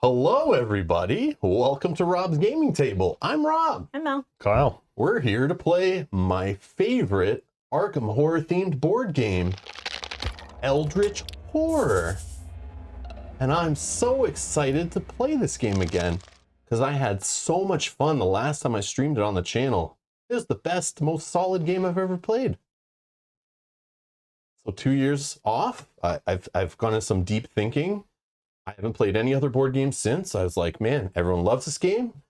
Hello, everybody. Welcome to Rob's Gaming Table. I'm Rob. I'm Mel. Kyle. We're here to play my favorite Arkham horror-themed board game, Eldritch Horror. And I'm so excited to play this game again because I had so much fun the last time I streamed it on the channel. It was the best, most solid game I've ever played. So 2 years off, I've gone into some deep thinking. I haven't played any other board games since. I was like, man, everyone loves this game.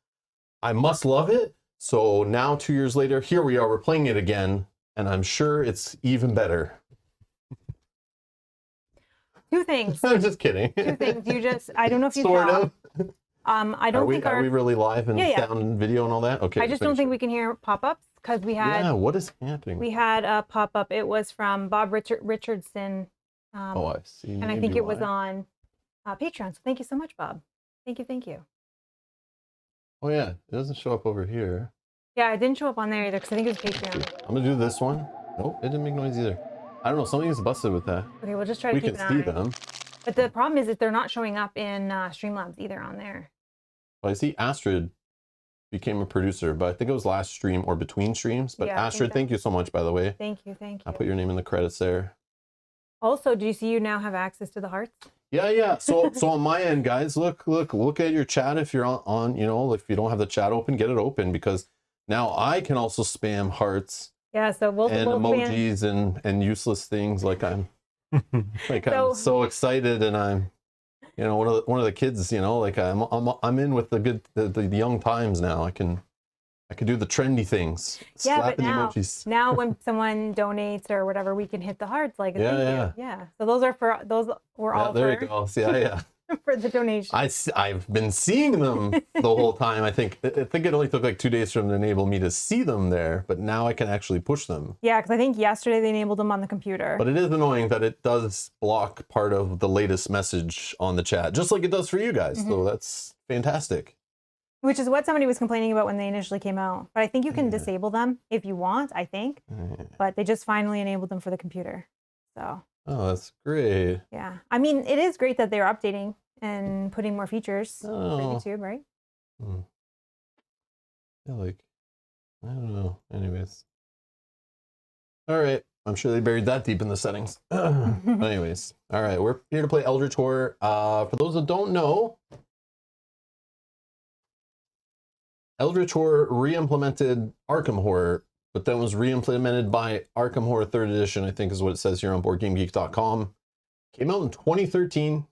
I must love it. So now 2 years later, here we are, we're playing it again, and I'm sure it's even better. Two things. I'm just kidding. Two things. I don't know if you Sort saw. of. I don't think Are we really live and Yeah. sound and video and all that? Okay. I just don't think we can hear pop-ups because we had. Yeah, what is happening? We had a pop-up. It was from Bob Richardson. Oh, I see. And I think it was on Patreon. So thank you so much, Bob. Thank you. Oh yeah, it doesn't show up over here. Yeah, it didn't show up on there either because I think it was Patreon. I'm gonna do this one. Nope, it didn't make noise either. I don't know, something is busted with that. Okay, we'll just try to keep We an can eye. see them. But the problem is that they're not showing up in Streamlabs either on there. Well, I see Astrid became a producer, but I think it was last stream or between streams. But Yeah, I think Astrid, that- thank you so much, by the way. Thank you. I'll put your name in the credits there. Also, do you see you now have access to the hearts? Yeah. So on my end, guys, look at your chat. If you're on, you know, if you don't have the chat open, get it open, because now I can also spam hearts Yeah, so we'll and ban- emojis and useless things. Like I'm I'm so excited, and I'm, you know, one of the kids, you know, like I'm in with the young times now. I can do the trendy things. Yeah, but Slapping emojis. now when someone donates or whatever, we can hit the hearts like a thank you. Yeah. So those were all There for, you go. Yeah. for the donation. I've been seeing them the whole time. I think it only took like 2 days for them to enable me to see them there, but now I can actually push them. Yeah, because I think yesterday they enabled them on the computer. But it is annoying that it does block part of the latest message on the chat, just like it does for you guys. Mm-hmm. So that's fantastic. Which is what somebody was complaining about when they initially came out. But I think you can disable them if you want, I think. But they just finally enabled them for the computer. So. Oh, that's great. Yeah. I mean, it is great that they're updating and putting more features for YouTube, right? Yeah, like, I don't know. Anyways. All right. I'm sure they buried that deep in the settings. Anyways. All right. We're here to play Eldritch Horror. For those that don't know, Eldritch Horror re-implemented Arkham Horror, but then was re-implemented by Arkham Horror 3rd Edition, I think is what it says here on BoardGameGeek.com. Came out in 2013.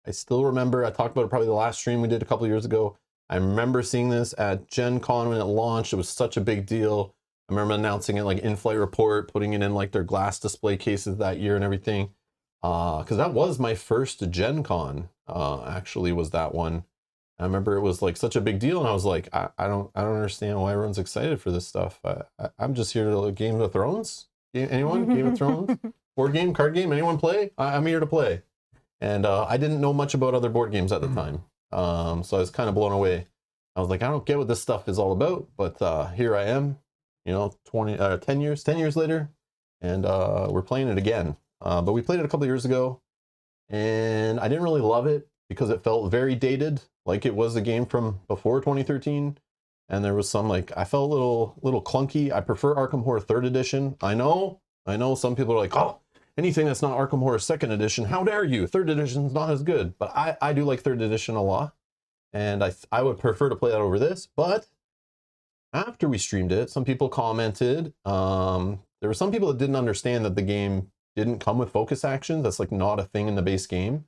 I still remember, I talked about it probably the last stream we did a couple years ago. I remember seeing this at Gen Con when it launched. It was such a big deal. I remember announcing it like In-Flight Report, putting it in like their glass display cases that year and everything. Because that was my first Gen Con, actually was that one. I remember it was like such a big deal, and I was like, I don't understand why everyone's excited for this stuff. I'm just here to Game of Thrones. Anyone? Game of Thrones? Board game, card game? Anyone play? I'm here to play. And I didn't know much about other board games at the time, so I was kind of blown away. I was like, I don't get what this stuff is all about, but here I am, you know, 10 years later, and we're playing it again. But we played it a couple of years ago, and I didn't really love it because it felt very dated. Like it was a game from before 2013, and there was some like I felt a little clunky. I prefer Arkham Horror 3rd Edition. I know some people are like, oh, anything that's not Arkham Horror 2nd Edition, how dare you? 3rd Edition's not as good, but I do like 3rd Edition a lot, and I would prefer to play that over this. But after we streamed it, some people commented. There were some people that didn't understand that the game didn't come with focus actions. That's like not a thing in the base game.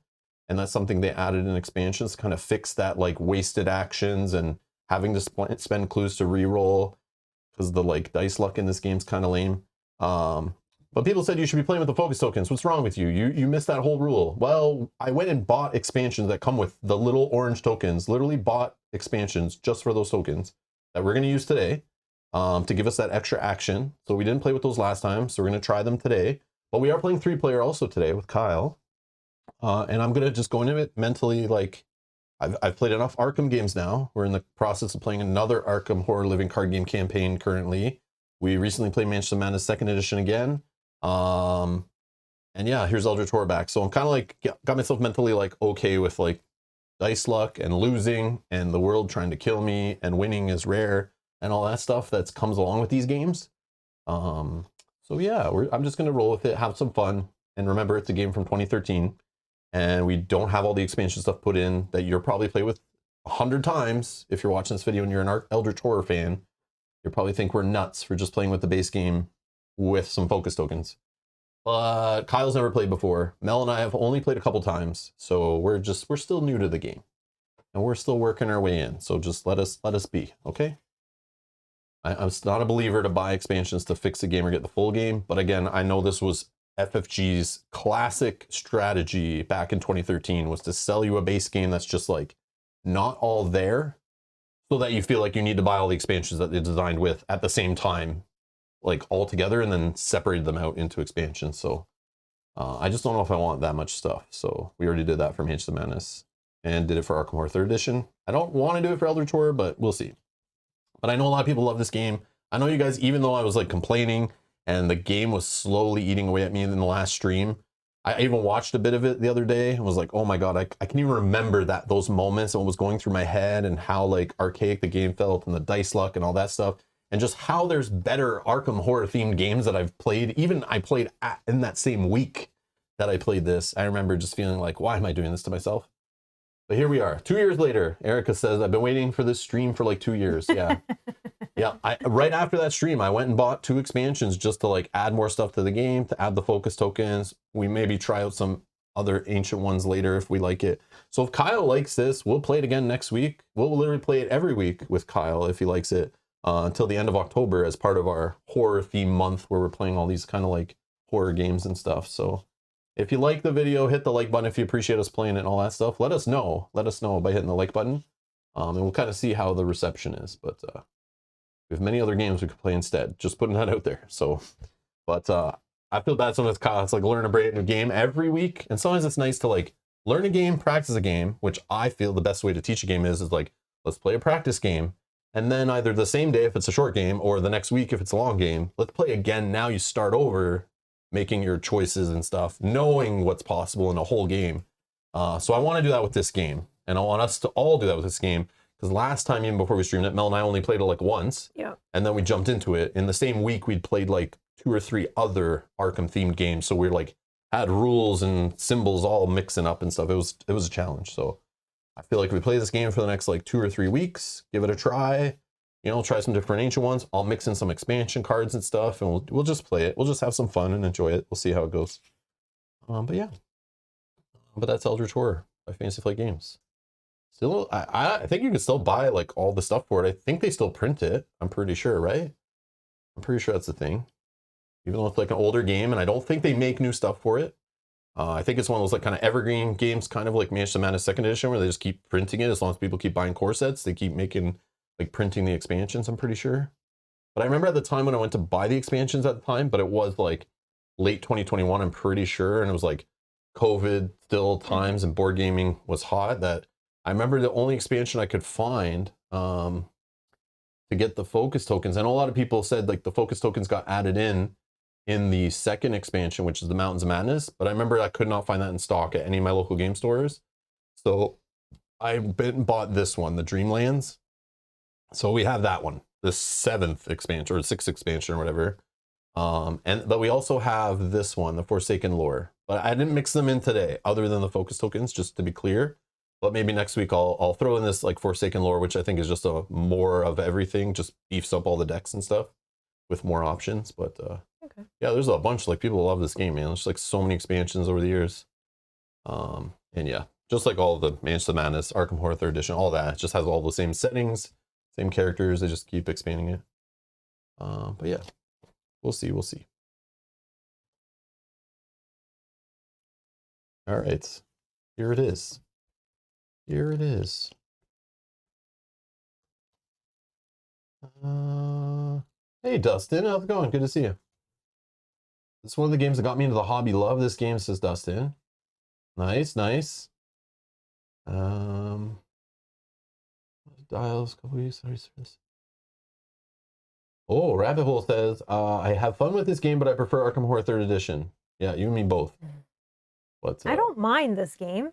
And that's something they added in expansions to kind of fix that like wasted actions and having to spend clues to reroll because the like dice luck in this game's kind of lame. But people said you should be playing with the focus tokens. What's wrong with you? You missed that whole rule. Well, I went and bought expansions that come with the little orange tokens. Literally bought expansions just for those tokens that we're going to use today to give us that extra action. So we didn't play with those last time, so we're going to try them today. But we are playing 3-player also today with Kyle. And I'm gonna just go into it mentally. Like I've played enough Arkham games now. We're in the process of playing another Arkham Horror Living card game campaign currently. We recently played Mansion of Madness 2nd Edition again. And yeah, here's Eldritch Horror back. So I'm kind of like got myself mentally like okay with like dice luck and losing and the world trying to kill me and winning is rare and all that stuff that comes along with these games. So yeah, I'm just gonna roll with it, have some fun, and remember it's a game from 2013, and we don't have all the expansion stuff put in that you'll probably play with 100 times. If you're watching this video and you're an Eldritch Horror fan, you'll probably think we're nuts for just playing with the base game with some focus tokens. But Kyle's never played before. Mel and I have only played a couple times, so we're still new to the game, and we're still working our way in. So just let us be, okay? I'm not a believer to buy expansions to fix the game or get the full game, but again, I know this was FFG's classic strategy back in 2013 was to sell you a base game that's just like not all there, so that you feel like you need to buy all the expansions that they designed with at the same time, like all together, and then separated them out into expansions. So I just don't know if I want that much stuff. So we already did that for Mage the Madness and did it for Arkham Horror 3rd Edition. I don't want to do it for Eldritch Horror, but we'll see. But I know a lot of people love this game. I know you guys, even though I was like complaining and the game was slowly eating away at me in the last stream, I even watched a bit of it the other day and was like, oh my God, I can even remember those moments and what was going through my head and how like archaic the game felt and the dice luck and all that stuff. And just how there's better Arkham Horror themed games that I've played. Even I played in that same week that I played this. I remember just feeling like, why am I doing this to myself? But here we are, 2 years later. Erica says, I've been waiting for this stream for like 2 years. Yeah. Yeah. Right after that stream, I went and bought 2 expansions just to like add more stuff to the game, to add the focus tokens. We maybe try out some other ancient ones later if we like it. So if Kyle likes this, we'll play it again next week. We'll literally play it every week with Kyle if he likes it until the end of October as part of our horror theme month where we're playing all these kind of like horror games and stuff. So if you like the video, hit the like button. If you appreciate us playing it and all that stuff, let us know. Let us know by hitting the like button. And we'll kind of see how the reception is. But we have many other games we could play instead. Just putting that out there. So, but I feel bad sometimes, Kyle. It's like learn a brand new game every week. And sometimes it's nice to like learn a game, practice a game, which I feel the best way to teach a game is like, let's play a practice game. And then either the same day if it's a short game or the next week if it's a long game, let's play again. Now you start over, making your choices and stuff, knowing what's possible in a whole game. So I want to do that with this game, and I want us to all do that with this game, because last time, even before we streamed it, Mel and I only played it like once, and then we jumped into it. In the same week, we'd played like 2 or 3 other Arkham themed games, so we like had rules and symbols all mixing up and stuff. It was a challenge. So I feel like if we play this game for the next like 2 or 3 weeks, give it a try. You know, try some different ancient ones. I'll mix in some expansion cards and stuff, and we'll just play it. We'll just have some fun and enjoy it. We'll see how it goes. But yeah. But that's Eldritch Horror by Fantasy Flight Games. Still, I think you can still buy like all the stuff for it. I think they still print it. I'm pretty sure, right? I'm pretty sure that's the thing. Even though it's like an older game, and I don't think they make new stuff for it. I think it's one of those like kind of evergreen games, kind of like Mage the Madness 2nd Edition, where they just keep printing it. As long as people keep buying core sets, they keep making like printing the expansions, I'm pretty sure. But I remember at the time when I went to buy the expansions at the time, but it was like late 2021, I'm pretty sure. And it was like COVID still times and board gaming was hot, that I remember the only expansion I could find to get the focus tokens. I know a lot of people said like the focus tokens got added in the 2nd expansion, which is the Mountains of Madness. But I remember I could not find that in stock at any of my local game stores. So I bought this one, the Dreamlands. So we have that one, the 7th expansion or 6th expansion or whatever. But we also have this one, the Forsaken Lore. But I didn't mix them in today, other than the focus tokens, just to be clear. But maybe next week I'll throw in this like Forsaken Lore, which I think is just a more of everything, just beefs up all the decks and stuff with more options. But okay. Yeah, there's a bunch, like people love this game, man. There's like so many expansions over the years. And yeah, just like all the Mage the Madness, Arkham Horror 3rd Edition, all that, it just has all the same settings. Same characters, they just keep expanding it. But yeah, we'll see. All right, here it is. Here it is. Hey, Dustin, how's it going? Good to see you. It's one of the games that got me into the hobby. Love this game, says Dustin. Nice. Dials, couple weeks. Sorry. Oh, Rabbit Hole says, I have fun with this game, but I prefer Arkham Horror 3rd Edition. Yeah, you and me both. But I don't mind this game.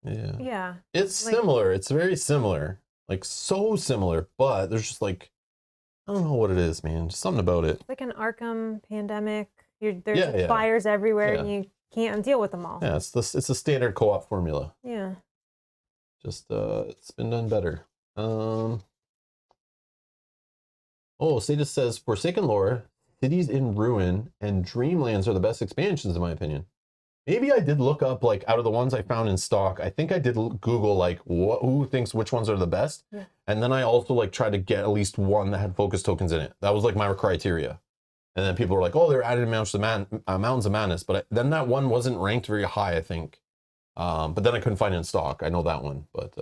Yeah. Yeah. It's Like- similar. It's very similar. Like so similar, but there's just like, I don't know what it is, man. Just something about it. It's like an Arkham pandemic. There's Yeah, yeah. fires everywhere Yeah. and you can't deal with them all. Yeah, it's a standard co-op formula. Yeah. Just it's been done better. Oh, Sadis says Forsaken Lore, Cities in Ruin, and Dreamlands are the best expansions in my opinion. Maybe I did look up, like, out of the ones I found in stock, I think I did Google, like, who thinks which ones are the best. Yeah. And then I also, like, tried to get at least one that had focus tokens in it. That was, like, my criteria. And then people were like, oh, they're added in Mountains of Madness. But then that one wasn't ranked very high, I think. But then I couldn't find it in stock. I know that one. But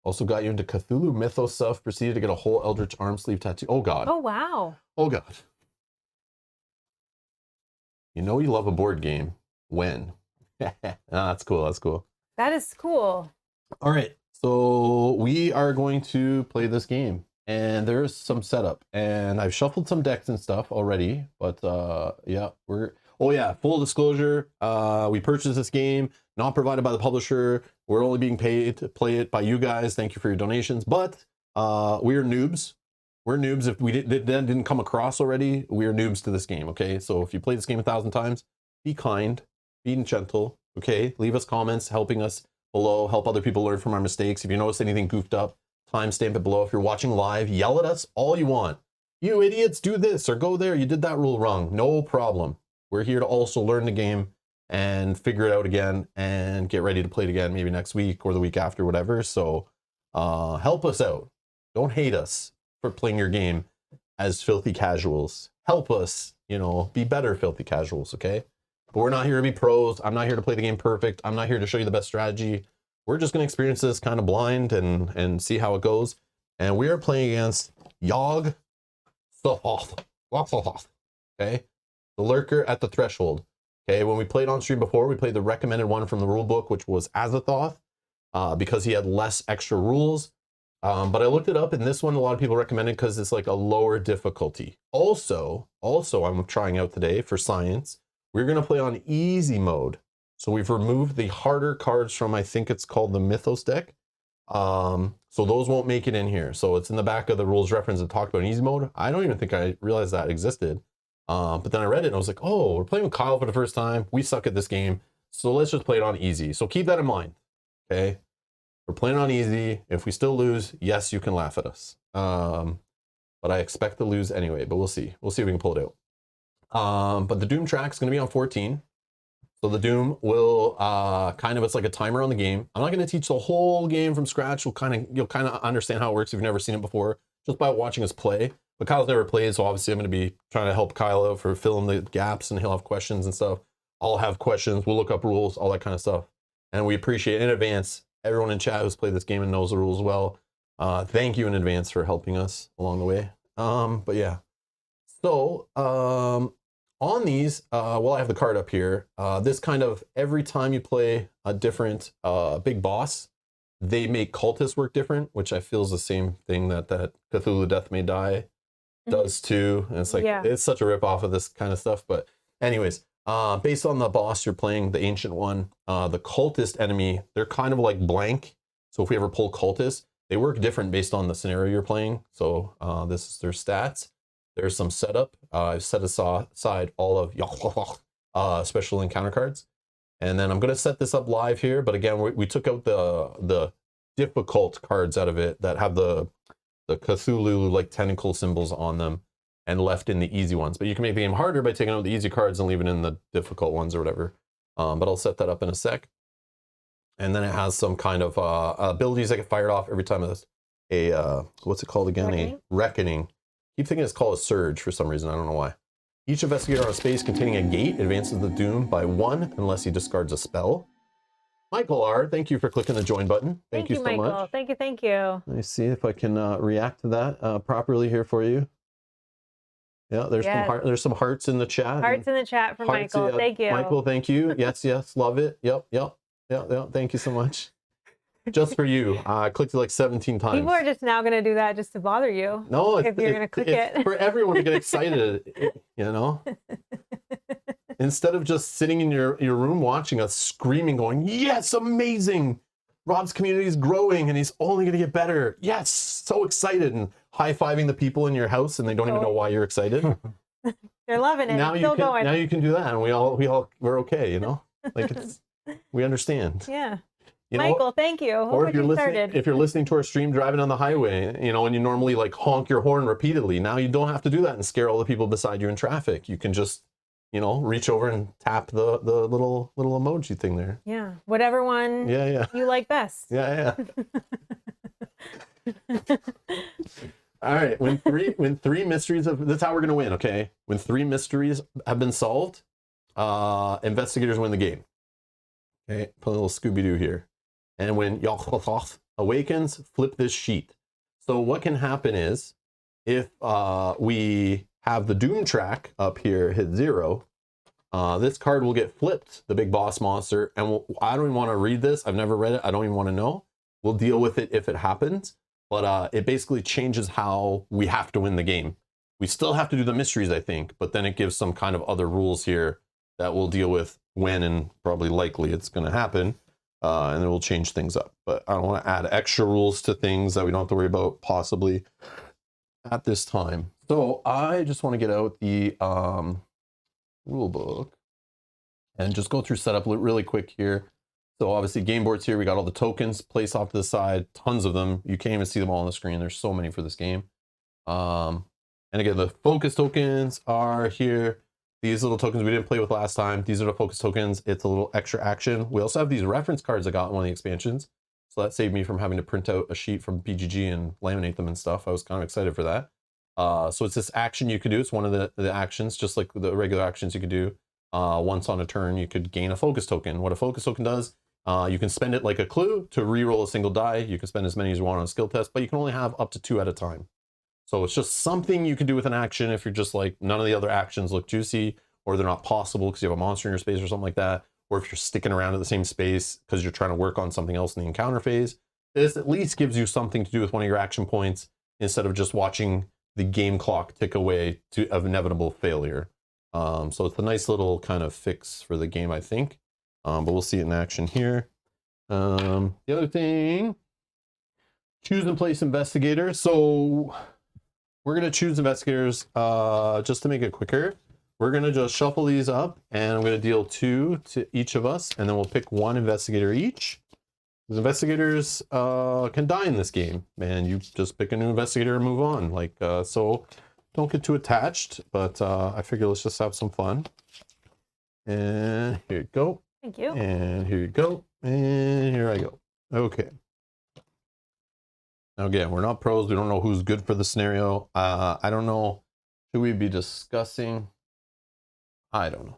also got you into Cthulhu Mythos stuff. Proceeded to get a whole Eldritch arm sleeve tattoo. Oh, God. Oh, wow. Oh, God. You know you love a board game when. That's cool. That's cool. That is cool. All right. So we are going to play this game. And there's some setup. And I've shuffled some decks and stuff already. But yeah, full disclosure. We purchased this game, not provided by the publisher. We're only being paid to play it by you guys. Thank you for your donations. But we're noobs. We're noobs. If we didn't come across already, we're noobs to this game, okay? So if you play this game 1,000 times, be kind, be gentle, okay? Leave us comments helping us below, help other people learn from our mistakes. If you notice anything goofed up, timestamp it below. If you're watching live, yell at us all you want. You idiots, do this or go there. You did that rule wrong. No problem. We're here to also learn the game and figure it out again and get ready to play it again maybe next week or the week after, whatever. So help us out. Don't hate us for playing your game as filthy casuals. Help us, be better filthy casuals, okay? But we're not here to be pros. I'm not here to play the game perfect. I'm not here to show you the best strategy. We're just going to experience this kind of blind and see how it goes. And we are playing against Yog-Sothoth. Okay? The Lurker at the Threshold. Okay, when we played on stream before, we played the recommended one from the rule book, which was Azathoth, because he had less extra rules. But I looked it up, and this one a lot of people recommend it because it's like a lower difficulty. Also, I'm trying out today for science. We're going to play on easy mode. So we've removed the harder cards from, I think it's called the Mythos deck. So those won't make it in here. So it's in the back of the rules reference that talked about easy mode. I don't even think I realized that existed. But then I read it and I was like, oh, we're playing with Kyle for the first time. We suck at this game. So let's just play it on easy. So keep that in mind. Okay. We're playing on easy. If we still lose, yes, you can laugh at us. But I expect to lose anyway, but we'll see. We'll see if we can pull it out. But the Doom track is going to be on 14. So the Doom will it's like a timer on the game. I'm not going to teach the whole game from scratch. You'll kind of understand how it works if you've never seen it before, just by watching us play. But Kyle's never played, so obviously I'm going to be trying to help Kyle out for filling the gaps, and he'll have questions and stuff. I'll have questions. We'll look up rules, all that kind of stuff. And we appreciate in advance everyone in chat who's played this game and knows the rules well. Thank you in advance for helping us along the way. But yeah. So on these, I have the card up here. This kind of, every time you play a different big boss, they make cultists work different, which I feel is the same thing that Cthulhu Death May Die does too. And it's like, It's such a rip off of this kind of stuff. But anyways, based on the boss you're playing, the ancient one, the cultist enemy, they're kind of like blank. So if we ever pull cultists, they work different based on the scenario you're playing. So this is their stats. There's some setup. I've set aside all of Yog-Sothoth special encounter cards. And then I'm going to set this up live here. But again, we took out the difficult cards out of it that have the Cthulhu like tentacle symbols on them, and left in the easy ones. But you can make the game harder by taking out the easy cards and leaving in the difficult ones or whatever. But I'll set that up in a sec. And then it has some kind of abilities that get fired off every time what's it called again? Reckoning? A reckoning. Keep thinking it's called a surge for some reason. I don't know why. Each investigator on a space containing a gate advances the Doom by 1 unless he discards a spell. Michael R., thank you for clicking the join button. Thank you so Michael. much. Thank you. Let me see if I can react to that properly here for you. Yeah, there's some hearts in the chat. Hearts in the chat from Michael. Thank you. Michael, thank you. Yes, love it. Yep. Thank you so much. Just for you. I clicked it like 17 times. People are just now going to do that just to bother you. No, if you're going to click it. For everyone to get excited, Instead of just sitting in your room watching us screaming, going, yes, amazing. Rob's community is growing and he's only going to get better. Yes, so excited, and high-fiving the people in your house and they don't even know why you're excited. They're loving it. Now It's you still can going. now you can do that, and we're okay, you know? Like we understand. Yeah. You know, Michael, thank you. or if you're listening to our stream driving on the highway, you know, and you normally like honk your horn repeatedly, now you don't have to do that and scare all the people beside you in traffic. You can just, you know, reach over and tap the little emoji thing there. Yeah. Whatever one you like best. Yeah. All right. When three mysteries that's how we're gonna win, okay? When 3 mysteries have been solved, investigators win the game. Okay, put a little Scooby-Doo here. And when Yog-Sothoth awakens, flip this sheet. So what can happen is, if we have the Doom track up here hit 0, this card will get flipped, the big boss monster, and I don't even want to read this. I've never read it. I don't even want to know. We'll deal with it if it happens. But it basically changes how we have to win the game. We still have to do the mysteries, I think, but then it gives some kind of other rules here that we'll deal with when and probably likely it's going to happen. And then we'll change things up. But I don't want to add extra rules to things that we don't have to worry about possibly at this time. So I just want to get out the rule book and just go through setup really quick here. So obviously game boards here, we got all the tokens placed off to the side, tons of them. You can't even see them all on the screen. There's so many for this game. And again, the focus tokens are here. These little tokens we didn't play with last time. These are the focus tokens. It's a little extra action. We also have these reference cards I got in one of the expansions. So that saved me from having to print out a sheet from BGG and laminate them and stuff. I was kind of excited for that. So it's this action you could do. It's one of the actions, just like the regular actions you could do. Once on a turn, you could gain a focus token. What a focus token does, you can spend it like a clue to re-roll a single die. You can spend as many as you want on a skill test, but you can only have up to 2 at a time. So it's just something you can do with an action if you're just like, none of the other actions look juicy, or they're not possible because you have a monster in your space or something like that, or if you're sticking around at the same space because you're trying to work on something else in the encounter phase. This at least gives you something to do with one of your action points instead of just watching the game clock tick away of inevitable failure. So it's a nice little kind of fix for the game, I think. But we'll see it in action here. The other thing, choose and place investigators. So we're going to choose investigators just to make it quicker. We're going to just shuffle these up, and I'm going to deal 2 to each of us, and then we'll pick 1 investigator each. Because investigators can die in this game, and you just pick a new investigator and move on. Like so, don't get too attached, but I figure let's just have some fun. And here you go. Thank you. And here you go. And here I go. Okay. Now again, we're not pros. We don't know who's good for the scenario. I don't know. Should we be discussing? I don't know.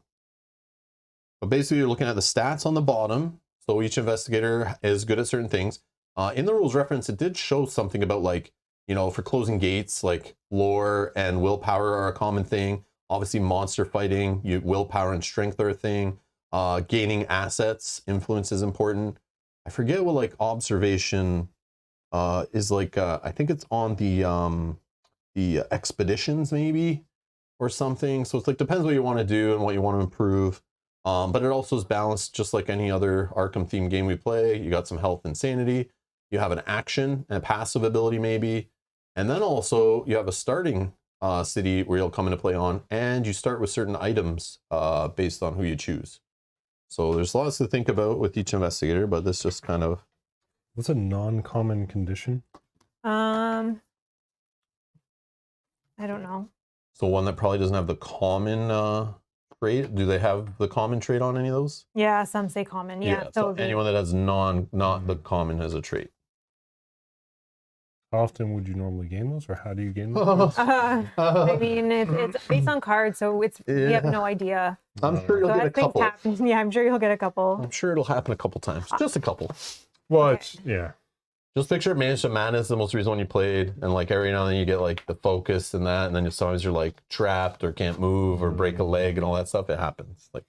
But basically, you're looking at the stats on the bottom. So each investigator is good at certain things. In the rules reference, it did show something about, like, you know, for closing gates, like lore and willpower are a common thing. Obviously, monster fighting, willpower and strength are a thing. Gaining assets, influence is important. I forget what like observation is like. I think it's on the expeditions maybe or something. So it's like depends what you want to do and what you want to improve. But it also is balanced just like any other Arkham themed game we play. You got some health and sanity. You have an action and a passive ability maybe. And then also you have a starting city where you'll come into play on, and you start with certain items based on who you choose. So there's lots to think about with each investigator, but this just kind of... What's a non-common condition? I don't know. So one that probably doesn't have the common trait. Do they have the common trait on any of those? Yeah, some say common. Yeah. So anyone that has not the common as a trait. How often would you normally gain those, or how do you gain those? I mean, it's based on cards, so we have no idea. I'm sure you'll get a couple. Yeah, I'm sure you'll get a couple. I'm sure it'll happen a couple times. Just a couple. Well, it's, yeah. Just picture Manage to Madness, the most recent one you played, and like every now and then you get like the focus and that, and then sometimes you're like trapped or can't move or break a leg and all that stuff. It happens. Like,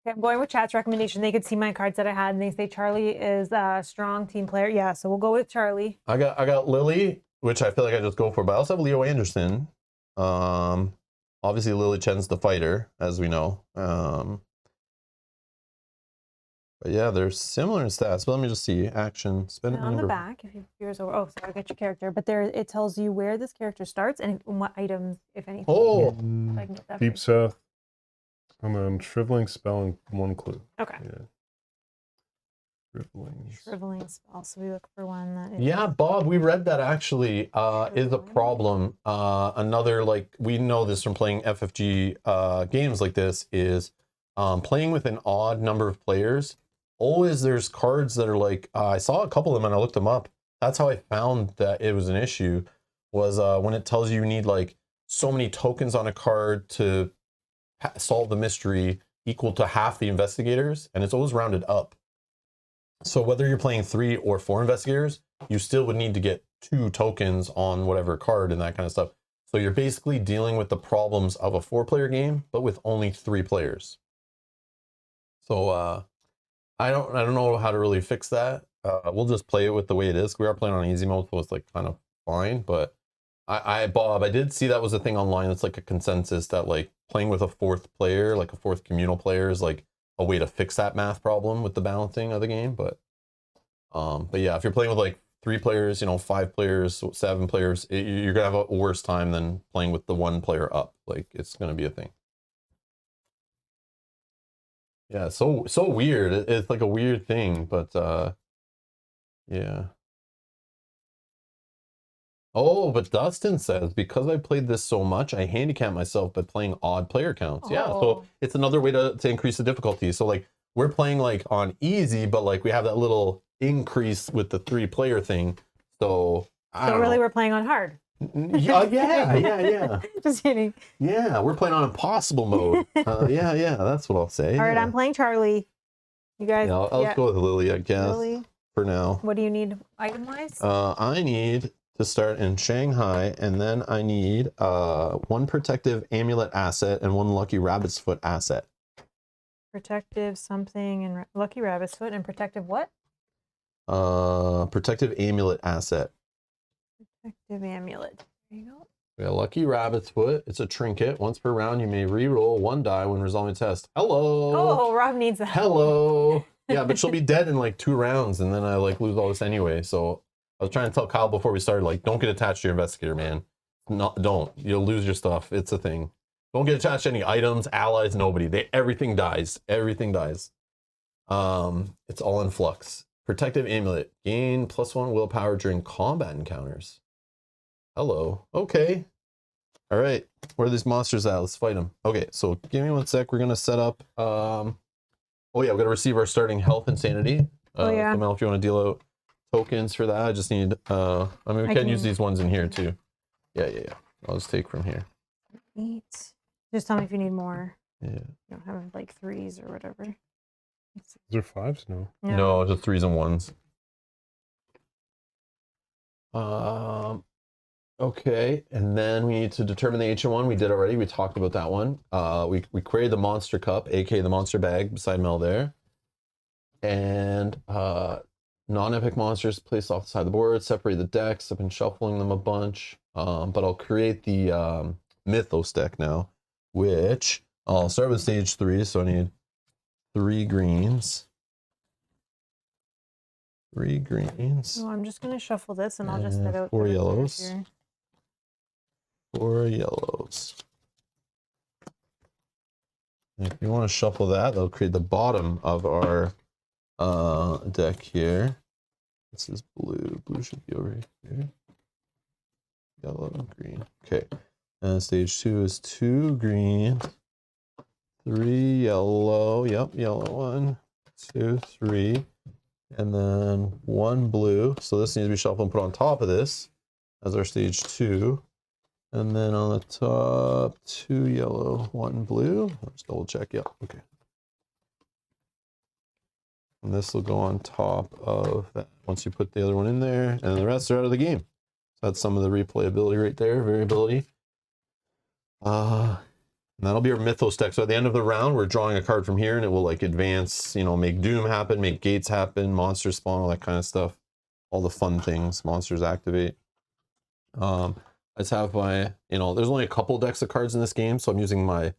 okay, I'm going with chat's recommendation. They could see my cards that I had, and they say Charlie is a strong team player. Yeah, so we'll go with Charlie. I got Lily, which I feel like I just go for, but I also have Leo Anderson. Obviously, Lily Chen's the fighter, as we know. But yeah, they're similar in stats. But let me just see. Action. Spend On the back, if yours over. Oh, sorry, I got your character. But there, it tells you where this character starts and what items, if anything. Oh, I can get that Deep first. South. I'm a shriveling spell and 1 clue. Okay. Yeah. Shriveling spell. So we look for one that is. yeah, Bob, we read that actually is a Shriveling. problem. Another, like, we know this from playing FFG games like this, is playing with an odd number of players. Always there's cards that are like, I saw a couple of them and I looked them up. That's how I found that it was an issue, was when it tells you need like so many tokens on a card to solve the mystery equal to half the investigators, and it's always rounded up. So whether you're playing 3 or 4 investigators, you still would need to get 2 tokens on whatever card and that kind of stuff. So you're basically dealing with the problems of a 4-player game, but with only 3 players. So I don't know how to really fix that. We'll just play it with the way it is. We are playing on easy mode, so it's like kind of fine. But Bob, I did see that was a thing online. It's like a consensus that like playing with a 4th player, like a 4th communal player, is like a way to fix that math problem with the balancing of the game. But yeah, if you're playing with like 3 players, 5 players, 7 players, you're gonna have a worse time than playing with the 1 player up. Like, it's gonna be a thing. Yeah, so weird. It's like a weird thing, but yeah. Oh, but Dustin says, because I played this so much, I handicap myself by playing odd player counts. Yeah, so it's another way to increase the difficulty. So like we're playing like on easy, but like we have that little increase with the 3-player thing. So really we're playing on hard. Yeah. Just kidding. Yeah, we're playing on impossible mode. Yeah, that's what I'll say. All right, I'm playing Charlie. You guys. Yeah, I'll go with Lily, I guess. Lily. For now. What do you need item-wise? I need to start in Shanghai, and then I need 1 protective amulet asset and 1 lucky rabbit's foot asset. Protective something and lucky rabbit's foot and protective what? Protective amulet asset. Protective amulet. There you go. We got lucky rabbit's foot. It's a trinket. Once per round, you may re-roll 1 die when resolving a test. Hello. Oh, Rob needs that. Hello. Yeah, but she'll be dead in like 2 rounds, and then I like lose all this anyway. So I was trying to tell Kyle before we started, like, don't get attached to your investigator, man. Don't. You'll lose your stuff. It's a thing. Don't get attached to any items, allies, nobody. Everything dies. Everything dies. It's all in flux. Protective amulet. Gain +1 willpower during combat encounters. Hello. Okay. All right. Where are these monsters at? Let's fight them. Okay, so give me 1 sec. We're gonna set up. Oh yeah, we're gonna receive our starting health and sanity. Oh yeah. So Mel, if you want to deal out tokens for that, I just need. I mean, we can use these ones in here too. Yeah. I'll just take from here. Neat. Just tell me if you need more. Yeah. You don't have like 3s or whatever. Is there 5s? No. No, just 3s and 1s. Okay, and then we need to determine the HM1. We did already. We talked about that one. We created the monster cup, aka the monster bag, beside Mel there. And non-epic monsters placed off the side of the board. Separate the decks. I've been shuffling them a bunch, but I'll create the Mythos deck now, which I'll start with stage 3. So I need 3 greens. 3 greens. So I'm just gonna shuffle this, and I'll just set out 4 the yellows. here. 4 yellows. If you want to shuffle that, that'll create the bottom of our deck here. This is blue. Blue should be over here. Yellow and green. Okay. And stage 2 is 2 green, 3 yellow. Yep, yellow 1, 2, 3. And then 1 blue. So this needs to be shuffled and put on top of this as our stage 2. And then on the top, 2 yellow, 1 blue. Let's double check. Yep. Okay. And this will go on top of that once you put the other one in there, and the rest are out of the game. So that's some of the replayability right there, variability. And that'll be our Mythos deck. So at the end of the round, we're drawing a card from here, and it will like advance, make doom happen, make gates happen, monsters spawn, all that kind of stuff. All the fun things, monsters activate. I just have my, there's only a couple decks of cards in this game, so I'm using my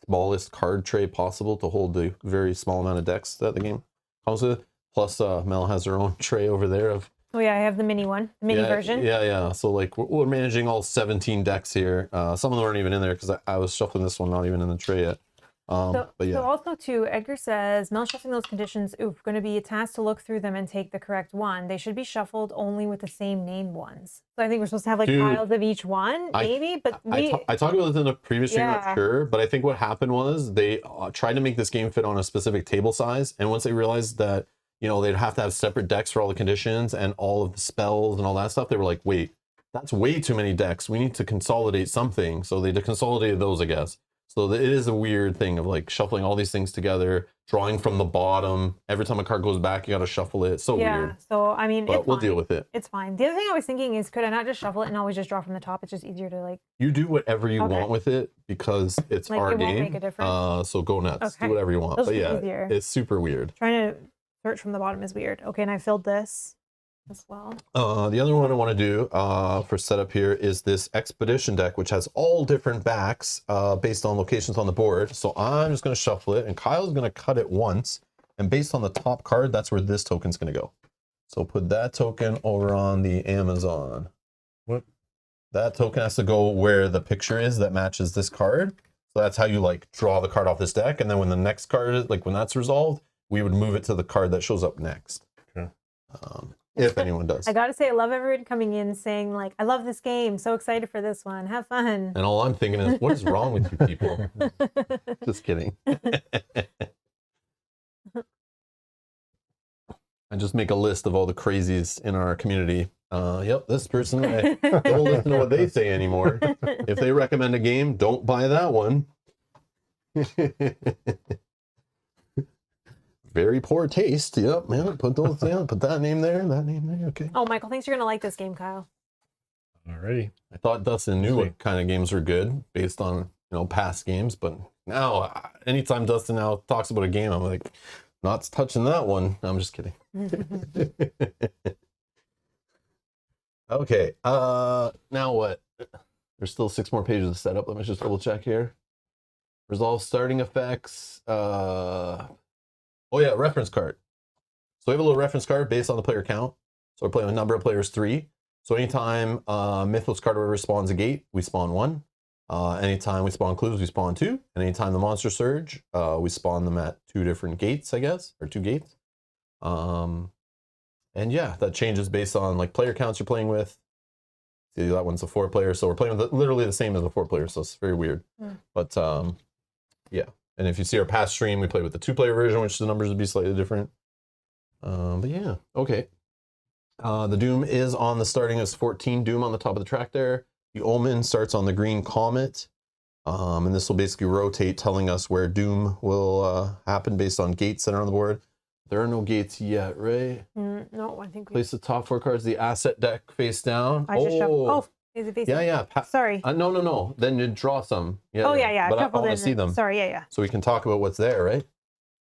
smallest card tray possible to hold the very small amount of decks that the game comes with. Plus, Mel has her own tray over there of. Oh yeah, I have the mini one, the mini version. Yeah. So like we're managing all 17 decks here. Some of them aren't even in there because I was shuffling this one, not even in the tray yet. But yeah. So also too, Edgar says, not shuffling those conditions, going to be a task to look through them and take the correct one. They should be shuffled only with the same named ones. So I think we're supposed to have like piles of each one, maybe, but I talked about this in the previous stream, I'm sure, but I think what happened was they tried to make this game fit on a specific table size, and once they realized that, they'd have to have separate decks for all the conditions and all of the spells and all that stuff, they were like, wait, that's way too many decks. We need to consolidate something. So they consolidated those, I guess. So it is a weird thing of like shuffling all these things together, drawing from the bottom. Every time a card goes back, you got to shuffle it. It's so weird. So I mean, but we'll deal with it. It's fine. The other thing I was thinking is, could I not just shuffle it and always just draw from the top? It's just easier to like. You do whatever you want with it because it's like, our it game. Won't make a difference. So go nuts. Do whatever you want. But yeah, it's super weird. Trying to search from the bottom is weird. Okay, and I filled this as well. The other one I want to do for setup here is this expedition deck, which has all different backs based on locations on the board. So I'm just going to shuffle it, and Kyle's going to cut it once, and based on the top card, that's where this token's going to go. So put that token over on the Amazon. What? That token has to go where the picture is that matches this card. So that's how you like draw the card off this deck, and then when the next card is when that's resolved, we would move it to the card that shows up next. Okay. If anyone does. I gotta say, I love everyone coming in saying like, I love this game, so excited for this one, have fun. And all I'm thinking is, what is wrong with you people? Just kidding. I just make a list of all the crazies in our community. Yep, this person, I don't listen to what they say anymore. If they recommend a game, don't buy that one. Very poor taste. Yep, man. Put those down. Put that name there. That name there. Okay. Oh, Michael thinks you're gonna like this game, Kyle. Alrighty. I thought Dustin knew what kind of games were good based on past games, but now anytime Dustin now talks about a game, I'm like, not touching that one. No, I'm just kidding. Okay. Now what? There's still 6 more pages of setup. Let me just double check here. Resolve starting effects. Oh yeah, reference card. So we have a little reference card based on the player count. So we're playing with number of players 3. So anytime Mythos card ever spawns a gate, we spawn 1. Anytime we spawn clues, we spawn 2. And anytime the monster surge, we spawn them at 2 different gates, I guess, or 2 gates. And yeah, that changes based on like player counts you're playing with. See, that one's a 4 player, so we're playing with literally the same as a 4 player, so it's very weird. But yeah. And if you see our past stream, we played with the 2-player version, which the numbers would be slightly different. But yeah, okay. The Doom is on the starting as 14 Doom on the top of the track there. The Omen starts on the green Comet. And this will basically rotate, telling us where Doom will happen based on gates that are on the board. There are no gates yet, right? No, I think we... Place the top 4 cards, the asset deck face down. I just shuffled. Oh, is it face down? Yeah. Sorry. No. Then you draw some. Yeah, yeah. But I want to see them. Sorry, yeah. So we can talk about what's there, right?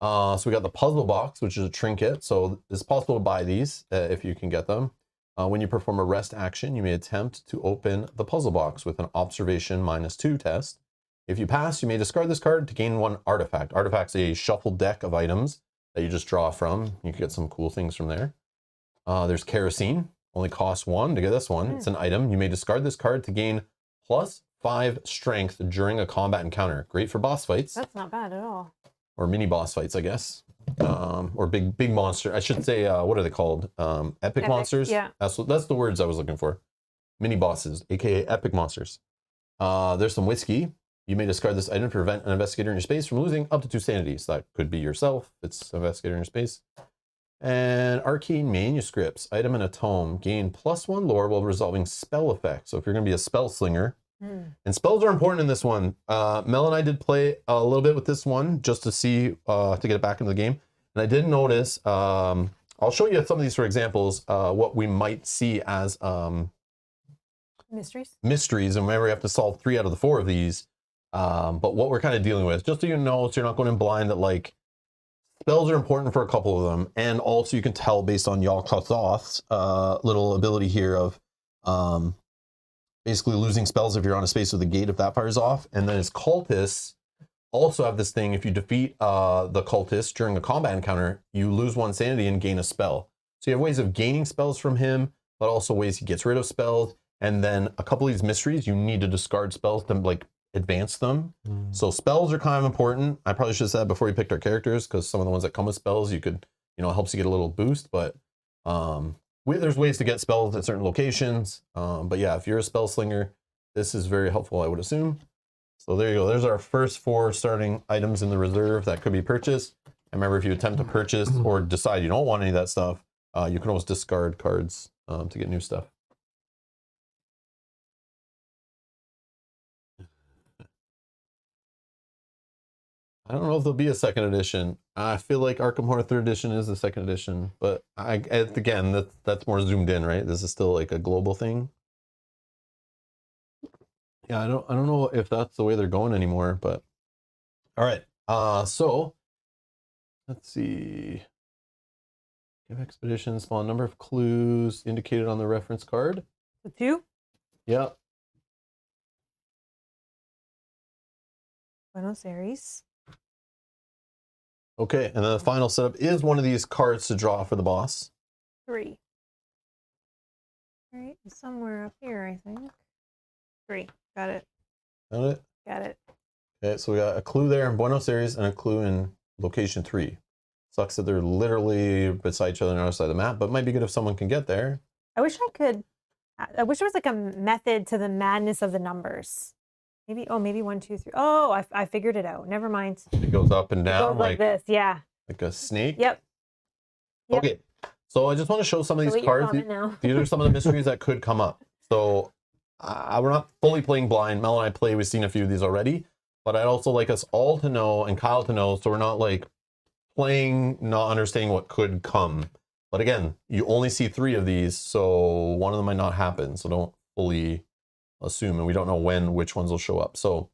So we got the puzzle box, which is a trinket. So it's possible to buy these if you can get them. When you perform a rest action, you may attempt to open the puzzle box with an observation -2 test. If you pass, you may discard this card to gain 1 artifact. Artifact's a shuffled deck of items that you just draw from. You can get some cool things from there. There's kerosene, only costs 1 to get this one. It's an item. You may discard this card to gain +5 strength during a combat encounter. Great for boss fights. That's not bad at all. Or mini boss fights, I guess. Or big monster. I should say, what are they called? Epic monsters? Yeah. That's the words I was looking for. Mini bosses, aka epic monsters. There's some whiskey. You may discard this item to prevent an investigator in your space from losing up to 2 sanities. That could be yourself. It's an investigator in your space. And arcane manuscripts, item in a tome. Gain +1 lore while resolving spell effects. So if you're going to be a spell slinger, and spells are important in this one. Mel and I did play a little bit with this one just to see, to get it back into the game. And I did notice, I'll show you some of these for examples, what we might see as mysteries. And remember, we have to solve 3 out of the 4 of these. But what we're kind of dealing with, just so you know, so you're not going in blind, that like spells are important for a couple of them. And also you can tell based on Yog-Sothoth's little ability here of basically losing spells if you're on a space with a gate if that fires off. And then his cultists also have this thing. If you defeat the cultist during a combat encounter, you lose 1 sanity and gain a spell. So you have ways of gaining spells from him, but also ways he gets rid of spells. And then a couple of these mysteries, you need to discard spells to like advance them. So spells are kind of important. I probably should have said before we picked our characters, because some of the ones that come with spells, you could, you know, it helps you get a little boost. But there's ways to get spells at certain locations. But yeah, if you're a spell slinger, this is very helpful, I would assume. So there you go. There's our first 4 starting items in the reserve that could be purchased. And remember, if you attempt to purchase or decide you don't want any of that stuff, you can always discard cards to get new stuff. I don't know if there'll be a 2nd edition. I feel like Arkham Horror 3rd edition is the 2nd edition, but again, that's more zoomed in, right? This is still like a global thing. Yeah, I don't know if that's the way they're going anymore, but all right. So let's see. Give expedition, small number of clues indicated on the reference card. The 2? Yeah. Buenos Aires. Okay, and then the final setup is one of these cards to draw for the boss. 3. All right, somewhere up here, I think. 3. Got it. Got it? Got it. Okay, so we got a clue there in Buenos Aires and a clue in location 3. Sucks that they're literally beside each other on the other side of the map, but it might be good if someone can get there. I wish there was like a method to the madness of the numbers. Maybe 1, 2, 3. Oh, I figured it out. Never mind. It goes up and It down goes like this, yeah. like a snake. Yep. Okay, so I just want to show some of these cards. These are some of the mysteries that could come up. So we're not fully playing blind. Mel and I play. We've seen a few of these already, but I'd also like us all to know and Kyle to know, so we're not like playing, not understanding what could come. But again, you only see 3 of these, so one of them might not happen. So don't fully assume, and we don't know which ones will show up. So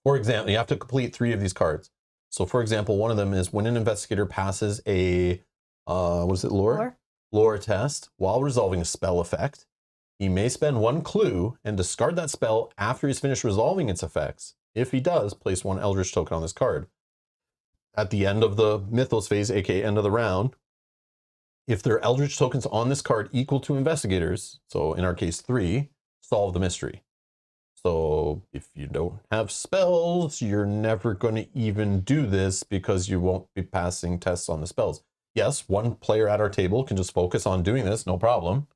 for example, you have to complete 3 of these cards. So for example, one of them is when an investigator passes a what is it, lore test while resolving a spell effect, he may spend 1 clue and discard that spell after he's finished resolving its effects. If he does, place 1 Eldritch token on this card. At the end of the Mythos phase, aka end of the round, if there are Eldritch tokens on this card equal to investigators, so in our case 3, solve the mystery. So if you don't have spells, you're never going to even do this because you won't be passing tests on the spells. Yes, 1 player at our table can just focus on doing this, no problem.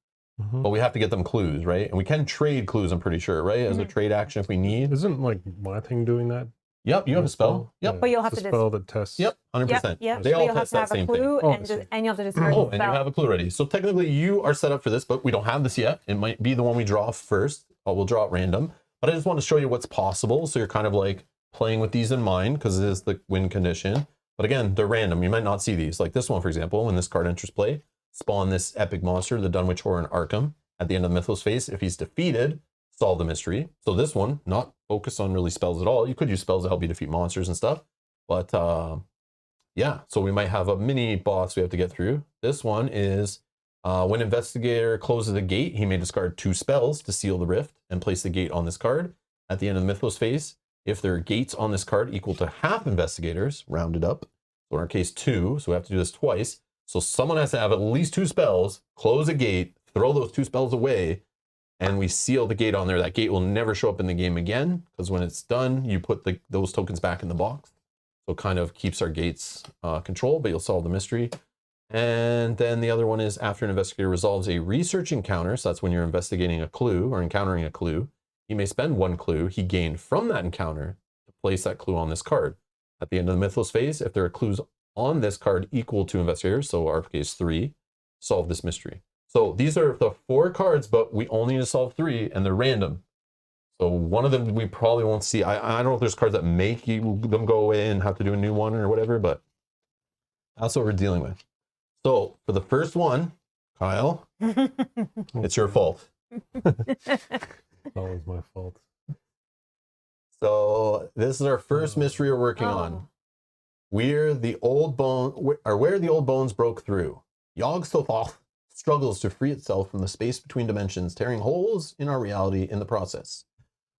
But we have to get them clues, right? And we can trade clues, I'm pretty sure, right? As a trade action if we need. Isn't like my thing doing that? Yep, you have a spell. Yep. But you'll have to spell that tests. Yep, 100%. Yep. They all you'll have test to that have a same clue thing. and you'll have to discard Oh, the and spell. you have a clue ready. So technically you are set up for this, but we don't have this yet. It might be the one we draw first. We'll draw it random. But I just want to show you what's possible. So you're kind of like playing with these in mind because it is the win condition. But again, they're random. You might not see these. Like this one, for example, when this card enters play, spawn this epic monster, the Dunwich Horror in Arkham. At the end of the Mythos phase, if he's defeated, solve the mystery. So this one, not focus on really spells at all. You could use spells to help you defeat monsters and stuff. But yeah, so we might have a mini boss we have to get through. This one is when investigator closes a gate, he may discard 2 spells to seal the rift and place the gate on this card. At the end of the Mythos phase, if there are gates on this card equal to half investigators, rounded up, so in our case 2, so we have to do this twice. So someone has to have at least 2 spells, close a gate, throw those 2 spells away, and we seal the gate on there. That gate will never show up in the game again, because when it's done, you put those tokens back in the box. So it kind of keeps our gates controlled, but you'll solve the mystery. And then the other one is after an investigator resolves a research encounter, so that's when you're investigating a clue or encountering a clue, he may spend 1 clue he gained from that encounter to place that clue on this card. At the end of the Mythos phase, if there are clues on this card equal to investigators, so our case 3, solve this mystery. So these are the 4 cards, but we only need to solve 3, and they're random. So one of them we probably won't see. I don't know if there's cards that make them go away and have to do a new one or whatever, but that's what we're dealing with. So for the first one, Kyle, it's your fault. That was my fault. So this is our first mystery we're working on. Where the old bones broke through. Yog-Sothoth struggles to free itself from the space between dimensions, tearing holes in our reality in the process.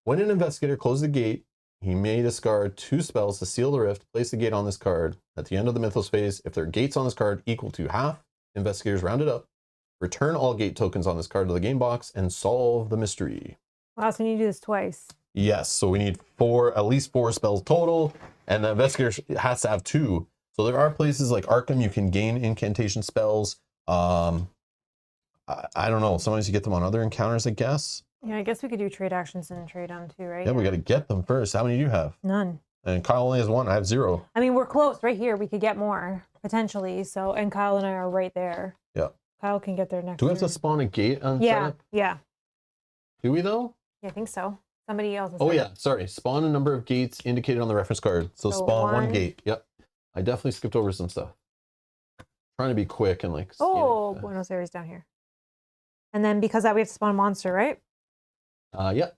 When an investigator closes the gate, he may discard 2 spells to seal the rift, place the gate on this card. At the end of the Mythos phase, if there are gates on this card equal to half, investigators round it up, return all gate tokens on this card to the game box, and solve the mystery. Wow, so you need to do this twice. Yes, so we need at least 4 spells total, and the investigator has to have 2. So there are places like Arkham you can gain incantation spells. I don't know. Sometimes you get them on other encounters, I guess. Yeah, I guess we could do trade actions and trade on too, right? Yeah, we got to get them first. How many do you have? None. And Kyle only has 1. I have 0. I mean, we're close right here. We could get more potentially. So, and Kyle and I are right there. Yeah. Kyle can get there next. Do we have to turn. spawn a gate on Yeah, setup? yeah. Do we though? Yeah, I think so. Somebody else. Oh yeah, sorry. Spawn a number of gates indicated on the reference card. So spawn 1 gate. Yep. I definitely skipped over some stuff. Trying to be quick and like. Oh, Buenos Aires down here. And then because that we have to spawn a monster, right? Yeah.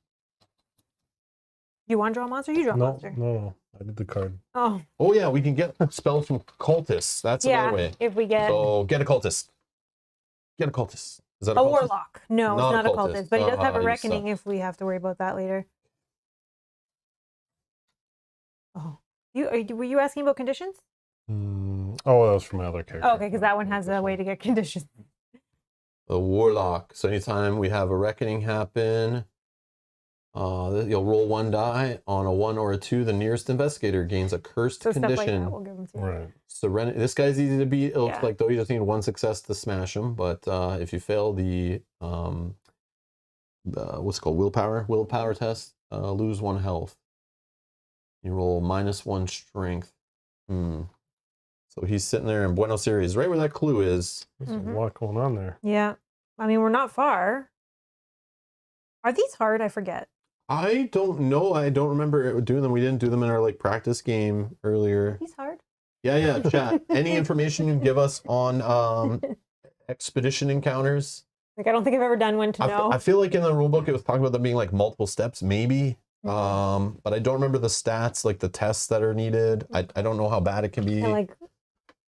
You want to draw a monster? You draw a No, monster. no. I did the card. Oh. Oh yeah, we can get spells from cultists. That's Yeah, another way. if we get So get a cultist. Get a cultist. Is that a cultist? warlock. No, Not it's a not a cultist. cultist, but he does have a you reckoning suck. if we have to worry about that later. Oh. Were you asking about conditions? Oh, that was from my other character. Oh, okay, because that one has a way to get conditions. A warlock. So anytime we have a reckoning happen, you'll roll 1 die. On a 1 or a 2, the nearest investigator gains a cursed So stuff like condition. that we'll give them to. Right. Serenity. This guy's easy to beat. It looks Yeah. like though you just need 1 success to smash him. But if you fail the what's it called, willpower test, lose 1 health. You roll -1 strength. So he's sitting there in Buenos Aires, right where that clue is. There's a lot going on there. Yeah. I mean, we're not far. Are these hard? I forget. I don't know. I don't remember doing them. We didn't do them in our like practice game earlier. Are these hard? Yeah, chat. Any information you can give us on expedition encounters? Like, I don't think I've ever done one to know. I feel like in the rulebook it was talking about them being like multiple steps, maybe. Mm-hmm. But I don't remember the stats, like the tests that are needed. I don't know how bad it can be. And like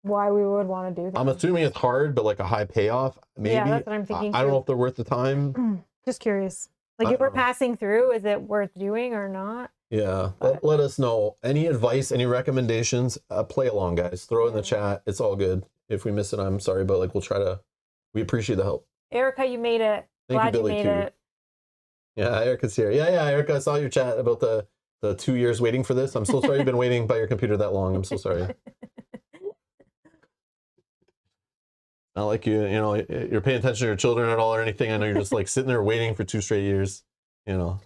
why we would want to do that. I'm assuming it's hard, but like a high payoff, maybe. Yeah, that's what I'm thinking. I don't know if they're worth the time. Just curious. Like I if we're don't know. passing through, is it worth doing or not? Yeah, But- let us know. Any advice, any recommendations, play along, guys. Throw it in the chat. It's all good. If we miss it, I'm sorry, but like we appreciate the help. Erica, you made it. Thank Glad you, you Billy, made too. it. Yeah, Erica's here. Yeah, Erica, I saw your chat about the 2 years waiting for this. I'm so sorry you've been waiting by your computer that long. I'm so sorry. Not like you're paying attention to your children at all or anything. I know you're just like sitting there waiting for 2 straight years, Oh,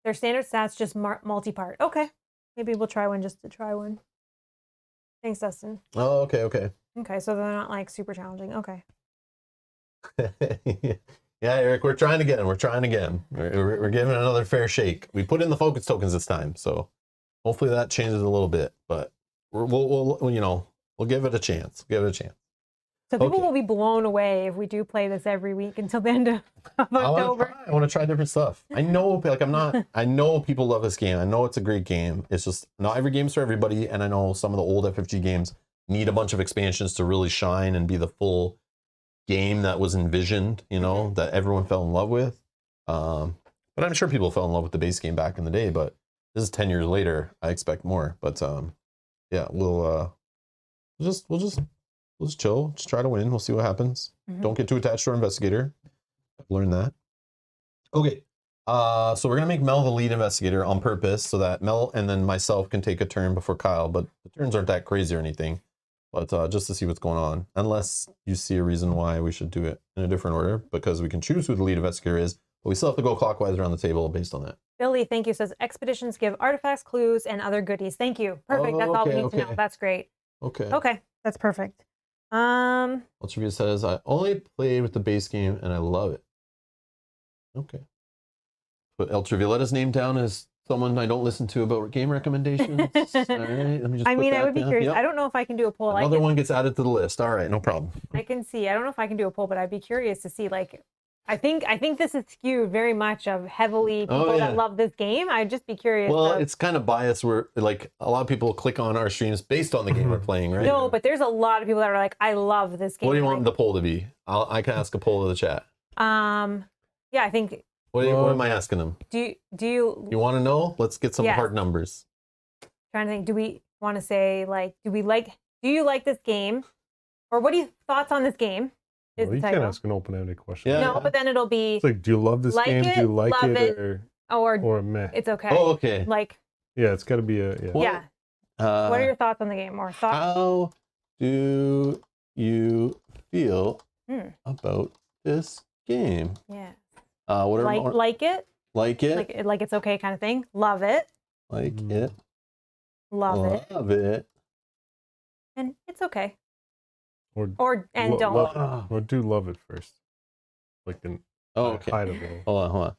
their standard stats just multi-part. Okay. Maybe we'll try one just to try one. Thanks, Dustin. Oh, okay. Okay, so they're not like super challenging. Okay. Yeah, Eric, we're trying again. We're giving it another fair shake. We put in the focus tokens this time, so hopefully that changes a little bit. But we'll give it a chance. So people Okay. will be blown away if we do play this every week until the end of October. I want to try different stuff. I know, I know people love this game. I know it's a great game. It's just not every game's for everybody. And I know some of the old FFG games need a bunch of expansions to really shine and be the full game that was envisioned, that everyone fell in love with. But I'm sure people fell in love with the base game back in the day, but this is 10 years later. I expect more, but yeah, we'll just chill, just try to win. We'll see what happens. Don't get too attached to our investigator. I've learned that. Okay. So we're gonna make Mel the lead investigator on purpose so that Mel and then myself can take a turn before Kyle, but the turns aren't that crazy or anything. But just to see what's going on, unless you see a reason why we should do it in a different order, because we can choose who the lead investigator is, but we still have to go clockwise around the table based on that. Billy, thank you, says expeditions give artifacts, clues, and other goodies. Thank you. Perfect. That's all we need to know. That's great. Okay. Okay, that's perfect. Ultraview says, I only played with the base game and I love it. Okay. But Ultraview, let his name down as someone I don't listen to about game recommendations. All right, let me just I put mean, I that would be down. curious. Yep. I don't know if I can do a poll. Another one gets added to the list. All right, no problem. I can see. I don't know if I can do a poll, but I'd be curious to see, like, I think this is skewed very much of heavily people Oh, yeah. that love this game. I'd just be curious. Well, of- it's kind of biased where like a lot of people click on our streams based on the game we're playing, right? no, but there's a lot of people that are like, I love this game. What do you want Like, the poll to be? I can ask a poll to the chat. yeah, I think. What am I asking them? Do you You want to know? Let's get some Yes. hard numbers. trying to think? Do we want to say like, do you like this game, or what are your thoughts on this game? Is Well, the you title. can't ask an open-ended question. Yeah. No, but then it'll be It's like, do you love this Like game? it, Do you like love it, it. or meh? it's okay. Oh, okay. Like, Yeah, it's got to be a yeah. Well, yeah. What are your thoughts on the game, or thoughts? How do you feel Hmm. about this game? Yeah. Whatever. Like it, Like it. like it's okay kind of thing. Love it, Like it. love it, Love it. and it's okay. Or And don't. love, or do love it first. Like an Oh, okay. high level. Hold on.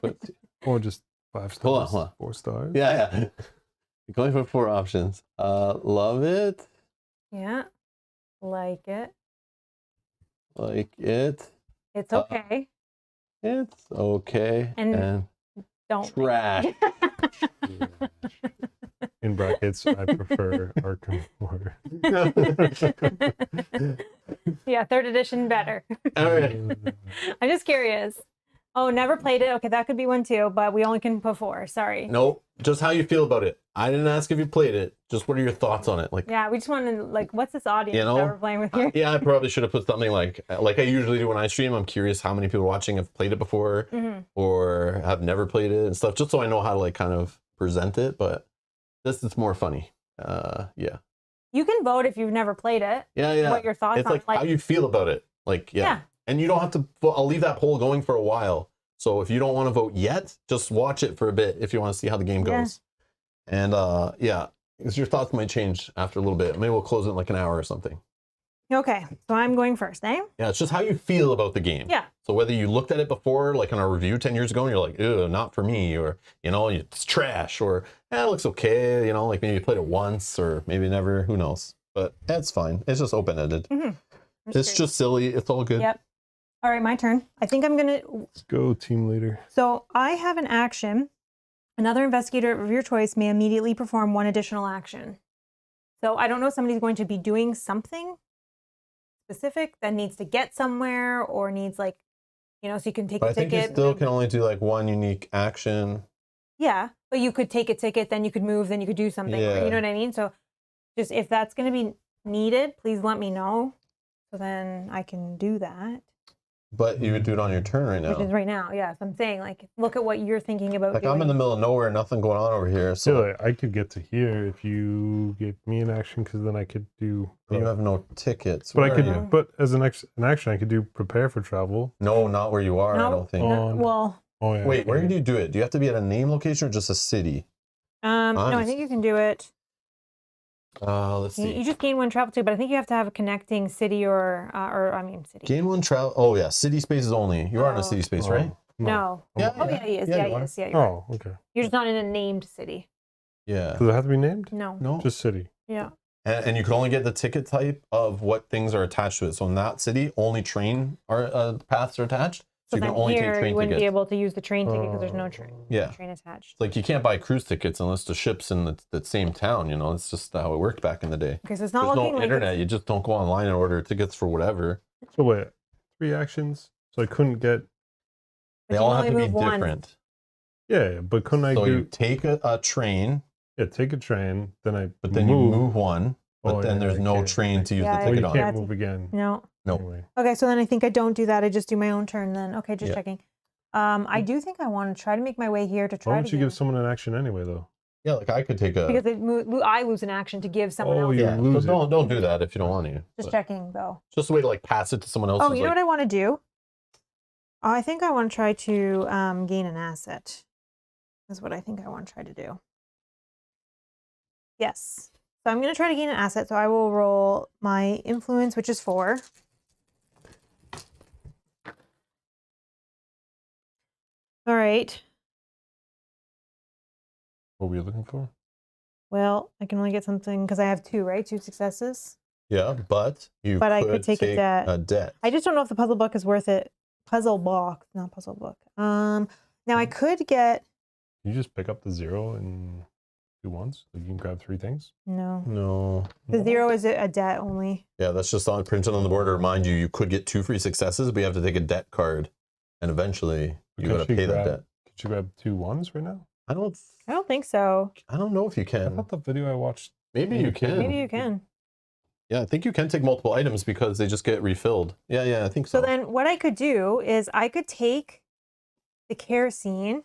Put- Or just 5 stars. Hold on. 4 stars. yeah. You're going for 4 options. Love it. Yeah. Like it. Like it. It's okay. It's okay. And Don't. trash. In brackets, I prefer Arkham Horror. Yeah, 3rd edition better. All right. I'm just curious. Oh, never played it. Okay, that could be one too, but we only can put 4. Sorry. Nope. Just how you feel about it. I didn't ask if you played it. Just what are your thoughts on it? Like, Yeah, we just want to like, what's this audience You know, that we're playing with here? yeah, I probably should have put something like I usually do when I stream. I'm curious how many people watching have played it before Mm-hmm. or have never played it and stuff, just so I know how to like kind of present it. But this is more funny. Yeah. You can vote if you've never played it. Yeah. What your thoughts It's on like how you feel about it. Like, yeah. Yeah. And you don't have to, I'll leave that poll going for a while. So if you don't want to vote yet, just watch it for a bit if you want to see how the game Yeah. goes. And yeah, because your thoughts might change after a little bit. Maybe we'll close it in like an hour or something. Okay, so I'm going first, eh? Yeah, it's just how you feel about the game. Yeah. So whether you looked at it before, like in our review 10 years ago, and you're like, ew, not for me, or, you know, it's trash, or, it looks okay, you know, like maybe you played it once, or maybe never, who knows. But that's fine. It's just open-ended. It's just silly. It's all good. Yep. All right, my turn. I think I'm going to... Let's go, team leader. So I have an action. Another investigator of your choice may immediately perform 1 additional action. So I don't know if somebody's going to be doing something specific that needs to get somewhere or needs like, you know, so you can take But a I think ticket. you still can only do like one unique action. Yeah, but you could take a ticket, then you could move, then you could do something. Yeah. You know what I mean? So just if that's going to be needed, please let me know. So then I can do that. But you would do it on your turn right Which is now. right now. Yeah. So I'm saying, like, look at what you're thinking about Like doing. I'm in the middle of nowhere, nothing going on over here. So So like, I could get to here if you give me an action, because then I could do. you have no tickets. But I Where could. are you? But as an action, I could do prepare for travel. No, not where you are, I No. don't think. Oh. Well, Oh yeah. Wait, where do you do it? Do you have to be at a name location or just a city? no, I Nice. think you can do it. Let's You see. just gain 1 travel too, but I think you have to have a connecting city or I mean city. Gain 1 travel. Oh yeah, city spaces only. You are in a Oh. city space, right? No. Yeah. Oh yeah, he is. Yeah, Yeah, you he are. is. Yeah, you're right. Oh, okay. You're just not in a named city. Yeah. Does it have to be named? No. No. Just city. Yeah. And you can only get the ticket type of what things are attached to it. So in that city, only train paths are attached. So So you can then only take here train you wouldn't tickets. be able to use the train ticket because there's no Yeah. train attached. It's like you can't buy cruise tickets unless the ship's in the same town. You know, it's just how it worked back in the day. Okay, so it's not There's looking no like internet. You just don't go online and order tickets for whatever. So wait, 3 actions. So I couldn't get. But They you all can have to only be move one. different. Yeah, but couldn't I So do? you take a train, Take a train, then I. but then you move one, but Oh, then yeah, there's I no can't. train to use Yeah, the I Well, ticket you on. can't That's- move again. No. Nope. Anyway. Okay, so then I think I don't do that. I just do my own turn then. Okay, just Yeah. checking. I do think I want to try to make my way here to Why try don't to you get give someone an action anyway, though? Yeah, like I could take a. because I lose an action to give someone Oh, else. you Yeah, so lose it. don't do that if you don't want to. Just But checking though. just a way to like pass it to someone else. Oh, who's you know like, what I want to do? I think I want to try to gain an asset. Is what I think I want to try to do. Yes. So I'm going to try to gain an asset. So I will roll my influence, which is 4. All right. What were you looking for? Well, I can only get something because I have 2, right? 2 successes. Yeah, but you But could I could take a debt. a debt. I just don't know if the puzzle book is worth it. Puzzle box, not puzzle book. Now I could get. You just pick up the 0 and do once. Like you can grab 3 things. No. No. The 0 is a debt only. Yeah, that's just on printed on the board to remind you you could get 2 free successes, but you have to take a debt card, and eventually you got to pay that debt. Could you grab 2 ones right now? I don't think so. I don't know if you I can. thought the video I watched. Maybe you can. Maybe you can. Yeah, I think you can take multiple items because they just get refilled. Yeah, I think so. So then what I could do is I could take the kerosene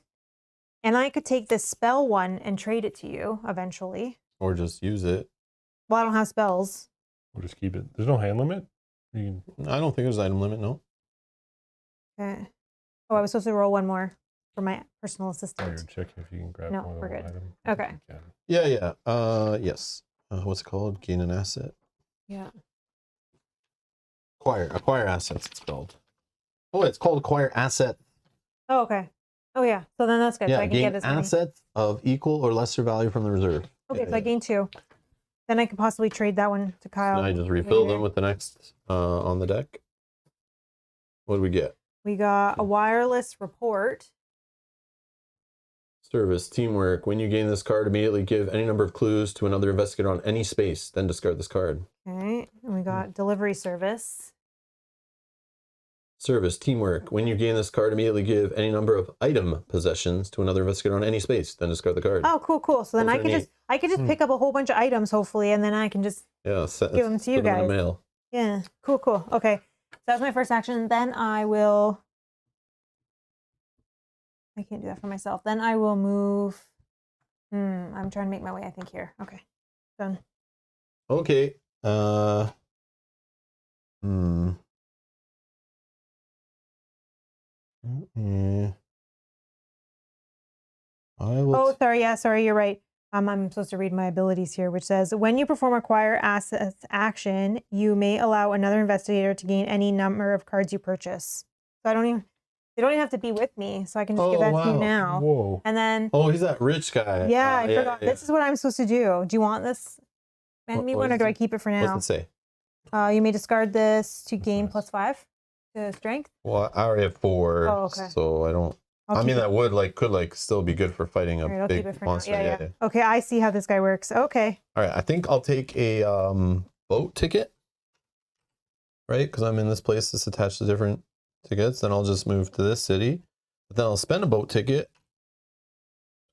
and I could take the spell one and trade it to you eventually. Or just use it. Well, I don't have spells. We'll just keep it. There's no hand limit? You can... I don't think there's item limit, no. Okay. Oh, I was supposed to roll one more for my personal Oh, assistant. you're checking if you can grab No, more we're than good. one item. Okay. You can. Yeah. Yes. What's it called? Gain an asset. Yeah. Acquire assets, it's called. Oh, it's called acquire asset. Oh, okay. Oh, yeah. So then that's good. Yeah, so I can gain get as many. assets of equal or lesser value from the reserve. Okay, Yeah, so I gained 2. Then I could possibly trade that one to Kyle. And I just refill later. them with the next on the deck. What do we get? We got a wireless report. Service, teamwork. When you gain this card, immediately give any number of clues to another investigator on any space, then discard this card. Okay. And we got delivery service. Service, teamwork. When you gain this card, immediately give any number of item possessions to another investigator on any space, then discard the card. Oh, cool. So then Those I are could just neat. pick up a whole bunch of items, hopefully, and then I can just Yeah, give them to you put them in guys. the mail. Yeah, cool. Okay, so that was my first action. Then I will. I can't do that for myself. Then I will move. I'm trying to make my way. I think here. Okay, done. Okay. Oh, sorry. Yeah, sorry. You're right. I'm supposed to read my abilities here, which says when you perform acquire assets action, you may allow another investigator to gain any number of cards you purchase. So I don't even. They don't even have to be with me, so I can just give that to you now. Whoa. And then. Oh, he's that rich guy. Yeah, I forgot. Yeah. This is what I'm supposed to do. Do you want this? Send me one, or do I keep it for now? What's it say? You may discard this to gain +5 to strength. Well, I already have 4, Oh, okay. so I don't. I mean, that could still be good for fighting a I'll keep big it for monster. now. Yeah. Okay, I see how this guy works. Okay. All right, I think I'll take a boat ticket, right? Because I'm in this place that's attached to different tickets. Then I'll just move to this city. But then I'll spend a boat ticket,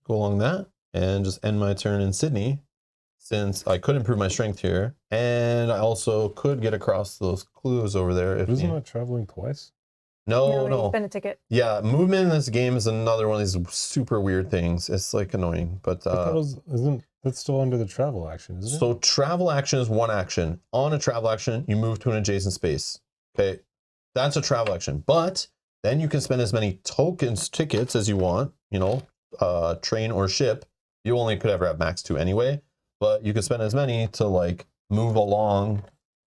go along that, and just end my turn in Sydney, since I could improve my strength here, and I also could get across those clues over there. If Isn't that traveling twice? No. Spend a ticket. Yeah, movement in this game is another one of these super weird things. It's like annoying, but isn't that still under the travel action, isn't it? so travel action is one action. On a travel action, you move to an adjacent space. Okay, that's a travel action. But then you can spend as many tickets as you want. Train or ship. You only could ever have max 2 anyway. But you can spend as many to like move along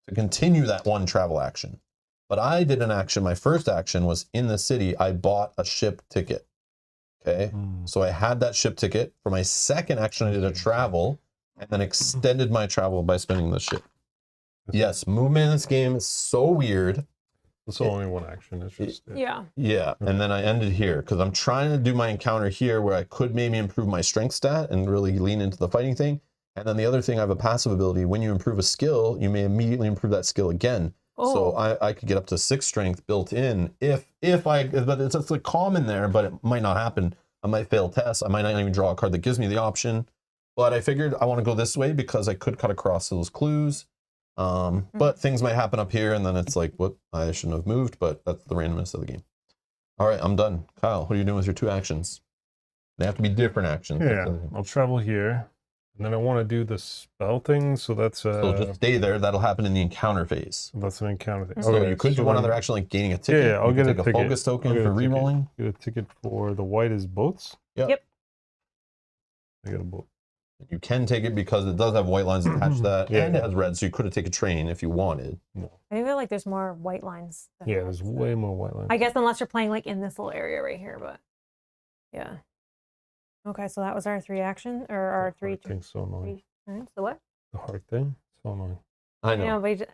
to continue that one travel action. But I did an action. My first action was in the city. I bought a ship ticket. Okay. So I had that ship ticket. For my second action, I did a travel and then extended my travel by spending the ship. Yes, movement in this game is so weird. It's only one action. It's just Yeah. Yeah, and then I ended here because I'm trying to do my encounter here where I could maybe improve my strength stat and really lean into the fighting thing. And then the other thing, I have a passive ability. When you improve a skill, you may immediately improve that skill again. Oh. So I could get up to 6 strength built in but it's like common there, but it might not happen. I might fail tests. I might not even draw a card that gives me the option. But I figured I want to go this way because I could cut across those clues. But things might happen up here, and then it's like, whoop, I shouldn't have moved, but that's the randomness of the game. All right, I'm done. Kyle, what are you doing with your 2 actions? They have to be different actions. Yeah, I'll travel here. And then I want to do the spell thing, so that's So just stay there. That'll happen in the encounter phase. that's an encounter thing. So you could do one other action like gaining a ticket. Yeah, I'll get a take ticket. Focus token I'll get for a ticket. rerolling. Get a ticket for the white is boats. Yep. I get a boat. You can take it because it does have white lines attached to that, Yeah. and it has red, so you could have taken a train if you wanted. I feel like there's more white lines. than Yeah, reds, there's but- way more white lines. I guess unless you're playing like in this little area right here, but yeah. Okay, so that was our 3 action or our 3 thing's so annoying. turns. The what? The heart thing, so annoying. I You know. know, but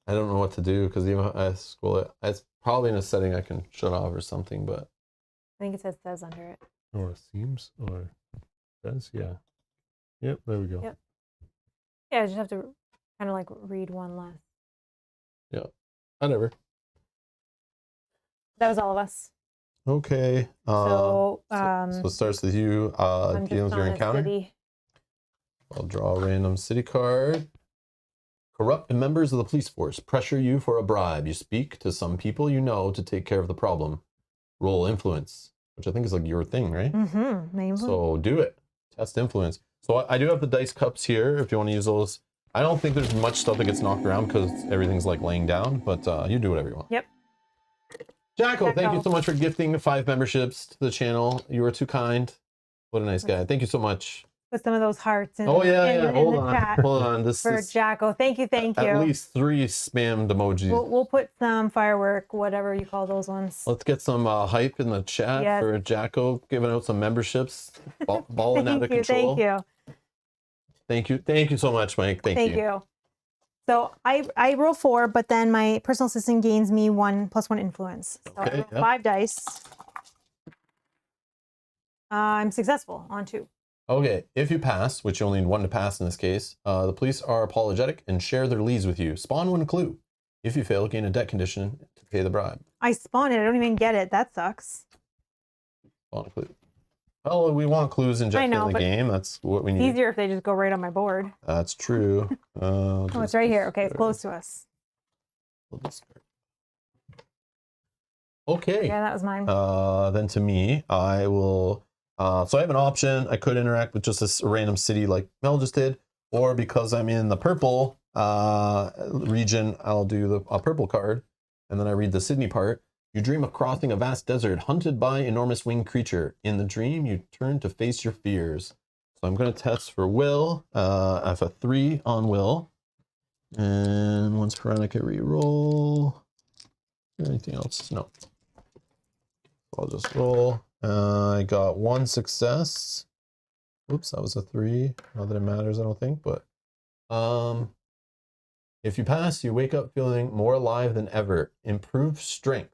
I don't know what to do because even if I scroll it, it's probably in a setting I can shut off or something. But I think it says under it. Or it seems, or does, yeah. Yep, there we go. Yep. Yeah, I just have to kind of like read one less. yeah, whatever. That was all of us. Okay. So, so it starts with you I'm dealing just with your on a encounter. city. I'll draw a random city card. Corrupt members of the police force pressure you for a bribe. You speak to some people you know to take care of the problem. Roll influence, which I think is like your thing, right? Mm-hmm. So do it. Test influence. So I do have the dice cups here if you want to use those. I don't think there's much stuff that gets knocked around because everything's like laying down, but you do whatever you want. Yep. Jacko, thank you Jacko. so much for gifting 5 memberships to the channel. You were too kind. What a nice guy. Thank you so much. Put some of those hearts in, Oh yeah, in, yeah. in Hold the on. chat Hold on. This for is Jacko. Thank you. at least 3 spammed emojis. We'll put some firework, whatever you call those ones. Let's get some hype in the chat Yes. for Jacko giving out some memberships. Balling out of control. Thank you. Thank you so much, Mike. Thank you. So I roll 4, but then my personal assistant gains me 1 + 1 influence. So I Okay, roll yeah. 5 dice. I'm successful on 2. Okay, if you pass, which you only need 1 to pass in this case, the police are apologetic and share their leads with you. Spawn 1 clue. If you fail, gain a debt condition to pay the bribe. I spawn it. I don't even get it. That sucks. Spawn a clue. Well, we want clues injected know, in the but game. That's what we It's need. easier if they just go right on my board. That's true. Oh, it's right here. Okay, it's close to us. Okay. Yeah, that was mine. Then to me, I will. So I have an option. I could interact with just this random city like Mel just did, or because I'm in the purple region, I'll do a purple card, and then I read the Sydney part. You dream of crossing a vast desert, hunted by enormous winged creature. In the dream, you turn to face your fears. So I'm going to test for will. I have a 3 on will, and once per round I can re-roll. Anything else? No. I'll just roll. I got 1 success. Oops, that was a 3. Not that it matters, I don't think, but if you pass, you wake up feeling more alive than ever. Improve strength.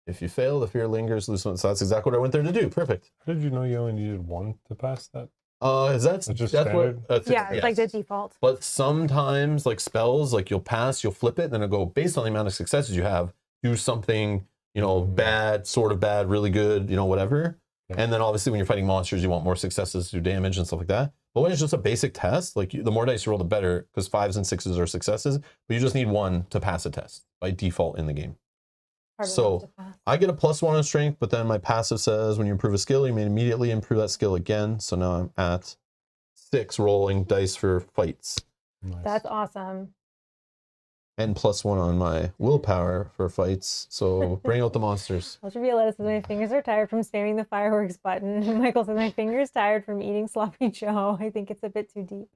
If you fail, the fear lingers. Lose one. So that's exactly what I went there to do. Perfect. How did you know you only needed 1 to pass that? That's just that's standard? what that's Yeah, it's yes. like the default. But sometimes, like spells, like you'll pass, you'll flip it, then it'll go based on the amount of successes you have. Do something, you know, bad, sort of bad, really good, you know, whatever. Yeah. And then obviously when you're fighting monsters, you want more successes to do damage and stuff like that. But when it's just a basic test, like the more dice you roll, the better, because 5s and 6s are successes. But you just need 1 to pass a test by default in the game. So I get a +1 on strength, but then my passive says when you improve a skill, you may immediately improve that skill again. So now I'm at 6 rolling dice for fights. Nice. That's awesome. And +1 on my willpower for fights. So bring out the monsters. Ultraviolet says my fingers are tired from spamming the fireworks button. And Michael says my fingers tired from eating sloppy Joe. I think it's a bit too deep.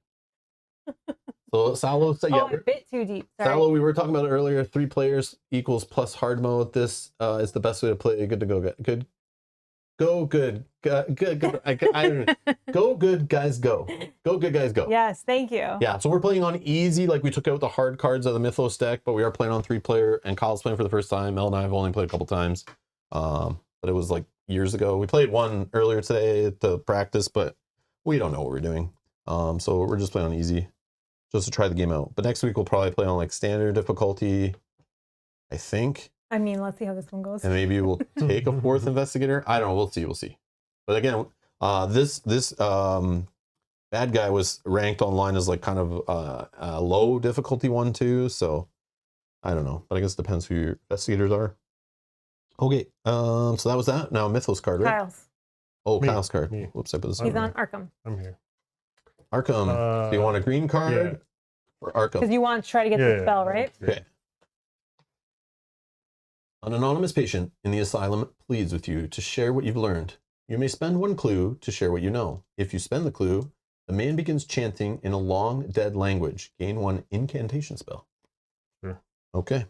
So Salo said, Oh, a bit too deep. Sorry. Salo, we were talking about it earlier. 3 players equals plus hard mode. This is the best way to play. Good to go. Good. Go good. Good. I don't know. Go good guys go. Go good guys go. Yes, thank you. Yeah, so we're playing on easy. Like we took out the hard cards of the Mythos deck, but we are playing on 3-player. And Kyle's playing for the first time. Mel and I have only played a couple times, but it was like years ago. We played one earlier today to practice, but we don't know what we're doing. So we're just playing on easy, just to try the game out. But next week we'll probably play on like standard difficulty, I think. I mean, let's see how this one goes. And maybe we'll take a 4th investigator. I don't know. We'll see. But again, this bad guy was ranked online as like kind of a low difficulty one too. So I don't know. But I guess it depends who your investigators are. Okay. So that was that. Now Mythos card, right? Kyle's. Oh, Me. Kyle's card. Me. Whoops, I put this He's on. on Arkham. I'm here. Arkham. Do you want a green card or Arkham? Because you want to try to get the spell, right? Okay. An anonymous patient in the asylum pleads with you to share what you've learned. You may spend 1 clue to share what you know. If you spend the clue, the man begins chanting in a long, dead language. Gain 1 incantation spell. Sure. Okay.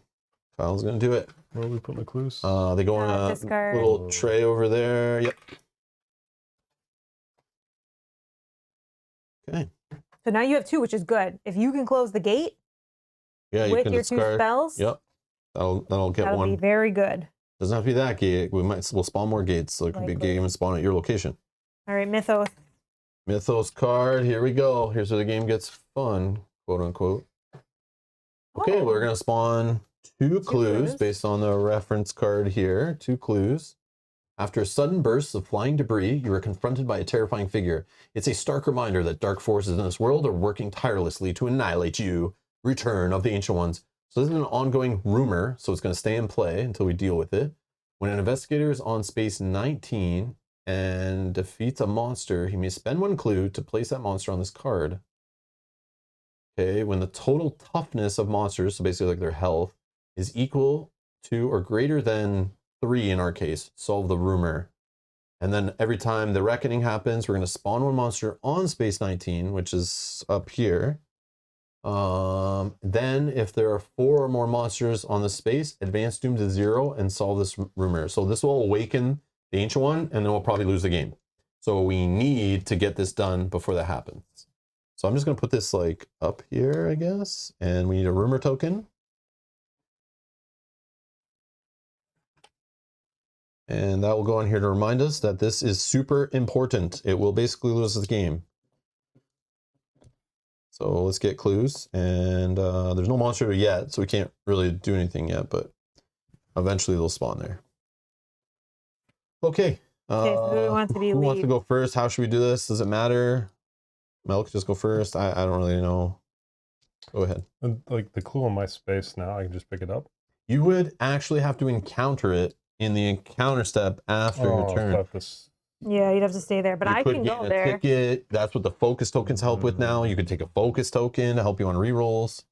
Kyle's going to do it. Where do we put my clues? They go in a discard. little tray over there. Yep. Okay. So now you have 2, which is good. If you can close the gate, Yeah, you with can your 2 discard. spells. Yep. That'll get That'll one. be very good. Doesn't have to be that gate. We'll spawn more gates, so it could be a Likely. game and spawn at your location. All right, Mythos. Mythos card. Here we go. Here's where the game gets fun, quote unquote. Okay, Oh. we're gonna spawn 2 clues based on the reference card here. 2 clues. After a sudden burst of flying debris, you are confronted by a terrifying figure. It's a stark reminder that dark forces in this world are working tirelessly to annihilate you. Return of the Ancient Ones. So this is an ongoing rumor, so it's going to stay in play until we deal with it. When an investigator is on space 19 and defeats a monster, he may spend 1 clue to place that monster on this card. Okay, when the total toughness of monsters, so basically like their health, is equal to or greater than 3 in our case, solve the rumor. And then every time the reckoning happens, we're going to spawn 1 monster on space 19, which is up here. Then if there are 4 or more monsters on the space, advance doom to 0 and solve this rumor. So this will awaken the Ancient One, and then we'll probably lose the game. So we need to get this done before that happens. So I'm just going to put this like up here, I guess. And we need a rumor token. And that will go on here to remind us that this is super important. It will basically lose the game. So let's get clues. And there's no monster yet, so we can't really do anything yet, but eventually they'll spawn there. Okay. Okay, so who wants to be who wants lead? to go first? How should we do this? Does it matter? Milk, just go first. I don't really know. Go ahead. And, like the clue on my space now, I can just pick it up. You would actually have to encounter it in the encounter step after your turn. So I have to Yeah, you'd have to stay there, but You I could can gain go a there. ticket. That's what the focus tokens help with now. You could take a focus token to help you on rerolls.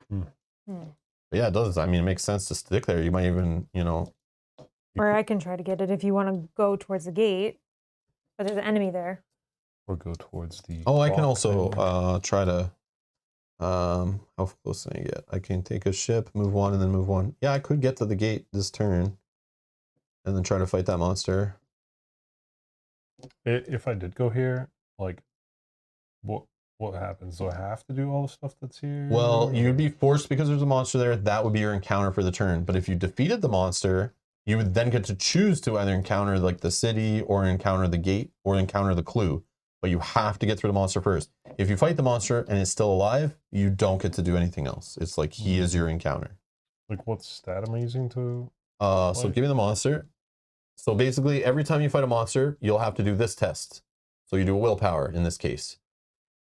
Hmm. But yeah, it does. I mean, it makes sense to stick there. You might even, you know. Or I can try to get it if you want to go towards the gate, but there's an enemy there. or go towards the. Oh, I can rock also thing. try to. How close can I get? I can take a ship, move 1, and then move 1. Yeah, I could get to the gate this turn, and then try to fight that monster. If I did go here, like, what happens? Do I have to do all the stuff that's here? Well, you'd be forced because there's a monster there. That would be your encounter for the turn. But if you defeated the monster, you would then get to choose to either encounter like the city or encounter the gate or encounter the clue. But you have to get through the monster first. If you fight the monster and it's still alive, you don't get to do anything else. It's like he is your encounter. Like, what stat am I using to? So give me the monster. So basically, every time you fight a monster, you'll have to do this test. So you do a willpower in this case.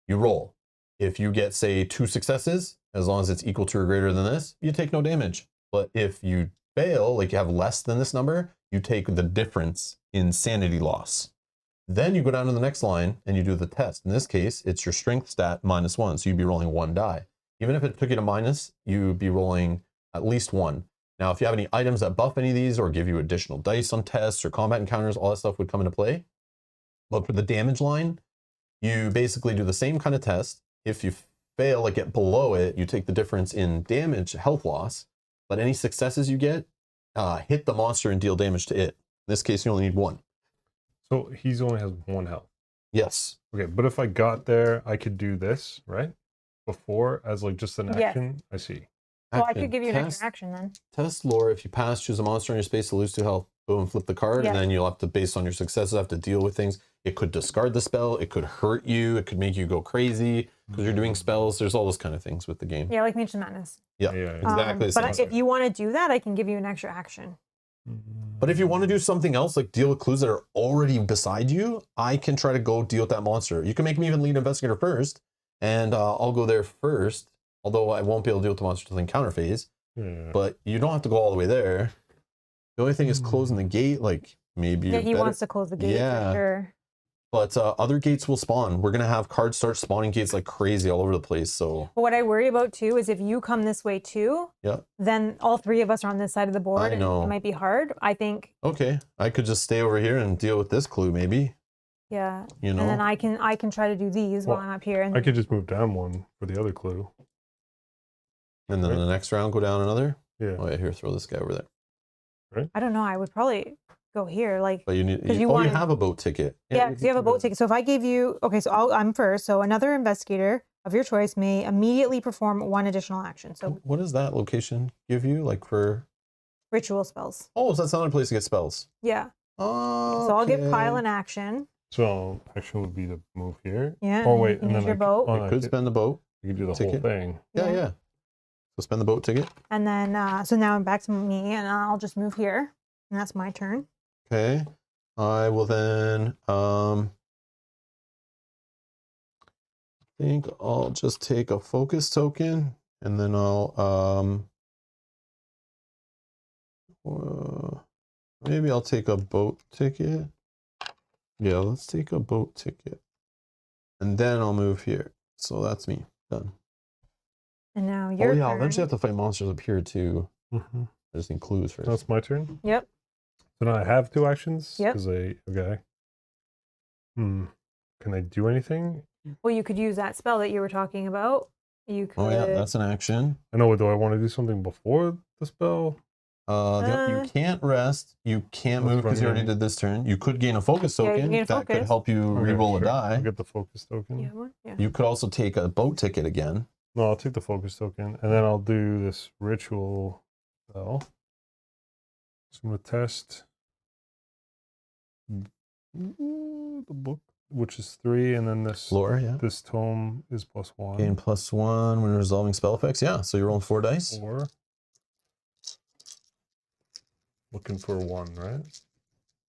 You roll. If you get, say, 2 successes, as long as it's equal to or greater than this, you take no damage. But if you fail, like you have less than this number, you take the difference in sanity loss. Then you go down to the next line and you do the test. In this case, it's your strength stat -1. So you'd be rolling 1 die. Even if it took you to minus, you'd be rolling at least 1. Now, if you have any items that buff any of these or give you additional dice on tests or combat encounters, all that stuff would come into play. But for the damage line, you basically do the same kind of test. If you fail, like get below it, you take the difference in damage, health loss. But any successes you get, hit the monster and deal damage to it. In this case, you only need 1. So he's only has 1 health. Yes. Okay, but if I got there, I could do this, right? Before, as like just an Yes. action. I see. Well, I Action. could give you an Test- extra action then. Test lore. If you pass, choose a monster in your space to lose 2 health. Boom, flip the card, Yeah. and then you'll have to, based on your successes, have to deal with things. It could discard the spell. It could hurt you. It could make you go crazy because you're doing spells. There's all those kind of things with the game. Yeah, like Mage of Madness. Yeah, Yeah, exactly. the But same. if you want to do that, I can give you an extra action. But if you want to do something else, like deal with clues that are already beside you, I can try to go deal with that monster. You can make me even lead investigator first, and I'll go there first. Although I won't be able to deal with the monster until the encounter phase. Yeah. But you don't have to go all the way there. The only thing is closing the gate. Like maybe Yeah, you're he better. wants to close the gate Yeah. for sure. But other gates will spawn. We're gonna have cards start spawning gates like crazy all over the place. So But what I worry about too is if you come this way too, yeah, then all 3 of us are on this side of the board I and know. it might be hard. I think, okay. I could just stay over here and deal with this clue, maybe. yeah. You know. And then I can try to do these while Well, I'm up here. And I could just move down 1 for the other clue. And then Right. the next round, go down another. Yeah. Oh yeah, here, throw this guy over there. I don't know. I would probably go here. Like, But you need. 'Cause you you wanted- have a boat ticket. yeah, we so you have a can boat do ticket. So if I gave you, okay, so I'm first. So another investigator, of your choice may immediately perform one additional action. So What does that location give you? Like for... ritual spells. Oh, so that's another place to get spells. Yeah. Oh, So I'll give Kyle an action. So action would be to move here. Yeah. Oh and wait, you can and use then your boat. Oh, You no, could spend the boat. you could do the ticket. whole thing. Yeah, yeah. So spend the boat ticket. And then, so now I'm back to me, and I'll just move here. And that's my turn. Okay. I will then, think I'll just take a focus token, and then I'll, maybe I'll take a boat ticket. Yeah, let's take a boat ticket. And then I'll move here. So that's me. Done. And now Oh, your yeah, I'll turn. eventually have to fight monsters up here, too. Mm-hmm. I just need clues first. That's my turn. Yep. So now I have 2 actions. Yep. Okay. Can I do anything? Well, you could use that spell that you were talking about. You could. Oh, yeah, that's an action. I know. Do I want to do something before the spell? You can't rest. You can't Let's move because you run already in. did this turn. You could gain a focus Yeah, you can token. gain a That could focus. help you Okay, reroll sure. a I'll die. get the focus token. You have one? Yeah. You could also take a boat ticket again. No, I'll take the focus token, and then I'll do this ritual spell. So I'm gonna test the book, which is 3, and then this Lore, yeah. this tome is +1. Gain +1 when resolving spell effects. Yeah, so you're rolling 4 dice. 4. Looking for 1, right?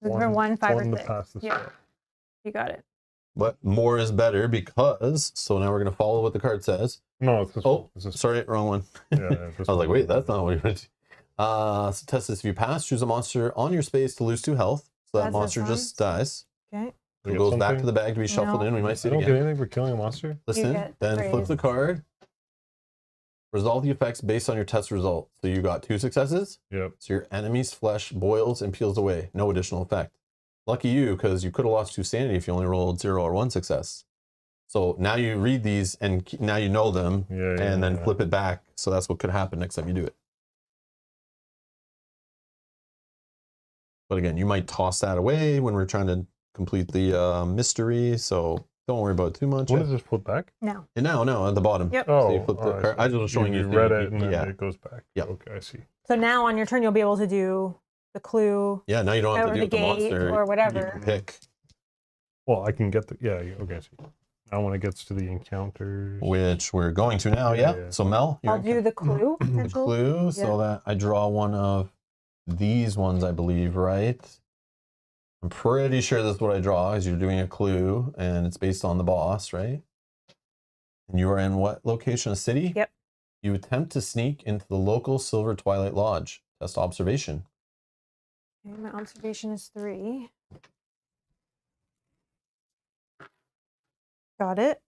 Looking for 1, 5, or to 6. pass the Yeah. spell. You got it. But more is better because, so now we're going to follow what the card says. No, it's this Oh, one. It's this sorry, wrong one. one. Yeah, I was like, wait, that's not what you meant. So test this. If you pass, choose a monster on your space to lose 2 health. So that That's monster this just dies. Okay. We It get goes back something? to the bag to be shuffled No. in. We might see I it don't again. get anything for killing a monster. Listen, get then flip the praise. card. Resolve the effects based on your test result. So you got 2 successes. Yep. So your enemy's flesh boils and peels away. No additional effect. Lucky you, because you could have lost 2 sanity if you only rolled 0 or 1 success. So now you read these and now you know them, Yeah. and then flip it back. So that's what could happen next time you do it. But again, you might toss that away when we're trying to complete the mystery. So don't worry about it too much. When does this flip back? No. And no, at the bottom. Yep. Oh, So you flip the alright, card. so I just was showing you. read it and then yeah. it goes back. Yep. Okay, I see. So now on your turn, you'll be able to do the clue Yeah, now you don't have or to the do it with the gate monster. or You whatever. can pick Well, I can get the okay. I see. Now when it gets to the encounters, which we're going to now. Yeah. Yeah. So Mel, you're I'll do the clue. the potential. clue so that I draw one of these ones, I believe, right? I'm pretty sure that's what I draw, is you're doing a clue and it's based on the boss, right? And you are in what location? A city? Yep. You attempt to sneak into the local Silver Twilight Lodge. Test observation. Okay, my observation is 3. Got it.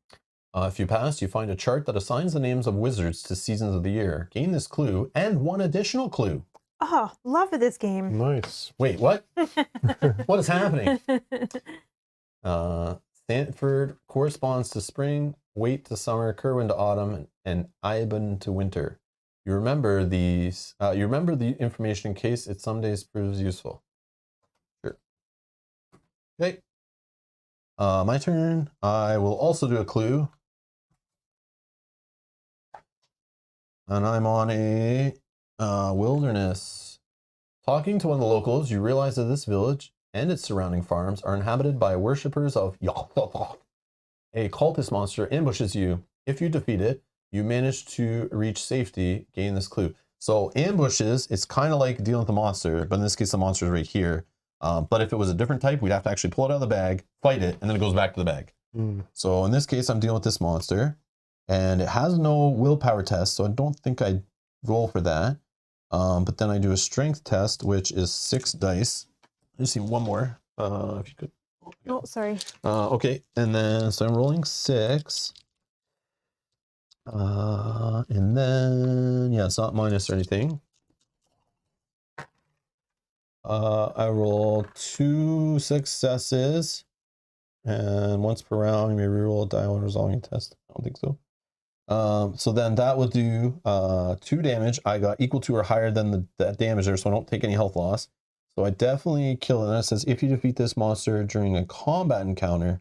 If you pass, you find a chart that assigns the names of wizards to seasons of the year. Gain this clue and 1 additional clue. Oh, love this game. nice. Wait, what? What is happening? Stanford corresponds to spring, Wait to summer, Kerwin to autumn, and Iban to winter. You remember these. You remember the information in case it some days proves useful. Sure. Okay. My turn. I will also do a clue. And I'm on a wilderness. Talking to one of the locals, you realize that this village and its surrounding farms are inhabited by worshippers of Yog-Sothoth. A cultist monster ambushes you. If you defeat it, you manage to reach safety, gain this clue. So ambushes, it's kind of like dealing with the monster, but in this case, the monster is right here. But if it was a different type, we'd have to actually pull it out of the bag, fight it, and then it goes back to the bag. So in this case, I'm dealing with this monster, and it has no willpower test, so I don't think I roll for that. But then I do a strength test, which is 6 dice. I just need one more, if you could. Oh, sorry. Okay, and then, so I'm rolling 6. And then, yeah, it's not minus or anything. I roll 2 successes, and once per round, you may reroll a die when resolving a test. I don't think so. So then that will do 2 damage. I got equal to or higher than that damage there, so I don't take any health loss. So I definitely kill it. And it says, if you defeat this monster during a combat encounter,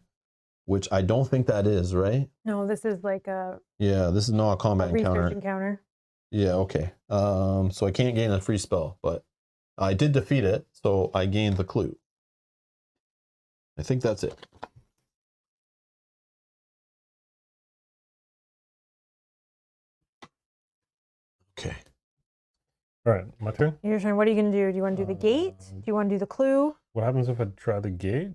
which I don't think that is, right? No, this is like a Yeah, this is not a combat research encounter. encounter. Yeah, okay. So I can't gain a free spell, but I did defeat it, so I gained the clue. I think that's it. Okay. All right, my turn. Your turn. What are you going to do? Do you want to do the gate? Do you want to do the clue? What happens if I try the gate?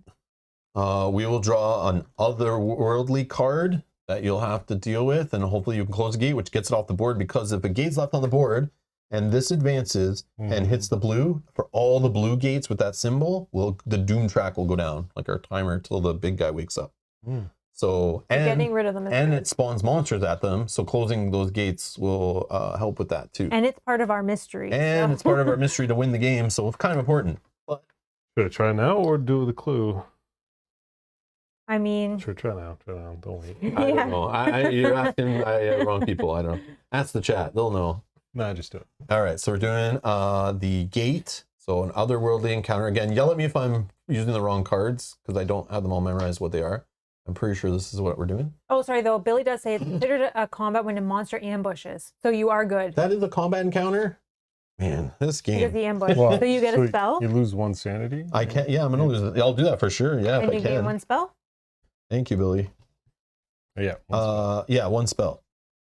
We will draw an otherworldly card that you'll have to deal with, and hopefully you can close the gate, which gets it off the board, because if a gate's left on the board and this advances and hits the blue, for all the blue gates with that symbol, the doom track will go down, like our timer, till the big guy wakes up. So, Getting rid of them is and good. it spawns monsters at them, so closing those gates will help with that too. And it's part of our mystery. And so. it's part of our mystery to win the game, so it's kind of important. But Should I try now or do the clue? I mean, Sure, try now. Try now. Don't wait. I don't know. You're asking wrong people. I don't know. Ask the chat. They'll know. Nah, just do it. All right, so we're doing the gate. So an otherworldly encounter. Again, yell at me if I'm using the wrong cards, because I don't have them all memorized what they are. I'm pretty sure this is what we're doing. oh, sorry, though. Billy does say it's considered a combat when a monster ambushes. So you are good. That is a combat encounter? Man, this Because game. the ambush. Well, so you get a spell? You lose 1 sanity. I can't, yeah, I'm going to lose it. I'll do that for sure. Yeah, And if I you gain can. 1 spell? Thank you, Billy. Yeah. Yeah, 1 spell.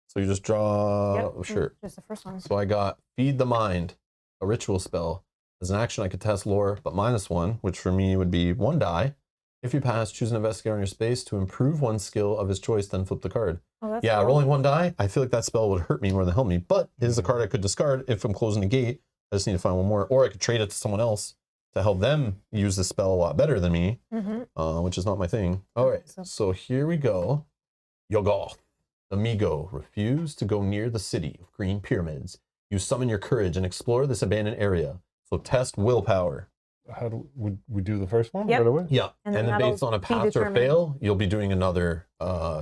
So you just draw, Yep, sure. Just the first one. So I got Feed the Mind, a ritual spell. As an action, I could test lore, but -1, which for me would be 1 die. If you pass, choose an investigator on your space to improve one skill of his choice, then flip the card. Oh, that's Yeah, cool. rolling 1 die, I feel like that spell would hurt me more than help me, but it is a card I could discard if I'm closing the gate. I just need to find 1 more, or I could trade it to someone else to help them use the spell a lot better than me, which is not my thing. All right, so here we go. Yog-Sothoth, amigo, refuse to go near the city of green pyramids. You summon your courage and explore this abandoned area. So test willpower. How do we do the first one Yep. right away? Yeah, And and then then based that'll on a be pass or determined. fail, you'll be doing another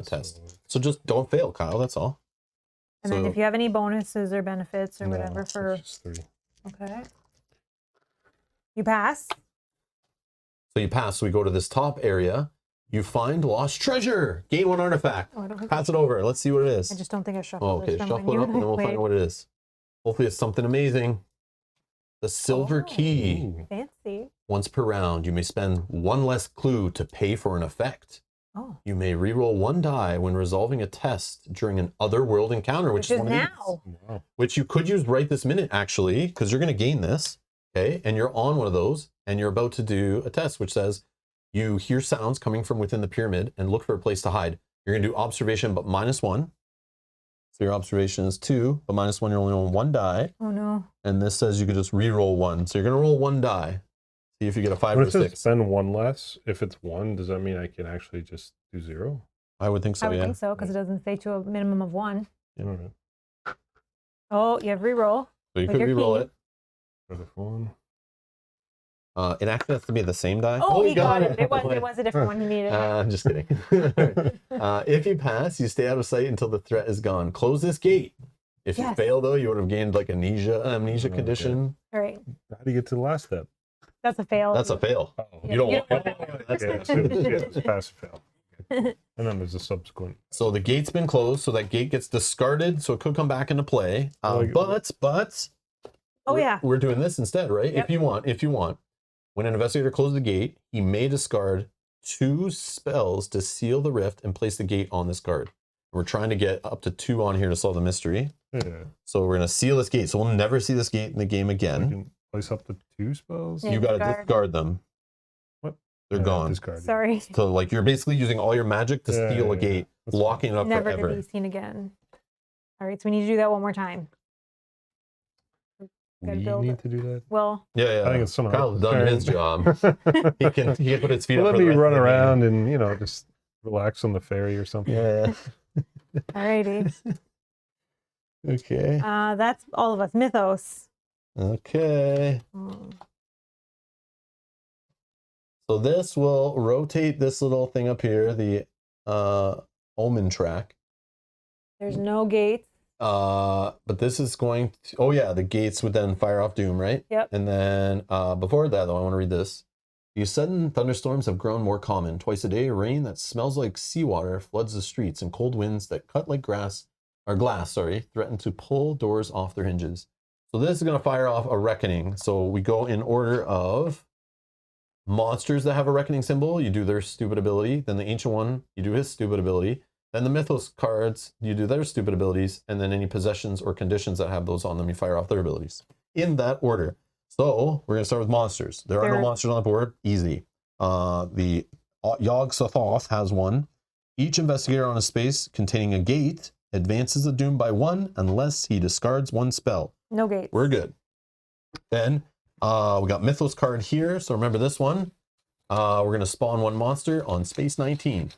test. So just don't fail, Kyle, that's all. And then if you have any bonuses or benefits or No, whatever it's for... just 3. Okay. You pass. So you pass, so we go to this top area. You find lost treasure. Gain 1 artifact. Oh, I don't think Pass it over. Let's see what it is. I just don't think I Oh, shuffled okay, this from shuffle when it you up and then we'll find played. out what it is. Hopefully it's something amazing. The silver key. Ooh. Fancy. Once per round, you may spend 1 less clue to pay for an effect. Oh. You may reroll 1 die when resolving a test during an otherworld encounter, which is one of these. now. Wow. Which you could use right this minute, actually, because you're going to gain this, okay? And you're on one of those, and you're about to do a test, which says you hear sounds coming from within the pyramid and look for a place to hide. You're going to do observation, but -1. So your observation is 2, but -1, you're only on 1 die. Oh, no. And this says you could just re-roll 1. So you're going to roll 1 die. See if you get a 5 When or it a says 6. spend 1 less, if it's 1, does that mean I can actually just do 0? I would think so, I would yeah. think so, because it doesn't say to a minimum of 1. All right. Oh, you have reroll. So you With could your re-roll key. it. Another 1. It actually has to be the same die. Oh, you he got it. It was a different one he needed. I'm just kidding. If you pass, you stay out of sight until the threat is gone. Close this gate. If you Yes. fail, though, you would have gained like amnesia Okay. condition. All right. How do you get to the last step? That's a fail. That's a fail. Oh, You don't want want that. that. yeah, so it's pass or fail. Okay. And then there's a subsequent. So the gate's been closed, so that gate gets discarded, so it could come back into play. But Oh, yeah. we're doing this instead, right? Yep. If you want, when an investigator closes the gate, he may discard 2 spells to seal the rift and place the gate on this card. We're trying to get up to 2 on here to solve the mystery. Yeah. So we're gonna seal this gate, so we'll never see this gate in the game I again. can place up to 2 spells. Yeah. You gotta discard. discard them. What? They're Yeah, gone. discard. Sorry. So like you're basically using all your magic to Yeah, steal a yeah, gate, that's locking it up Never forever. to be seen again. All right, so we need to do that one more time. Gotta We build need it. to do that. Well, Yeah, yeah. I think it's somehow. Kyle's done his job. He can put his feet up. Let for the me rest run of the game. around and just relax on the ferry or something. Yeah. all righty. Okay. That's all of us. Mythos. Okay. Hmm. So this will rotate this little thing up here, the omen track. There's no gates. But this is going to, oh yeah, the gates would then fire off doom, right? Yep. And then before that though, I want to read this. These sudden thunderstorms have grown more common. Twice a day, rain that smells like seawater floods the streets, and cold winds that cut like glass, threaten to pull doors off their hinges. So this is going to fire off a reckoning. So we go in order of monsters that have a reckoning symbol. You do their stupid ability. Then the ancient one, you do his stupid ability. Then the Mythos cards, you do their stupid abilities. And then any possessions or conditions that have those on them, you fire off their abilities. In that order. So we're going to start with monsters. There are no monsters on the board. Easy. The Yog-Sothoth has one. Each investigator on a space containing a gate advances the doom by 1 unless he discards 1 spell. No gates. We're good. Then we got Mythos card here. So remember this one. We're going to spawn 1 monster on space 19.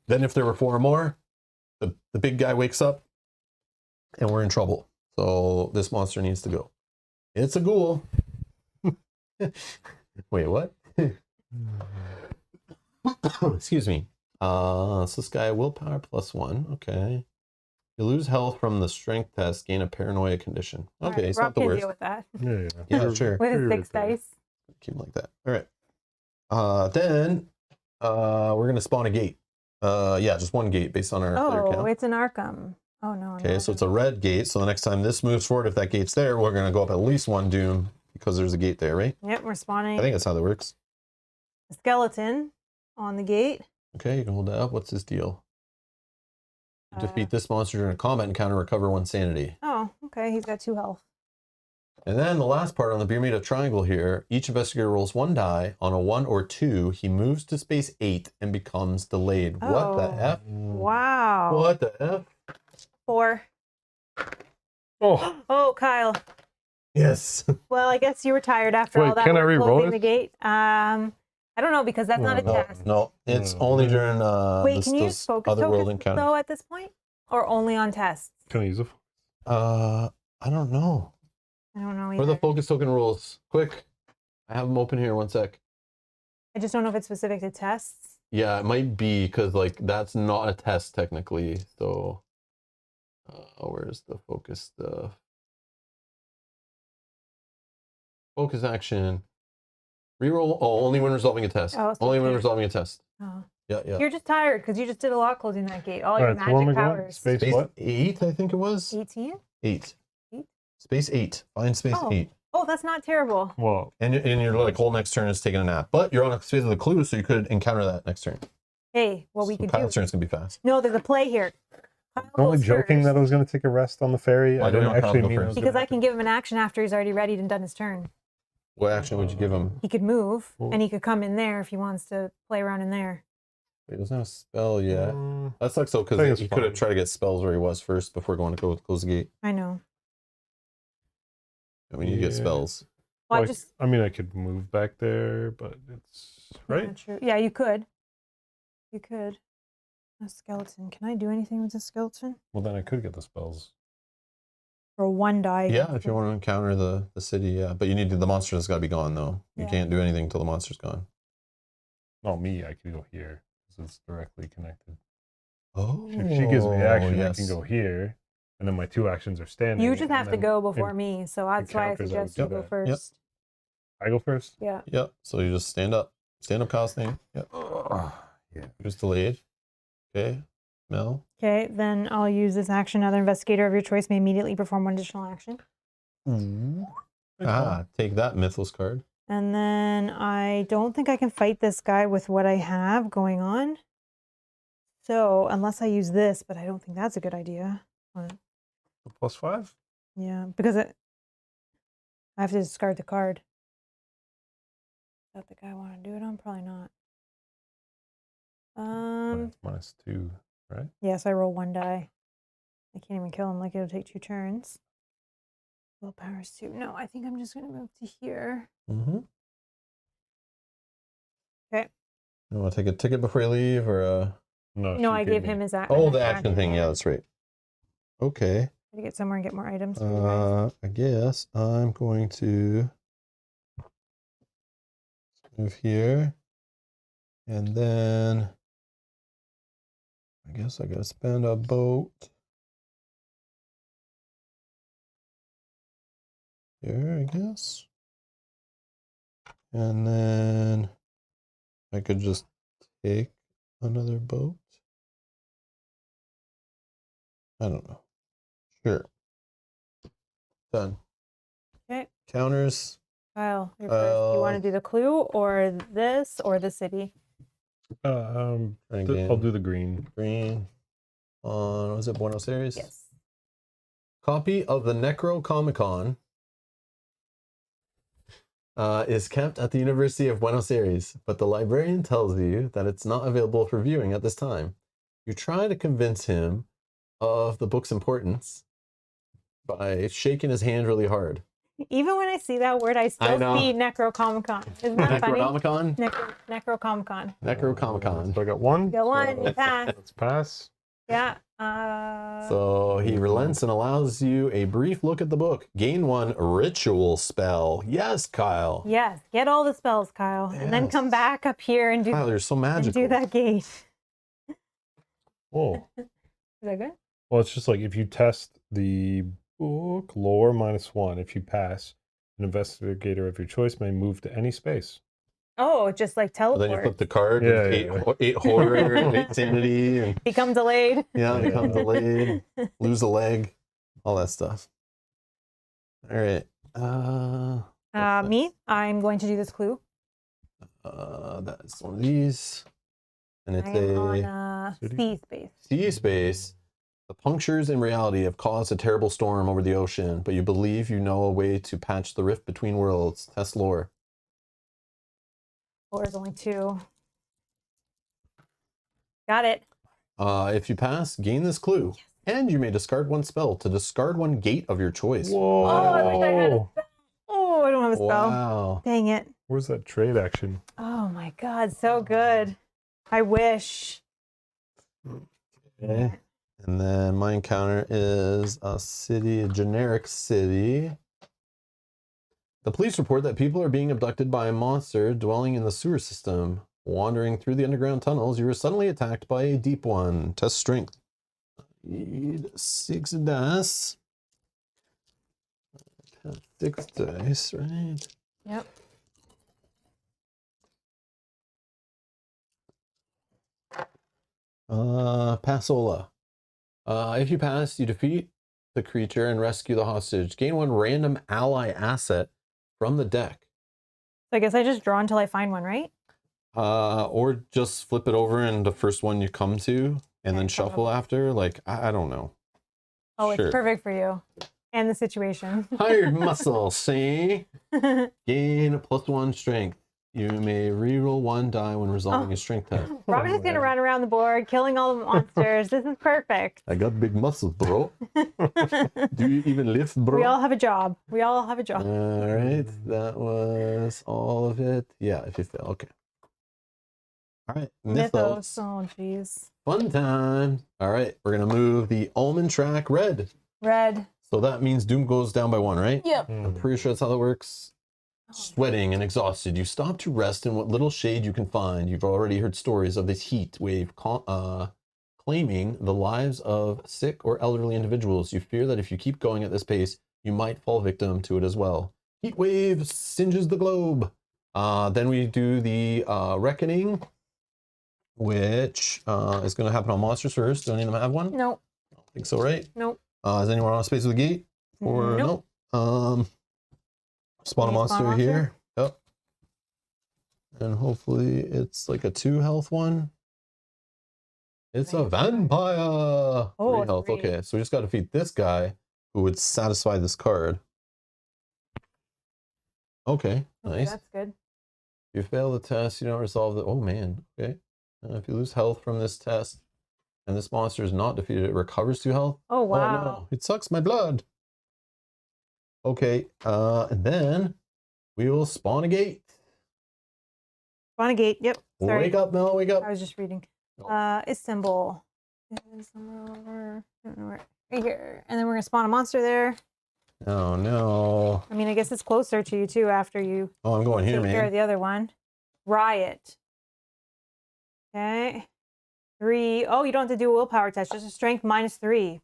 Then if there were 4 or more, the big guy wakes up and we're in trouble. So this monster needs to go. It's a ghoul. Wait, what? Excuse me. So this guy, willpower +1. Okay. You lose health from the strength test, gain a paranoia condition. Okay, Right, it's Rob not the can worst. deal with that. Yeah, sure. With his 6 dice. Keep him like that. All right. Then we're gonna spawn a gate. Yeah, just 1 gate based on our player Oh, count. it's an Arkham. Oh no. Okay, so it's a red gate. So the next time this moves forward, if that gate's there, we're gonna go up at least 1 doom because there's a gate there, right? Yep, we're spawning I think that's how that works. a skeleton on the gate. Okay, you can hold that up. What's his deal? Defeat this monster during a combat encounter, recover 1 sanity. Oh, okay. He's got 2 health. And then the last part on the Bermuda Triangle here, each investigator rolls 1 die. On a 1 or 2, he moves to space 8 and becomes delayed. Oh. What the F? Wow. What the F? 4. Oh, Oh, Kyle. Yes. Well, I guess you were tired after Wait, all that. can I work re-roll closing it? the gate. I don't know because that's not a No, test. no. It's only during Wait, can you use focus other world tokens encounters. though at this point, or only on tests? can I use it? I don't know. I don't know Where either. are the focus token rules? Quick. I have them open here. 1 sec. I just don't know if it's specific to tests. Yeah, it might be because like that's not a test technically. So where's the focus stuff? Focus action. Reroll. Oh, only when resolving a test. Oh, so Only when okay. resolving a test. Oh. Yeah, yeah. You're just tired because you just did a lot closing that gate. All your Alright, so where am magic I going? powers. Space Space what? 8, I think it was. 18? 8. 8? Space 8. Find space Oh. 8. Oh, that's not terrible. Well, And your like whole next turn is taking a nap. But you're on a space of the clue, so you could encounter that next turn. Hey, what we So could Kyle's do. turn's gonna be fast. No, there's a play here. Kyle I'm only goes joking that I first was going to take a rest on the ferry. Why I don't didn't you actually go mean I first? was because gonna I can give him an action after he's already ready and done his turn. What action would you give him? He could move, Well- and he could come in there if he wants to play around in there. He doesn't have a spell yet. Mm, That sucks though, I think because it's he could have fine. tried to get spells where he was first before going to go close the gate. I know. I mean, you get Yeah. spells. Well, like, I mean, I could move back there, but it's right. Yeah, true. Yeah, you could. You could. A skeleton. Can I do anything with a skeleton? Well, then I could get the spells. Or 1 die. Yeah, if you want to encounter the city, yeah. But you need the monster that's got to be gone though. You Yeah. can't do anything until the monster's gone. No, me, I could go here because it's directly connected. Oh, If she gives me action, yes. I can go here, and then my 2 actions are standing. You just and have to then go before in- me, so that's why I encounters, I suggest would you do go that. first. I go first. Yeah. Yep. So you just stand up. Stand up, Kyle's name. Yep. Yeah. Just delayed. Okay. Mel. Okay, then I'll use this action. Another investigator of your choice may immediately perform 1 additional action. Take that Mythos card. And then I don't think I can fight this guy with what I have going on. So, unless I use this, but I don't think that's a good idea. +5. Yeah, because I have to discard the card. Is that the guy I want to do it on? Probably not. -2, right? Yes, I roll 1 die. I can't even kill him. Like it'll take 2 turns. Willpower's 2. No, I think I'm just gonna move to here. Mm-hmm. Okay. You want to take a ticket before you leave, or No, she I gave me- him his action. Oh, the action thing. Yeah, that's right. Okay. To get somewhere and get more items. For you guys. I guess I'm going to move here, and then I guess I gotta spend a boat here, I guess, and then I could just take another boat. I don't know. Sure. Done. Okay. Counters. Kyle, you're first. You want to do the clue or this or the city? I'll do the green. Green. Was it Buenos Aires? Yes. Copy of the Necronomicon is kept at the University of Buenos Aires, but the librarian tells you that it's not available for viewing at this time. You try to convince him of the book's importance by shaking his hand really hard. Even when I see that word, I still see Necronomicon. Isn't that funny? Necronomicon? Necronomicon. Necronomicon. So I got one. Go on, you pass. Let's pass. Yeah. So he relents and allows you a brief look at the book. Gain 1 ritual spell. Yes, Kyle. Yes. Get all the spells, Kyle. And then come back up here and do, Kyle, you're so magical. and do that gate. Whoa. Is that good? Well, it's just like if you test the book lore -1, if you pass, an investigator of your choice may move to any space. Oh, just like So teleport. then you flip the card. Yeah, with 8 horror, 8 sanity. And, Become delayed. yeah, become delayed. Lose a leg. All that stuff. All right. Me, I'm going to do this clue. That's one of these. And it's I am on a sea space. sea space. The punctures in reality have caused a terrible storm over the ocean, but you believe you know a way to patch the rift between worlds. Test lore. Or is only 2. Got it. If you pass, gain this clue. Yes. And you may discard 1 spell to discard 1 gate of your choice. Whoa. Oh, I wish I had a spell. Oh, I don't have a spell. Wow. Dang it. Where's that trade action? Oh my God, so good. I wish. Okay. And then my encounter is a city, a generic city. The police report that people are being abducted by a monster dwelling in the sewer system. Wandering through the underground tunnels, you are suddenly attacked by a deep one. Test strength. Need 6 dice. 6 dice, right? Yep. Passola. If you pass, you defeat the creature and rescue the hostage. Gain 1 random ally asset from the deck. So I guess I just draw until I find one, right? Or just flip it over and the first one you come to and then shuffle after. Like, I don't know. Oh, Sure. it's perfect for you and the situation. Hired muscle, see? Gain +1 strength. You may reroll 1 die when resolving a strength test. Robin's just gonna run around the board, killing all the monsters. This is perfect. I got big muscles, bro. Do you even lift, bro? We all have a job. We all have a job. All right, that was all of it. Yeah, if you fail, okay. All right, Mythos. Oh, jeez. Fun time. All right, we're gonna move the almond track red. Red. So that means Doom goes down by 1, right? Yep. I'm pretty sure that's how that works. Sweating and exhausted, you stop to rest in what little shade you can find. You've already heard stories of this heat wave claiming the lives of sick or elderly individuals. You fear that if you keep going at this pace, you might fall victim to it as well. Heat wave singes the globe. Then we do the reckoning, which is going to happen on monsters first. Do any of them have one? Nope. I don't think so, right? Nope. Is anyone on a space with a gate? Or Nope. nope? Spawn a monster here. Yep. And hopefully it's like a 2 health one. It's a vampire. Oh, 3 health. 3. Okay, so we just got to defeat this guy who would satisfy this card. Okay, nice. That's good. If you fail the test, you don't resolve the... Oh, man. Okay. If you lose health from this test and this monster is not defeated, it recovers 2 health. Oh, wow. Oh, no. It sucks my blood. Okay, and then we will spawn a gate. Spawn a gate. Yep. Sorry. Wake up, Mel, wake up. I was just reading. Oh. It's symbol. It's somewhere over. I don't know where. Right here. And then we're going to spawn a monster there. Oh, no. I mean, I guess it's closer to you, too, after you Oh, I'm going here, take care of man. the other one. Riot. Okay. 3. Oh, you don't have to do a willpower test. Just a strength -3.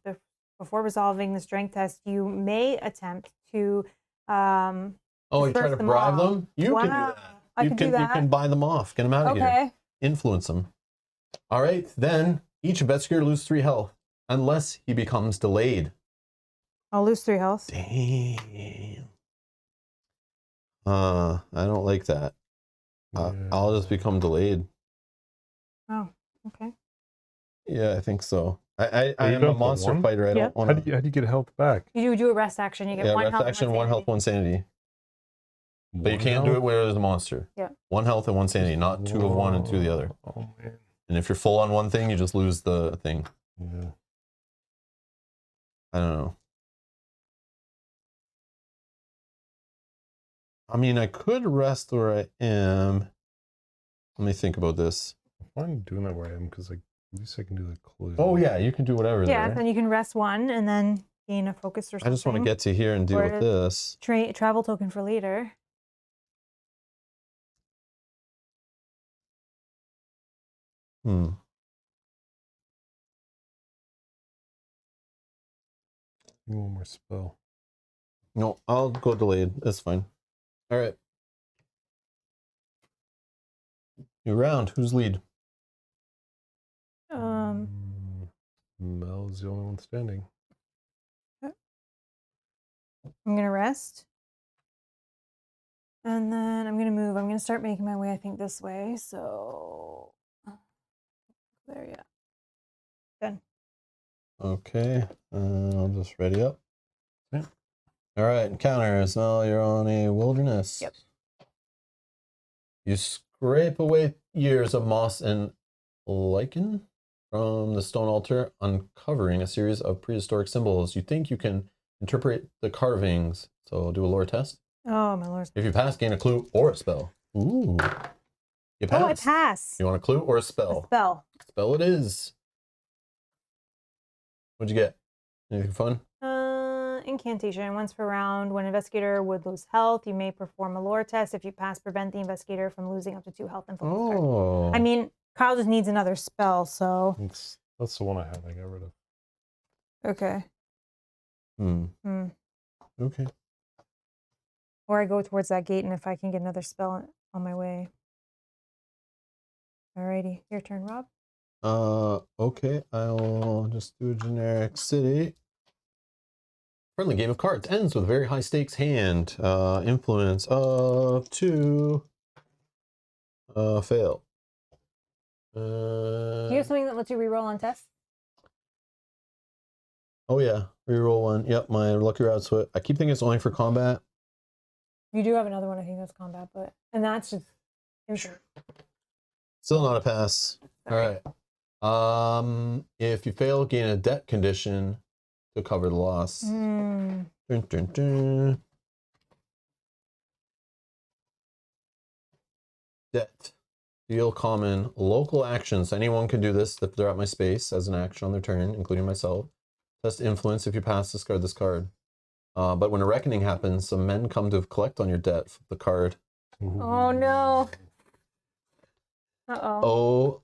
Before resolving the strength test, you may attempt to Oh, you try to disperse them bribe all. them? You can do Wow. that. I could do that. You can buy them off. Get them out of here. Okay. Influence them. All right. Then each investigator loses 3 health unless he becomes delayed. I'll lose 3 health. Damn. I don't like that. I'll just become delayed. Oh, okay. Yeah, I think so. I you am go a for monster one? fighter. I don't want How do you get health back? You do a rest action. You get 1 rest health. action, and 1 health, 1 sanity. But you can't do it where there's a monster. Yeah. 1 health and 1 sanity, not 2 of one and 2 of the other. Oh man. And if you're full on one thing, you just lose the thing. Yeah. I don't know. I mean, I could rest where I am. Let me think about this. I'm fine doing that where I am because like at least I can do the clue. Oh yeah, you can do whatever Yeah, there. then you can rest 1 and then gain a focus or something. I just want to get to here and deal Or with this. travel token for later. One more spell. No, I'll go delayed. That's fine. All right. New round. Who's lead? Mel's the only one standing. I'm gonna rest. And then I'm gonna move. I'm gonna start making my way, I think, this way. So there, yeah. Done. Okay. I'll just ready up. Yeah. All right. Encounters. Well, you're on a wilderness. Yep. You scrape away years of moss and lichen from the stone altar, uncovering a series of prehistoric symbols. You think you can interpret the carvings. So do a lore test. Oh, my lord. If you pass, gain a clue or a spell. Ooh. You pass. Oh, I pass. You want a clue or a spell? A spell. Spell it is. What'd you get? Anything fun? Incantation. Once per round, when an investigator would lose health, you may perform a lore test. If you pass, prevent the investigator from losing up to 2 health and focus cards. Oh. I mean, Kyle just needs another spell, so. That's the one I had. I got rid of. Okay. Okay. Or I go towards that gate, and if I can get another spell on my way. Alrighty, your turn, Rob. Okay. I'll just do a generic city. Friendly game of cards ends with a very high stakes hand. Influence of 2. Fail. Do you have something that lets you reroll on tests? Oh yeah, reroll 1. Yep, my lucky route switch. I keep thinking it's only for combat. You do have another one, I think that's combat, and that's just instant. Still not a pass. Sorry. All right. If you fail, gain a debt condition to cover the loss. Dun, dun, dun. Debt. Deal common local actions. Anyone can do this if they're at my space as an action on their turn, including myself. Test influence. If you pass, discard this card. But when a reckoning happens, some men come to collect on your debt. Flip the card. Oh no. Uh-oh. Oh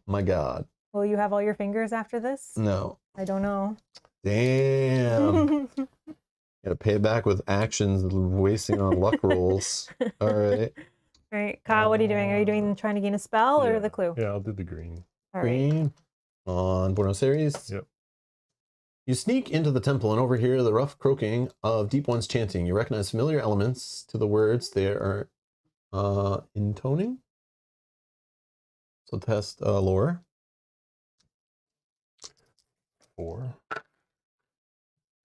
my god. Will you have all your fingers after this? No. I don't know. Damn. Gotta pay it back with actions wasting on luck rolls. All right. All right, Kyle, what are you doing? Are you trying to gain a spell or the clue? Yeah, I'll do the green. All right. Green on Buenos Aires. Yep. You sneak into the temple and overhear the rough croaking of deep ones chanting. You recognize familiar elements to the words they are intoning. So test lore. 4.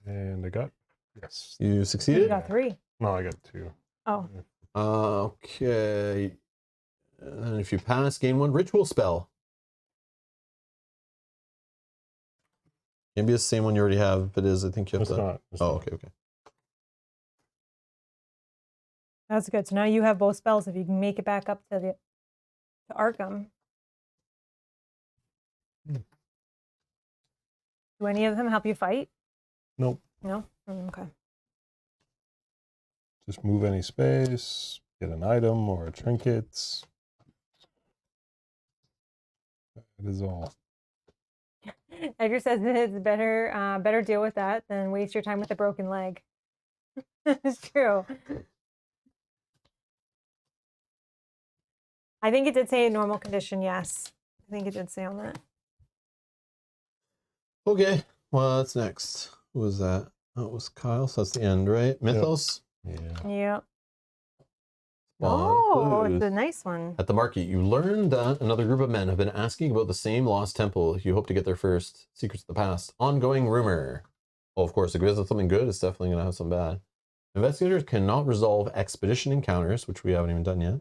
And I got, yes. You You succeeded? got 3. No, I got 2. Oh. Okay. And if you pass, gain 1 ritual spell. Can't be the same one you already have. If it is, I think you have It's to. not. It's Oh, not. okay. That's good. So now you have both spells if you can make it back up to Arkham. Do any of them help you fight? Nope. No? Okay. Just move any space, get an item or a trinket. That is all. Edgar says that it's better deal with that than waste your time with a broken leg. It's true. I think it did say a normal condition, yes. I think it did say on that. Okay, well, that's next. Who was that? Oh, it was Kyle, so that's the end, right? Mythos? Yeah. Yep. Spawn Oh, it's clues. a nice one. At the market, you learn that another group of men have been asking about the same lost temple. You hope to get there first. Secrets of the past. Ongoing rumor. Well, of course, if it gives us something good, it's definitely going to have some bad. Investigators cannot resolve expedition encounters, which we haven't even done yet.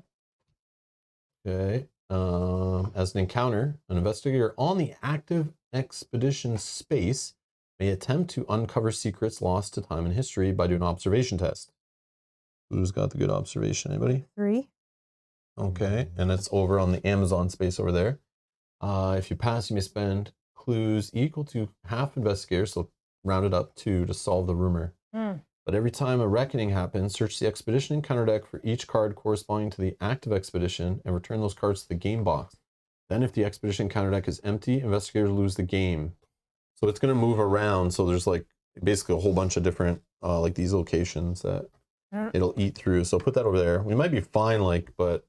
Okay. As an encounter, an investigator on the active expedition space may attempt to uncover secrets lost to time and history by doing an observation test. Who's got the good observation? Anybody? 3. Okay, and it's over on the Amazon space over there. If you pass, you may spend clues equal to half investigators, so round it up 2 to solve the rumor. But every time a reckoning happens, search the expedition encounter deck for each card corresponding to the active expedition and return those cards to the game box. Then if the expedition encounter deck is empty, investigators lose the game. So it's going to move around, so there's like basically a whole bunch of different like these locations that it'll eat through. So put that over there. We might be fine, like, but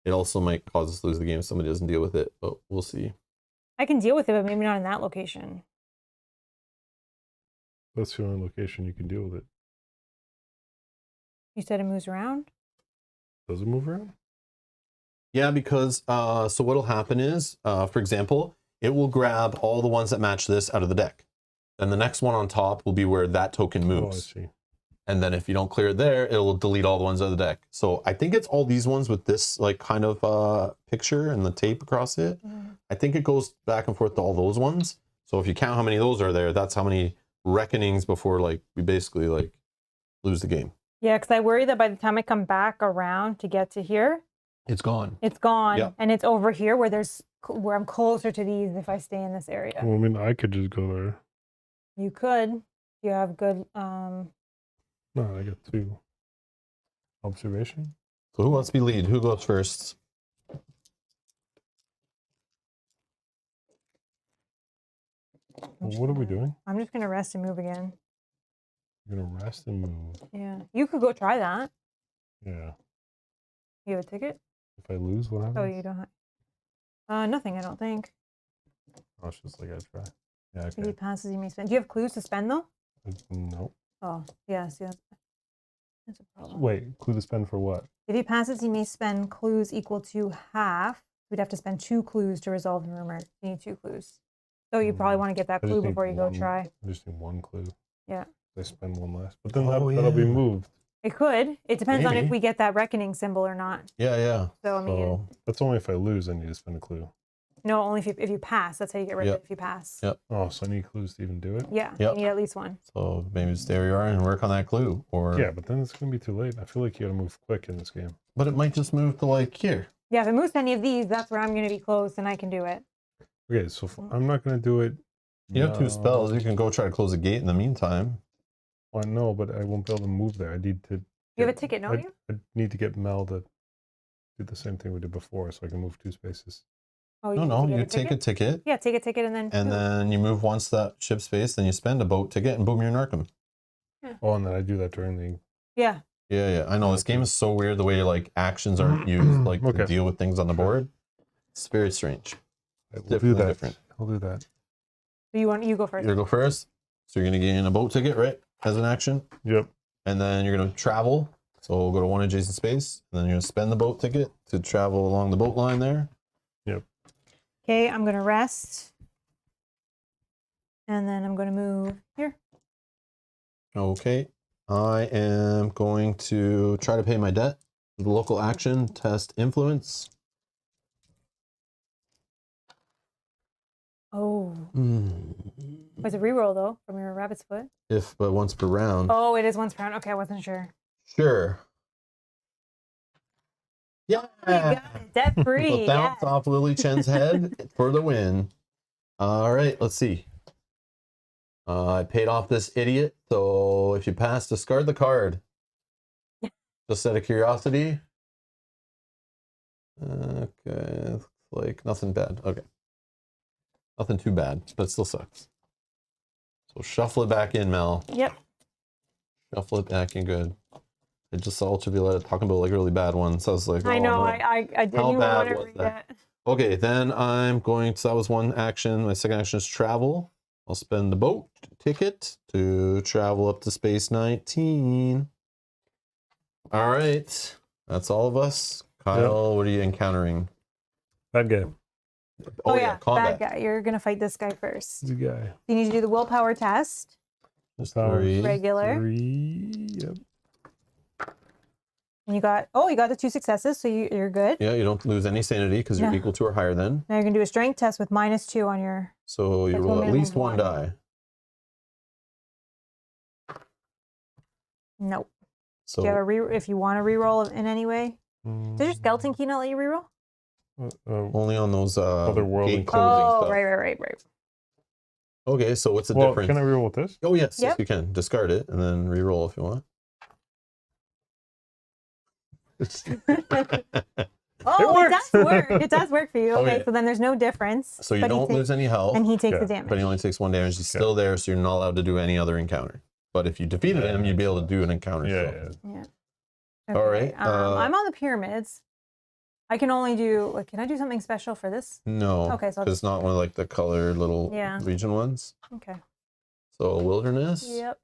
it also might cause us to lose the game if somebody doesn't deal with it, but we'll see. I can deal with it, but maybe not in that location. That's the only location you can deal with it. You said it moves around? Does it move around? Yeah, because so what'll happen is, for example, it will grab all the ones that match this out of the deck. Then the next one on top will be where that token moves. Oh, I see. And then if you don't clear it there, it will delete all the ones out of the deck. So I think it's all these ones with this like kind of picture and the tape across it. I think it goes back and forth to all those ones. So if you count how many of those are there, that's how many reckonings before like we basically like lose the game. Yeah, because I worry that by the time I come back around to get to here, it's gone. It's gone, Yep. And it's over here where I'm closer to these if I stay in this area. Well, I mean, I could just go there. You could. You have good. No, I got 2. Observation? So who wants to be lead? Who goes first? Well, what are we doing? I'm just gonna rest and move again. You're going to rest and move. Yeah, you could go try that. Yeah. You have a ticket? If I lose, what happens? Oh, you don't have. Nothing, I don't think. Oh, it's just like I try. Yeah, If he okay. passes, you may spend. Do you have clues to spend though? Nope. Oh, yes, yes. That's a problem. Wait, clue to spend for what? If he passes, he may spend clues equal to half. We'd have to spend 2 clues to resolve the rumor. You need 2 clues. So you probably want to get that I just clue need before you go one. try. I just need 1 clue. Yeah. I spend 1 less. But then Oh, that'll be yeah. moved. It could. It depends on if Maybe. we get that reckoning symbol or not. Yeah, yeah. So I mean, So, That's only if I lose, I need to spend a clue. no, only if you pass. That's how you get rid of Yep. it. If you pass. Yep. Oh, so I need clues to even do it? Yeah. Yep. You need at least 1. so maybe just there you are and work on that clue. Or Yeah, but then it's going to be too late. I feel like you got to move quick in this game. but it might just move to like here. Yeah. If it moves to any of these, that's where I'm going to be close and I can do it. Okay, so I'm not going to do it. You have 2 now. spells. You can go try to close the gate in the meantime. Well, I know, but I won't be able to move there. I need to. You have a ticket, don't you? I need to get Mel to do the same thing we did before, so I can move 2 spaces. Oh, No, need to you get take a ticket Yeah, take a ticket and then. and move. then you move once that ship space, then you spend a boat ticket and boom, you're in Arkham. Oh, and then I do that during the. Yeah. Yeah. I know this game is so weird the way like actions aren't used like Okay. to deal with things on the board. It's very strange. I will do Definitely that. different. I'll do that. So you go first. You're gonna go first. So you're gonna gain a boat ticket, right? As an action. Yep. And then you're gonna travel. So we'll go to 1 adjacent space. And then you're gonna spend the boat ticket to travel along the boat line there. Yep. Okay, I'm going to rest. And then I'm going to move here. Okay. I am going to try to pay my debt. The local action, test influence. Oh. It's a reroll though from your rabbit's foot. But once per round. Oh, it is once per round. Okay, I wasn't sure. Sure. Yeah. You got it. Debt free. We'll bounce off Lily Chen's head for the win. All right, let's see. I paid off this idiot, so if you pass, discard the card. Just out of curiosity. Okay, looks like nothing bad. Okay. Nothing too bad, but it still sucks. So shuffle it back in, Mel. Yep. Shuffle it back in good. I just saw Ultraviolet talking about like really bad ones. I was like, I oh, know. no. I didn't How even bad want to was read that? it. Okay, then I'm going to, that was one action. My second action is travel. I'll spend the boat ticket to travel up to Space 19. All right. That's all of us. Kyle, what are you encountering? Bad guy. Oh yeah, combat. bad guy. You're gonna fight this guy first. The guy. You need to do the willpower test. Just Power 3. Regular. 3. Yep. And you got the 2 successes, so you're good. Yeah, you don't lose any sanity because you're No. equal to or higher then. Now you're gonna do a strength test with -2 on your. So you That's roll one at minimum least of 1 1. die. Nope. So Do you have a if you want to reroll in any way? Does your skeleton key not let you reroll? only on those Otherworldly game stuff. closing Oh, stuff. right. Okay, so what's the Well, difference? can I reroll with this? Oh yes, yes Yep. you can. Discard it and then re-roll if you want. Oh, it does work. It does work for you. Okay, Okay. so then there's no difference. So you but he don't lose any health, and he takes the Yeah, damage. but he only takes 1 damage. He's still there, so you're not allowed to do any other encounter. But if you defeated him, you'd be able to do an encounter. Yeah, still. yeah. Yeah. All right, I'm on the pyramids. I can only do. Like, can I do something special for this? No. Okay, so I'll because it's not one of like the colored little Yeah. region ones. Okay. So wilderness. Yep.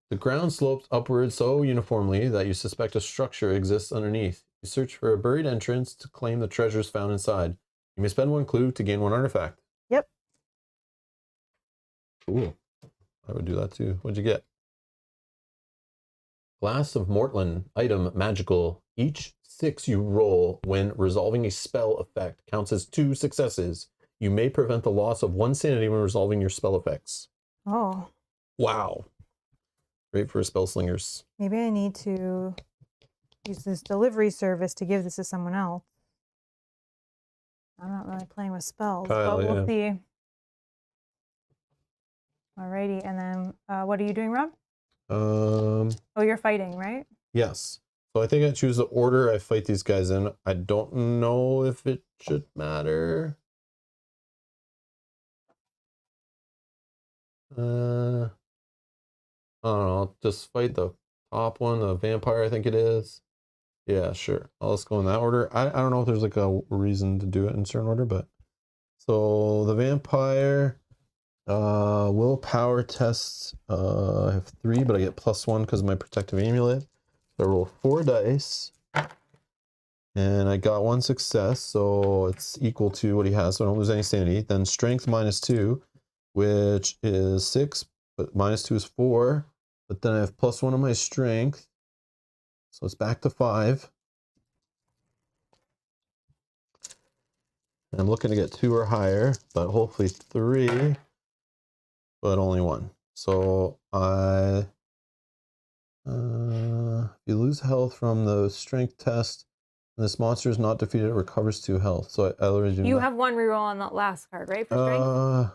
The ground slopes upward so uniformly that you suspect a structure exists underneath. You search for a buried entrance to claim the treasures found inside. You may spend 1 clue to gain 1 artifact. Yep. Cool. I would do that too. What'd you get? Glass of Mortland. Item magical. Each 6 you roll when resolving a spell effect counts as 2 successes. You may prevent the loss of 1 sanity when resolving your spell effects. Oh, Wow. Great for spell slingers. maybe I need to use this delivery service to give this to someone else. I'm not really playing with spells, Kyle, but we'll yeah. see. Alrighty, and then what are you doing, Rob? Oh, you're fighting, right? Yes. So I think I choose the order I fight these guys in. I don't know if it should matter. I don't know. I'll just fight the top one, the vampire, I think it is. Yeah, sure. I'll just go in that order. I don't know if there's like a reason to do it in a certain order, but so the vampire, willpower tests, I have 3, but I get +1 because of my protective amulet. So I roll 4 dice. And I got 1 success, so it's equal to what he has, so I don't lose any sanity. Then strength -2, which is 6, but -2 is 4. But then I have +1 on my strength, so it's back to 5. And I'm looking to get 2 or higher, but hopefully 3, but only 1. So you lose health from the strength test. This monster is not defeated, it recovers 2 health. So I already do You not. have 1 reroll on that last card, right? For strength?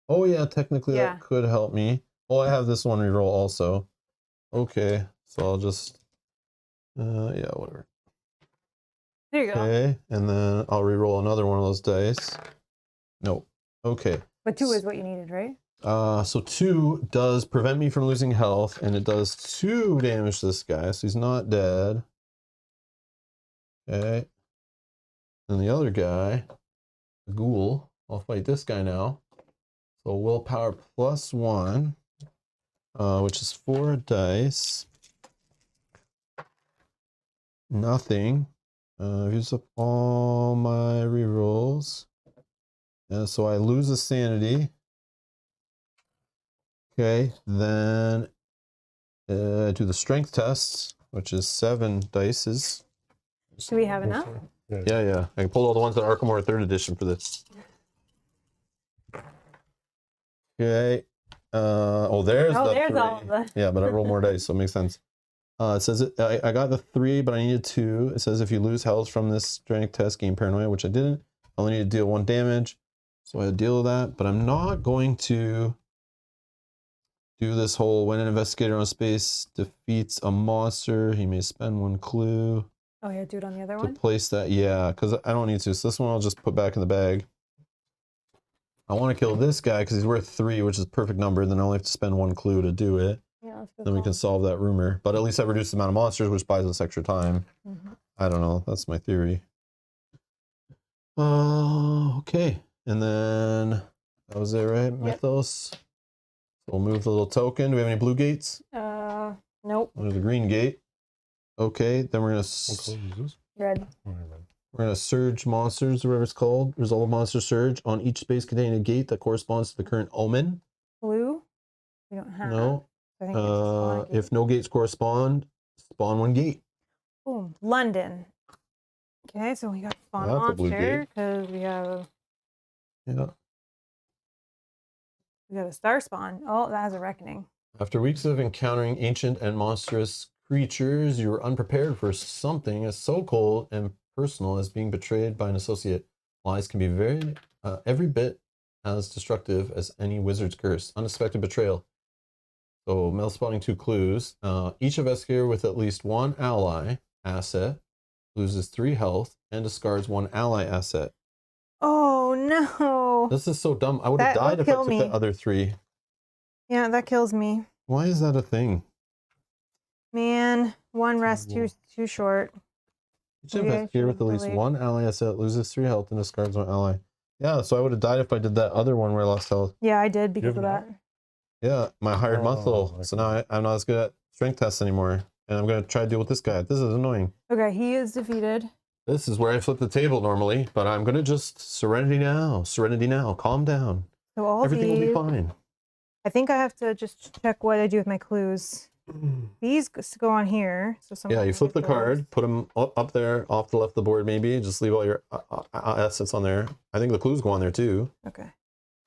Oh yeah, technically Yeah. that could help me. Oh, I have this 1 reroll also. Okay, so I'll just, yeah, whatever. There you go. Okay, and then I'll reroll another one of those dice. Nope. Okay. But 2 is what you needed, right? So 2 does prevent me from losing health, and it does 2 damage to this guy, so he's not dead. Okay. And the other guy, the ghoul, I'll fight this guy now. So willpower +1, which is 4 dice. Nothing. Use up all my rerolls. And so I lose a sanity. Okay, then do the strength test, which is 7 dices. Do we have enough? Yeah. I pulled all the ones that Arkham Horror 3rd edition for this. Okay. There's the there's 3. all of the. Yeah, but I roll more dice, so it makes sense. It says I got the 3, but I needed 2. It says if you lose health from this strength test, gain paranoia, which I didn't. I only need to deal 1 damage, so I deal with that. But I'm not going to do this whole when an investigator on space defeats a monster, he may spend 1 clue. Oh yeah, do it on the other To one. place that, yeah, because I don't need to. So this one I'll just put back in the bag. I want to kill this guy because he's worth 3, which is a perfect number. Then I only have to spend 1 clue to do it. Yeah, that's a good Then we call. can solve that rumor. But at least I reduced the amount of monsters, which buys us extra time. I don't know. That's my theory. Okay. And then that was it, right? Mythos. So we'll move the little token. Do we have any blue gates? Nope. There's a green gate. Okay. Then we're gonna What color is this? Red. Oh, yeah, red. we're gonna surge monsters, whatever it's called. Resolve monster surge on each space containing a gate that corresponds to the current omen. Blue. We don't have. No. I think it's just spawn a gate. If no gates correspond, spawn one gate. Boom. London. Okay, so we got spawn That's a blue monster gate. because we have Yeah. a star spawn. Oh, that has a reckoning. After weeks of encountering ancient and monstrous creatures, you were unprepared for something as so cold and personal as being betrayed by an associate. Lies can be every bit as destructive as any wizard's curse. Unexpected betrayal. So, mail spotting 2 clues. Each investigator with at least one ally asset loses 3 health and discards 1 ally asset. Oh no. This is so dumb. I would have That would died if I kill took me. the other 3. Yeah, that kills me. Why is that a thing? Man, one rest too short. Each Maybe I investigator with at should've least delayed. one ally asset loses 3 health and discards 1 ally. Yeah, so I would have died if I did that other one where I lost health. Yeah, I did because have of an that. Yeah, my hired Oh, muscle. So now I'm not as good at strength tests anymore. And I'm going to try to deal with this guy. This is annoying. Okay, he is defeated. This is where I flip the table normally, but I'm going to just serenity now. Serenity now. Calm down. So all Everything will be these, fine. I think I have to just check what I do with my clues. These go on here. So someone Yeah, you can flip the get those. card, put them up there, off the left of the board maybe. Just leave all your assets on there. I think the clues go on there too, Okay.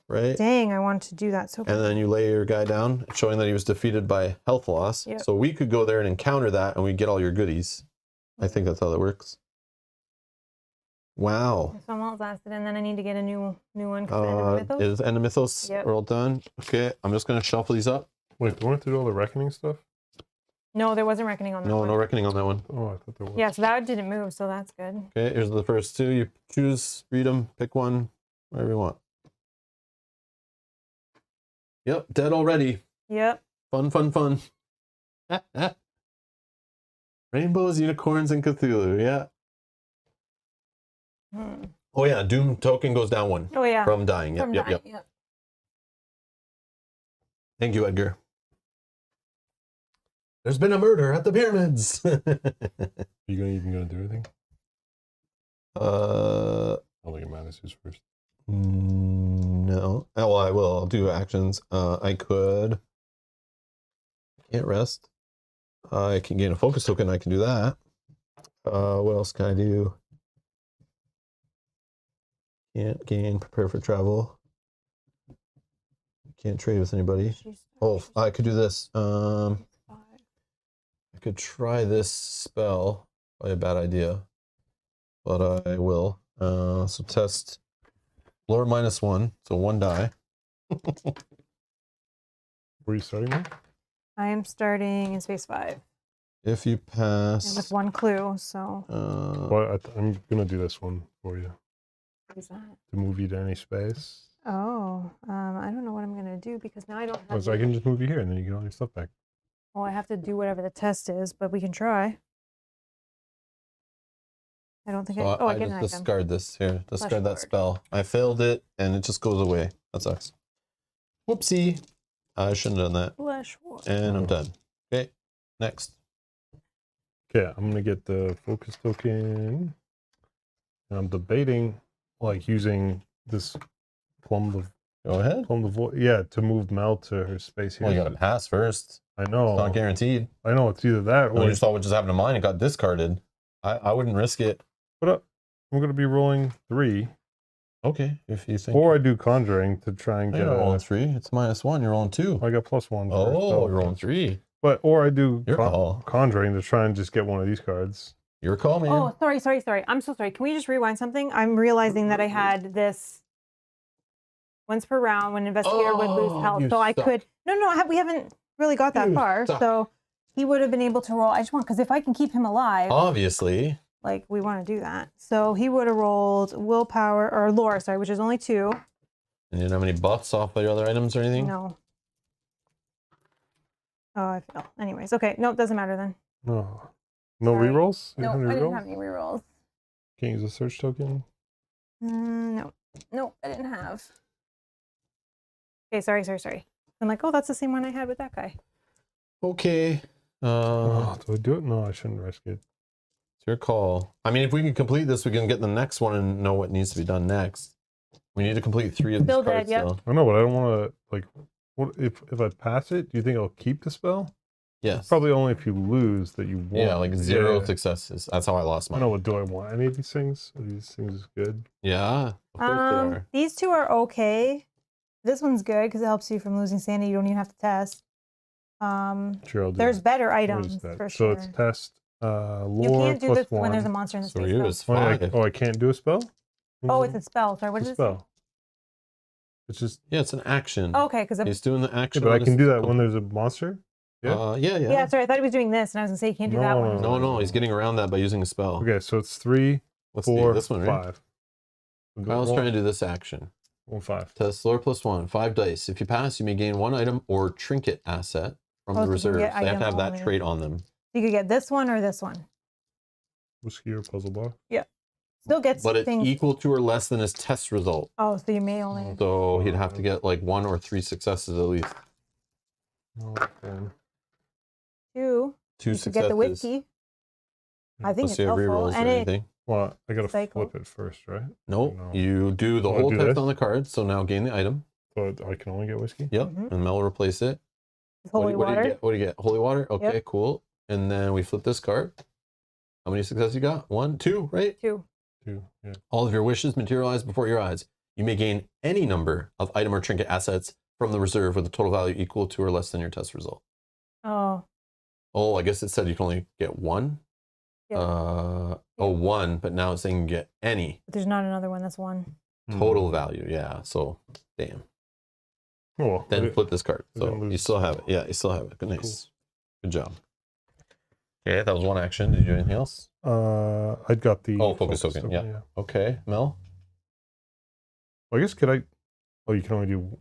right? Dang, I wanted to do that so And bad. then you lay your guy down, showing that he was defeated by health loss. Yep. So we could go there and encounter that, and we get all your goodies. I think that's how that works. Wow. So I'm all lasted, and then I need to get a new one because Mythos. Is End of Mythos? Yep. We're all done. Okay, I'm just gonna shuffle these up. Wait, do we have to do all the reckoning stuff? No, there wasn't reckoning on that No, one. no reckoning on that one. Oh, I thought there was. Yeah, so that didn't move, so that's good. Okay, here's the first 2. You choose, read them, pick one, whatever you want. Yep, dead already. Yep. Fun, fun, fun. Rainbows, unicorns, and Cthulhu. Yeah. Oh yeah, Doom token goes down 1 Oh yeah. from dying. Yep, From yep, dying, yep. Thank you, Edgar. There's been a murder at the pyramids. Are you even gonna do anything? uh, I'll look at Manus's first. no. Oh, well, I will. I'll do actions. I could. Can't rest. I can gain a focus token. I can do that. What else can I do? Can't gain. Prepare for travel. Can't trade with anybody. Oh, I could do this. I could try this spell. Probably a bad idea, but I will. So test lower -1, so 1 die. Where are you starting with? I am starting in space 5 If you and pass, with 1 clue. So Well, I'm gonna do this one for you what is that? to move you to any space. Oh, I don't know what I'm gonna do because now I don't have. So I can just move you here, and then you get all your stuff back. Well, I have to do whatever the test is, but we can try. I don't think so I. Oh, I I get an just item. discard this here. Discard that forward. spell. I failed it, and it just goes away. That sucks. Whoopsie. I shouldn't have done that. Flesh war. And I'm done. Okay, next. Okay, I'm gonna get the focus token. And I'm debating, like, using this plumb Go ahead. the void. Yeah, to move Mel to her space here. Well, you gotta pass first. I know. It's not guaranteed. I know it's either that Or or. you saw what just happened to mine. It got discarded. I wouldn't risk it. But I'm gonna be rolling 3, Okay, if you think. or I do conjuring to try and You're get not rolling a. 3. It's -1. You're rolling 2. I got +1. Oh, you're rolling 3. But or I do Your call. conjuring to try and just get one of these cards. Your call, man. Oh, sorry. I'm so sorry. Can we just rewind something? I'm realizing that I had this once per round when an investigator would lose Oh, health. you So I suck. could. No, we haven't really got that You far. suck. So he would have been able to roll. I just want because if I can keep him alive, Obviously. like we want to do that. So he would have rolled willpower or lore, sorry, which is only 2. And you don't have any buffs off by your other items or anything? No. Oh, I fail. Anyways, okay. Nope, doesn't matter then. No. No Sorry. rerolls? You No, don't I have didn't rerolls? have any rerolls. Can't use a search token? No. Nope, I didn't have. Okay, sorry. I'm like, oh, that's the same one I had with that guy. Okay. Do I do it? No, I shouldn't risk it. It's your call. I mean, if we can complete this, we can get the next one and know what needs to be done next. We need to complete 3 of Still these cards dead, yep. still. I know, but I don't want to, like, what if I pass it, do you think I'll keep the spell? Yes. It's probably only if you lose that you won't. Yeah, like 0 successes. That's how I lost I mine. know, what do I want? Any of these things? Are these things good? Yeah, of course they are. These two are okay. This one's good because it helps you from losing sanity. You don't even have to test. Sure, I'll do There's that. better What is items that? for So sure. it's test lore You can't do plus this when 1. there's a monster in the So space. you though. is Oh, 5. I can't do a spell? Oh, it's a spell. Sorry, what It's does a it say? spell. It's just Yeah, it's an action. Oh, okay, because He's doing the yeah, action. but I on can his do that when there's a monster. Yeah. Yeah. yeah, sorry, I thought he was doing this, and I was gonna say you can't do that No, one. No, he's getting around that by using a spell. Okay, so it's 3, Let's 4, do this one, right? 5. Kyle's trying to do this action. 1, 5. Test lore plus 1, 5 dice. If you pass, you may gain 1 item or trinket asset from Oh, the so you can reserve. get They have to have item that only. trait on them. You could get this one or this one. Whiskey or puzzle block? Still gets But it's things. equal to or less than his test result. Oh, so you may only. So he'd have to get like 1 or 3 successes at least. Okay. 2. 2 You could successes. get the whiskey. I think Unless it's you have helpful. rerolls or And it, anything. Well, I gotta Cycle. flip it first, right? Nope. No. You do the Oh, I whole do test this? on the card. So now gain the item. So I can only get whiskey? Yep. Mhm. And Mel will replace it. holy what do you water. get? What do you get? Holy water? Okay, Yep. cool. And then we flip this card. How many successes you got? 1, 2, right? 2. 2, yeah. All of your wishes materialize before your eyes. You may gain any number of item or trinket assets from the reserve with a total value equal to or less than your test result. Oh, Oh, I guess it said you can only get 1. Yeah. Oh, 1, but now it's saying you can get any but there's not another one. That's 1. total value. Yeah, so damn. Oh, Then flip this card. I didn't So you lose still have it. Yeah, you still have it. Good, nice. Good job. Okay, that was one action. Did you do anything else? I got the Focus token, yeah. Okay, Mel. Well, I guess could I? Oh, you can only do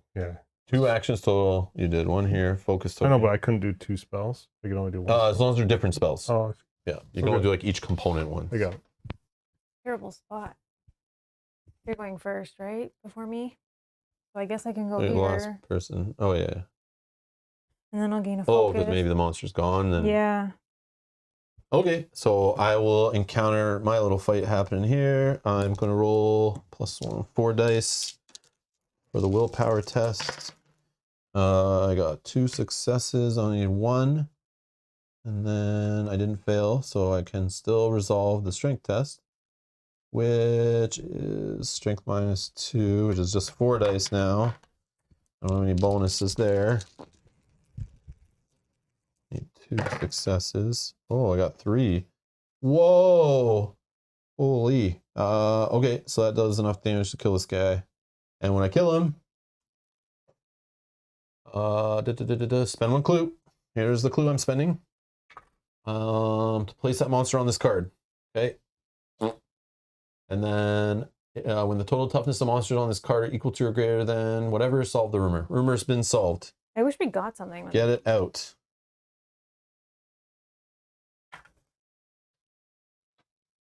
2 actions total. You did 1 here. Focus I token. know, but I couldn't do 2 spells. I could only do 1. As long as they're different spells. Oh, Yeah, you can only do like each component one. I got it. Terrible spot. You're going first, right? Before me? So I guess I can go The last here. person. Oh yeah. And then I'll gain a Oh, focus. because maybe the monster's gone. Then Yeah. Okay, so I will encounter my little fight happening here. I'm going to roll +1, 4 dice for the willpower test. I got 2 successes. I need 1. And then I didn't fail, so I can still resolve the strength test, which is strength -2, which is just 4 dice now. I don't have any bonuses there. Need 2 successes. Oh, I got 3. Whoa! Holy. Okay, so that does enough damage to kill this guy. And when I kill him, spend 1 clue. Here's the clue I'm spending. To place that monster on this card. Okay. And then when the total toughness of monsters on this card are equal to or greater than whatever, solve the rumor. Rumor's been solved. I wish we got something. Get it out.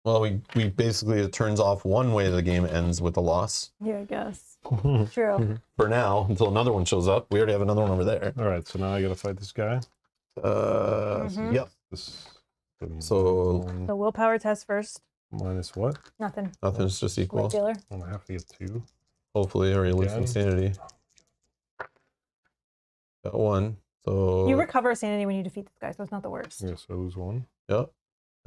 Well, we basically, it turns off one way the game ends with a loss. Yeah, I guess. True. For now, until another one shows up. We already have another one over there. All right, so now I gotta fight this guy. Mhm. Yep. This. So- So willpower test first. minus what? Nothing. Nothing's just equal. Regular. I have to get 2. Hopefully, or you lose Again? insanity. Got 1. So You recover sanity when you defeat this guy, so it's not the worst. Yeah, so I lose 1. Yep.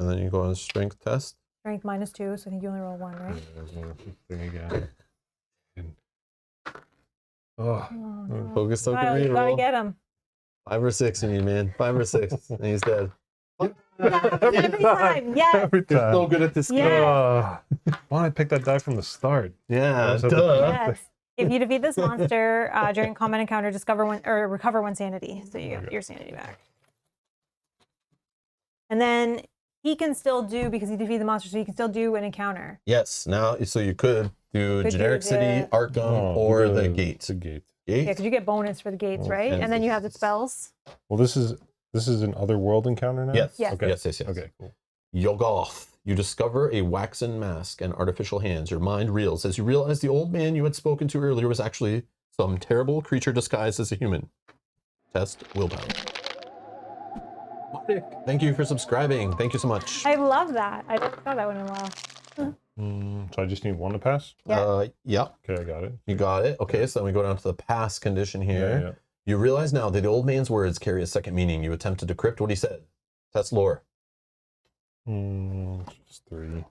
And then you go on a strength test. Strength -2, so I think you only roll 1, right? Yeah, there's no thing again. Oh, Oh, no. Focus token Kyle, you gotta reroll. get him. 5 or 6 you need, man. 5 or 6. And he's dead. Every time, yes. every You're time. so good at this game. Yeah. Why did I pick that die from the start? Yeah, So- duh. Yes. If you defeat this monster during combat encounter, recover 1 sanity, so you get Okay. your sanity back. And then he can still do, because he defeated the monster, so he can still do an encounter. Yes, now, so you could do Could do generic city, the- Arkham, or the gate. The gate. Yeah, Gate? because you get bonus for the gates, Oh, right? and And then you have the spells. Well, this is This is an otherworld encounter now? Yes. Yes. Okay. Yes. Okay, cool. Yog-Sothoth. You discover a waxen mask and artificial hands. Your mind reels as you realize the old man you had spoken to earlier was actually some terrible creature disguised as a human. Test willpower. Mark, thank you for subscribing. Thank you so much. I love that. I just thought that one in a while. So I just need one to pass? Yeah. Yeah, Okay, I got it. you got it. Okay, so then we go down to the pass condition here. Yeah. You realize now that the old man's words carry a second meaning. You attempt to decrypt what he said. Test lore. Just 3.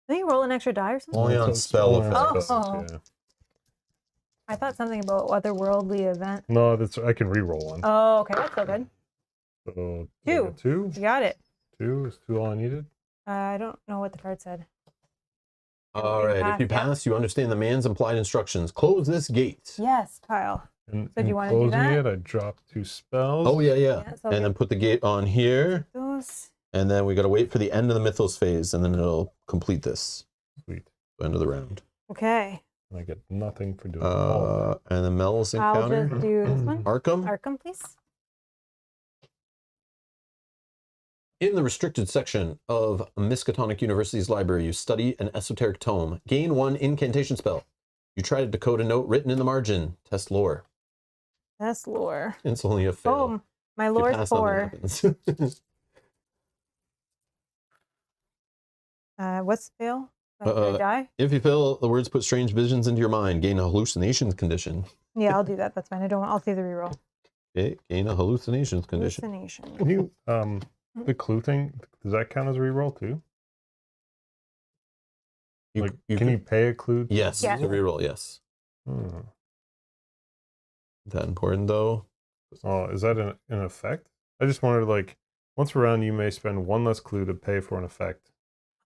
Did you roll an extra die or something? Only on It's spell only on effects. spells, Oh. yeah. I thought something about otherworldly event. No, I can re-roll one. Oh, okay, that's so good. So, Two. I got 2? You got it. 2 is 2 all I needed? I don't know what the card said. All right, if you Yeah. pass, you understand the man's implied instructions. Close this gate. Yes, Kyle. And So do you in wanna do closing that? it, I dropped 2 spells. Oh, yeah. Yeah, so And then put the gate on here. those. And then we got to wait for the end of the Mythos phase, and then it'll complete this. Sweet. End of the round. Okay. And I get nothing for doing all of that. And then Mel's I'll encounter. just do this one. Arkham. Arkham, please. In the restricted section of Miskatonic University's library, you study an esoteric tome. Gain 1 incantation spell. You try to decode a note written in the margin. Test lore. That's lore. It's only a fail. Oh, my If you lore's pass, nothing 4. happens. What's the fail? Did I die? If you fail, the words put strange visions into your mind. Gain a hallucinations condition. Yeah, I'll do that. That's fine. I'll save the reroll. Okay, gain a hallucinations condition. Hallucination. Can you, the clue thing, does that count as a reroll too? Like, can you pay a clue? Yes, Yes. to reroll, yes. Hmm. That important though? Oh, is that an effect? I just wondered, like, once per round, you may spend 1 less clue to pay for an effect.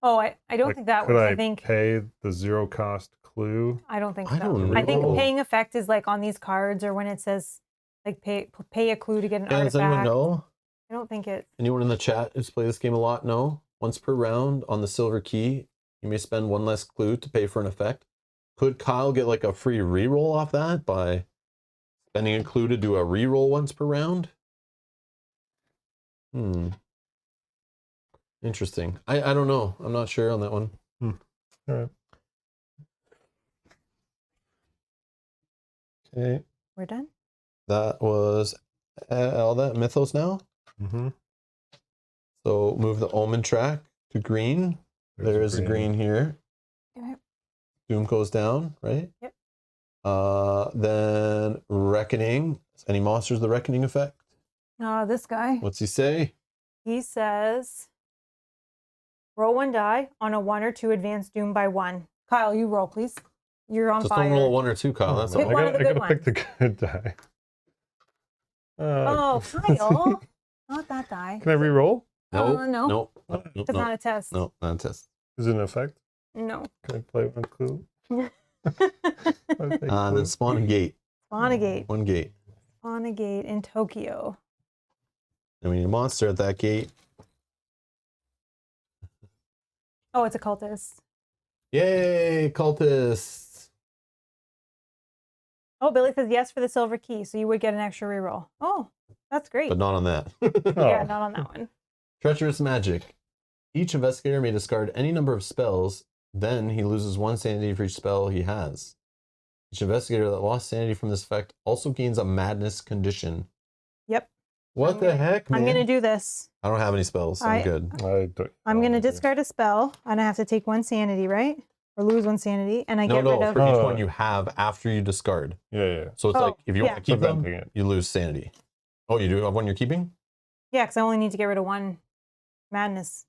Oh, I don't Like, think that could works. I I think pay the 0 cost clue? I don't think I so. don't I think know. paying effect is like on these cards or when it says like pay a clue to get an Yeah, does artifact. anyone know? I don't think it. Anyone in the chat who's played this game a lot know? Once per round on the silver key, you may spend 1 less clue to pay for an effect. Could Kyle get like a free reroll off that by spending a clue to do a reroll once per round? Interesting. I don't know. I'm not sure on that one. All right. Okay. We're done. That was all that Mythos now. Mm-hmm. So move the Omen track to green. There is a green here. Okay. Doom goes down, right? Yep. Then Reckoning. Any monsters the Reckoning effect? This guy. What's he say? He says, roll 1 die on a 1 or 2 advanced doom by 1. Kyle, you roll, please. You're on Just fire. don't roll 1 or 2, Kyle. That's Pick all. one of the I good gotta pick the good die. Oh, Kyle. Not that die. Can I re-roll? No. Nope. It's not a test. No, not a test. Is it an effect? No. Can I play 1 clue? Then spawn a gate. Spawnagate. 1 gate. Spawnagate in Tokyo. And we need a monster at that gate. Oh, it's a cultist. Yay, cultists. Oh, Billy says yes for the silver key, so you would get an extra reroll. Oh, that's great. But not on that. Yeah, Oh. not on that one. Treacherous magic. Each investigator may discard any number of spells, then he loses 1 sanity for each spell he has. Each investigator that lost sanity from this effect also gains a madness condition. Yep. What the heck, man? I'm going to do this. I don't have any spells, so I'm good. I'm going to discard a spell, and I have to take 1 sanity, right? Or lose 1 sanity, and I get rid of... for each one you have after you discard. Yeah. So it's like, if you want to keep them, Preventing it. you lose sanity. Oh, you do have one you're keeping? Yeah, because I only need to get rid of 1 madness.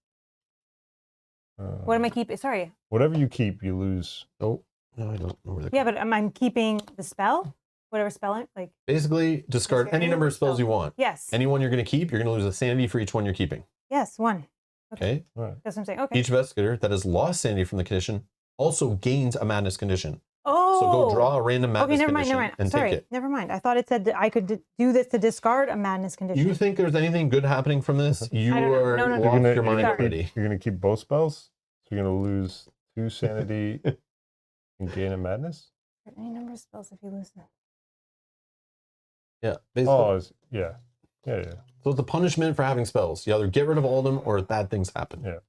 What am I keeping? Sorry. Whatever you keep, you lose. Oh, no, I don't know where Yeah, but I'm keeping the spell? Whatever spell, like... Basically, discard any number of spells you want. Yes. Any one you're going to keep, you're going to lose a sanity for each one you're keeping. Yes, 1. Okay? All right. That's what I'm saying. Okay. Each investigator that has lost sanity from the condition also gains a madness condition. Oh. So go draw a random madness condition and Sorry, take it. never mind. I thought it said that I could do this to discard a madness condition. You think there's anything good happening from this? You I don't know. are No. lost your mind Sorry. already. You're going to keep both spells? So you're going to lose 2 sanity and gain a madness? Any number of spells if you lose them. Yeah, basically. Oh, yeah. Yeah. So it's a punishment for having spells. You either get rid of all of them or bad things happen. Yeah.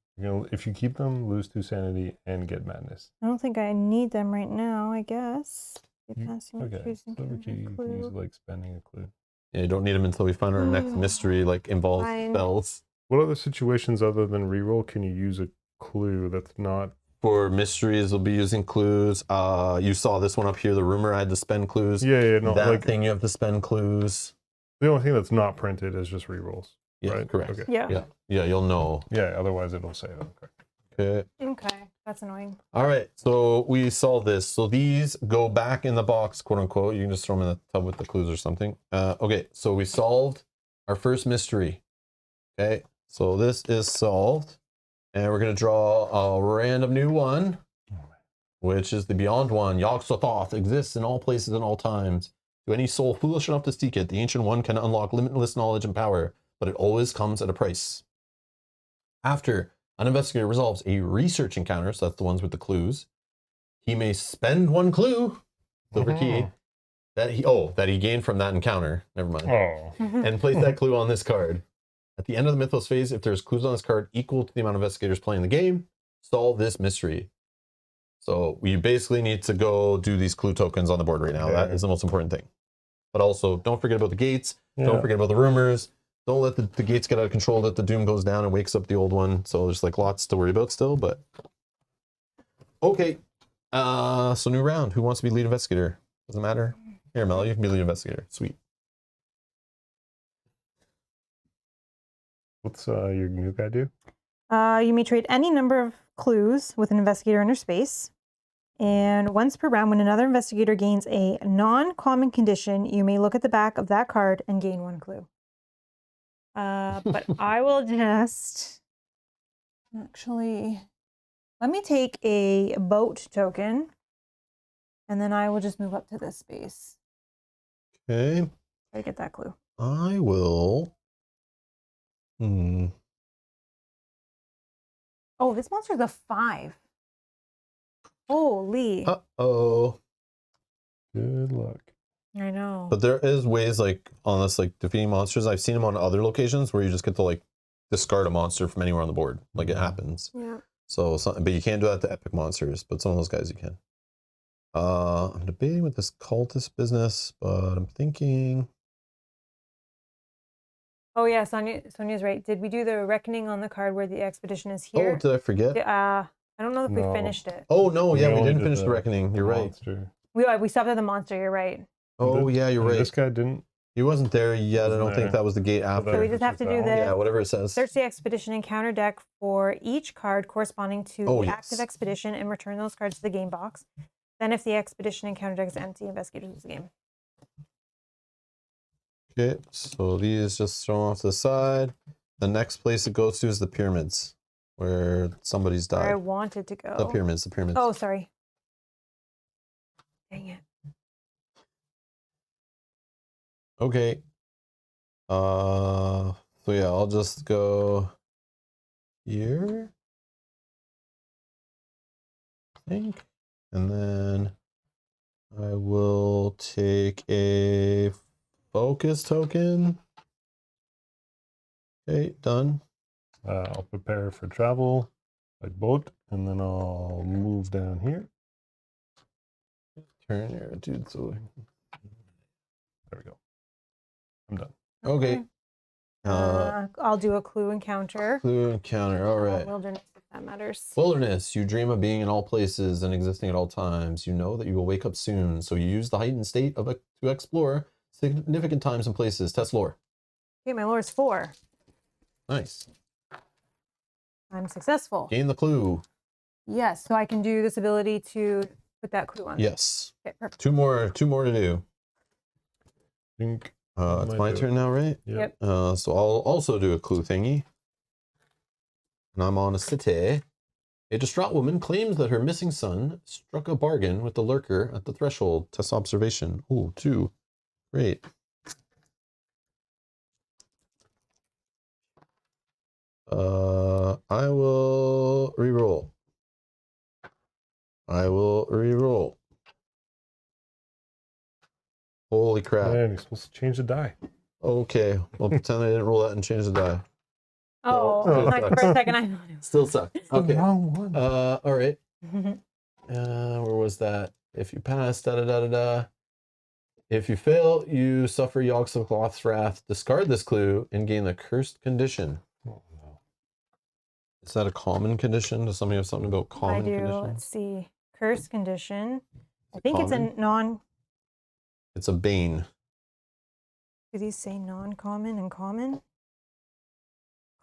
If you keep them, lose 2 sanity and get madness. I don't think I need them right now, I guess. Okay. So you can use it like spending a clue. Yeah, you don't need them until we find our next mystery, like involves Fine. spells. What other situations other than reroll can you use a clue that's not? For mysteries, we'll be using clues. You saw this one up here, the rumor I had to spend clues. Yeah, no, that like thing you have to spend clues. the only thing that's not printed is just rerolls. Yeah, right? correct. Okay. Yeah. Yeah, you'll know. Yeah, otherwise it'll say that. Okay. Okay. That's annoying. All right, so we saw this. So these go back in the box, quote unquote. You can just throw them in the tub with the clues or something. Okay, so we solved our first mystery. Okay, so this is solved. And we're going to draw a random new one, which is the Beyond one. Yog-Sothoth exists in all places and all times. To any soul foolish enough to seek it, the Ancient One can unlock limitless knowledge and power, but it always comes at a price. After an investigator resolves a research encounter, so that's the ones with the clues, he may spend 1 clue, silver key, that he gained from that encounter. Never mind. Oh. And place that clue on this card. At the end of the Mythos phase, if there's clues on this card equal to the amount of investigators playing the game, solve this mystery. So we basically need to go do these clue tokens on the board right now. That is the most important thing. But also, don't forget about the gates. Yeah. Don't forget about the rumors. Don't let the gates get out of control, that the doom goes down and wakes up the old one. So there's like lots to worry about still, but... Okay. So new round. Who wants to be lead investigator? Doesn't matter. Here, Mel, you can be lead investigator. Sweet. What's your new guy do? You may trade any number of clues with an investigator in their space. And once per round, when another investigator gains a non-common condition, you may look at the back of that card and gain 1 clue. But I will just... Actually, let me take a boat token. And then I will just move up to this space. Okay. I get that clue. I will... Oh, this monster's a 5. Holy. Uh-oh. Good luck. I know. But there is ways, like, on this, like, defeating monsters. I've seen them on other locations where you just get to, like, discard a monster from anywhere on the board. Like, it happens. Yeah. So, but you can't do that to epic monsters, but some of those guys you can. I'm debating with this cultist business, but I'm thinking... Oh yeah, Sonia's right. Did we do the reckoning on the card where the expedition is here? Oh, did I forget? I don't know if we No. finished it. Oh, no, yeah, we only didn't did finish the reckoning. You're right. Monster. We stopped at the monster, you're right. Oh, yeah, you're right. This guy didn't. He wasn't there yet. I Wasn't don't think there. that was the gate after. So we just have to do Yeah, the whatever it says. search the expedition encounter deck for each card corresponding to the active expedition and return those cards to the game box. Then if the expedition encounter deck is empty, investigators lose the game. Okay, so these just thrown off to the side. The next place it goes to is the pyramids, where somebody's died. Where I wanted to go. The pyramids. Oh, sorry. Dang it. Okay. So yeah, I'll just go here, I think, and then I will take a focus token. Okay, done. I'll prepare for travel by boat, and then I'll move down here. Turn your dude. So There we go. I'm done. okay. I'll do a clue encounter. Clue encounter. All right. Wilderness, if that matters. Wilderness, you dream of being in all places and existing at all times. You know that you will wake up soon, so you use the heightened state of to explore significant times and places. Test lore. Okay, my lore is 4. Nice. I'm successful. Gain the clue. Yes, so I can do this ability to put that clue on. Yes. Okay, perfect. Two more to do. I think It's my turn now, right? Yep. So I'll also do a clue thingy. And I'm on a city. A distraught woman claims that her missing son struck a bargain with the lurker at the threshold. Test observation. Ooh, 2. Great. I will reroll. Holy crap. Man, you're supposed to change the die. Okay, well, pretend I didn't roll that and change the die. Oh, No, like for a second I thought it was. Still suck. Okay. Wrong one. All right. Where was that? If you pass, da-da-da-da-da. If you fail, you suffer Yog-Sothoth's wrath. Discard this clue and gain the cursed condition. Oh, no. Is that a common condition? Does somebody have something about I common do. conditions? Let's see. Curse condition. I it think it's a common? non. It's a bane. Do these say non-common and common?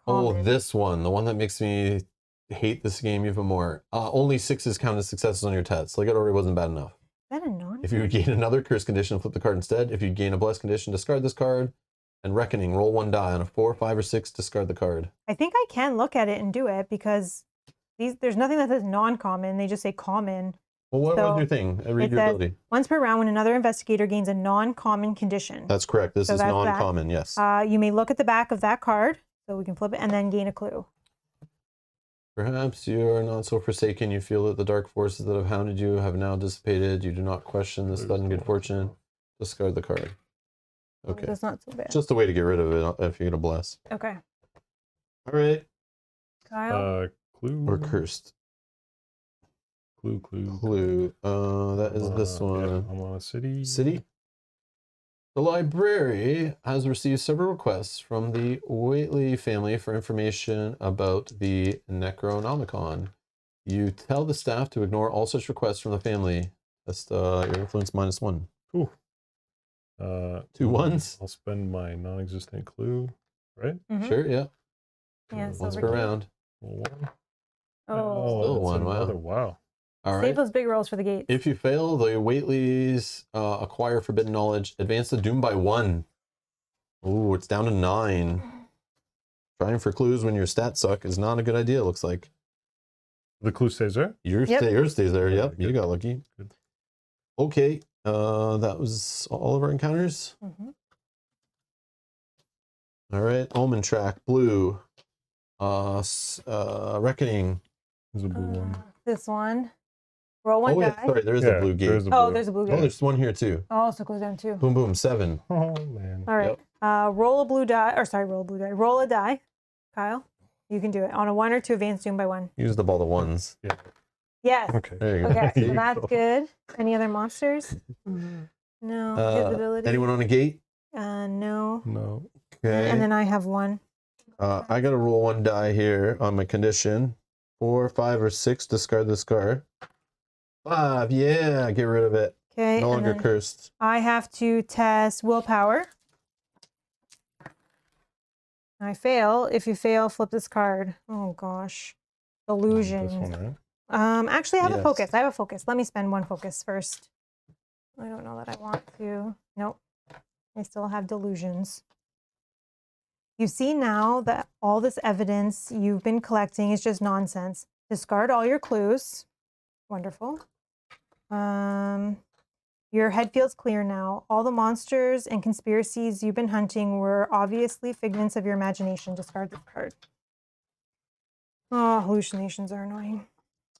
Oh, Common. this one. The one that makes me hate this game even more. Only 6s count as successes on your test. Like it already wasn't bad enough. Is that a non? If you would gain another curse condition, flip the card instead. If you gain a blessed condition, discard this card. And Reckoning, roll 1 die. On a 4, 5, or 6, discard the card. I think I can look at it and do it because there's nothing that says non-common. They just say common. Well, what was So, your thing? Read it your says, ability. Once per round, when another investigator gains a non-common condition, That's correct. This So is that's that. non-common, yes. you may look at the back of that card, so we can flip it, and then gain a clue. Perhaps you are not so forsaken. You feel that the dark forces that have hounded you have now dissipated. You do not question this sudden good fortune. Discard the card. Okay. That's not so bad. Just a way to get rid of it if you get a bless. Okay. All right. Kyle? Clue. Or cursed. Clue. Clue. That is this Yeah, one. I'm on a city. City. The library has received several requests from the Whately family for information about the Necronomicon. You tell the staff to ignore all such requests from the family. That's your influence -1. Ooh. 2 1s. I'll spend my non-existent clue, right? Mhm. Sure, yeah. Yeah, Once silver per key. round. Roll 1. Oh, Still that's 1, wow. another, wow. All save right. those big rolls for the gate. If you fail, the Whateleys acquire forbidden knowledge. Advance the doom by 1. Ooh, it's down to 9. Trying for clues when your stats suck is not a good idea, it looks like. The clue stays there? Yours stays there. Okay, Yep, you good. got lucky. Good. Okay, that was all of our encounters. Mhm. All right, Omen track, blue. Reckoning. There's a blue one. This one. Roll 1 Oh wait, die. sorry, there is a blue gate. There's a blue. Oh, there's a blue Oh, gate. there's one here too. Oh, so it goes down 2. Boom, boom, 7. Oh, man. All right. Roll a blue die, or sorry, roll a blue die. Roll a die, Kyle. You can do it on a 1 or 2 advance doom by 1. Use the ball to 1s. Yeah. Yes. Okay. There you go. Okay, There so you that's go. good. Any other monsters? No. Visibility? Anyone on a gate? No. No. Okay. And then I have 1. I gotta roll 1 die here on my condition. 4, 5, or 6. Discard this card. 5. Yeah, get rid of it. Okay. No and longer then cursed. I have to test willpower. I fail. If you fail, flip this card. Oh gosh. Delusion. This one, right? Actually, I have a Yes. focus. I have a focus. Let me spend 1 focus first. I don't know that I want to. Nope. I still have delusions. You see now that all this evidence you've been collecting is just nonsense. Discard all your clues. Wonderful. Your head feels clear now. All the monsters and conspiracies you've been hunting were obviously figments of your imagination. Discard this card. Oh, hallucinations are annoying.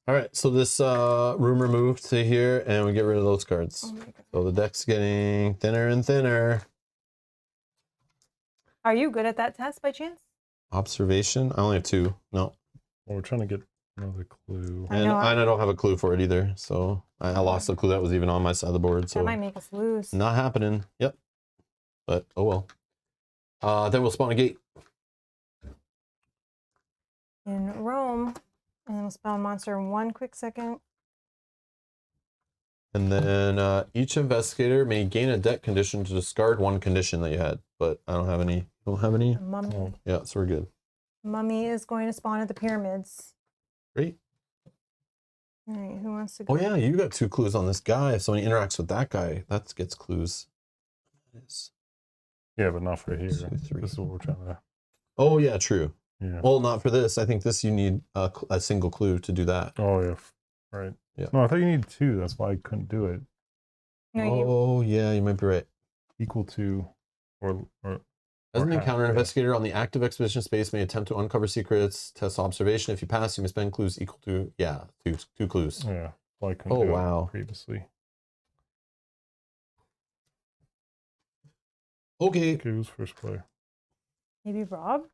All right, so this room removed to here, and we get rid of those cards. Oh my God. So the deck's getting thinner and thinner. Are you good at that test by chance? Observation. I only have 2. No, Well, we're trying to get another clue. I and know. I don't have a clue for it either. So I lost the clue that was even on my side of the board. So That might make us lose. not happening. Yep. But oh well. Then we'll spawn a gate. In Rome, and we'll spell monster in 1 quick second. And then each investigator may gain a deck condition to discard 1 condition that you had. But I don't have any. Don't have any. A mummy. Oh. Yeah, so we're good. Mummy is going to spawn at the pyramids. Great. All right, who wants to go? Oh yeah, you got 2 clues on this guy. If somebody interacts with that guy, that gets clues. Yeah, but not for here. 2, 3. This is what we're trying to. Oh yeah, true. Yeah. Well, not for this. I think this you need a single clue to do that. Oh, yeah. Right. Yeah. No, I thought you needed 2. That's why I couldn't do it. No, you. Oh yeah, you might be right. Equal to, or As an or half, encounter yeah. investigator on the active expedition space may attempt to uncover secrets, test observation. If you pass, you may spend clues equal to two clues. Yeah. Well, I couldn't Oh do it wow. previously. Okay. Okay, who's first player? Maybe Rob?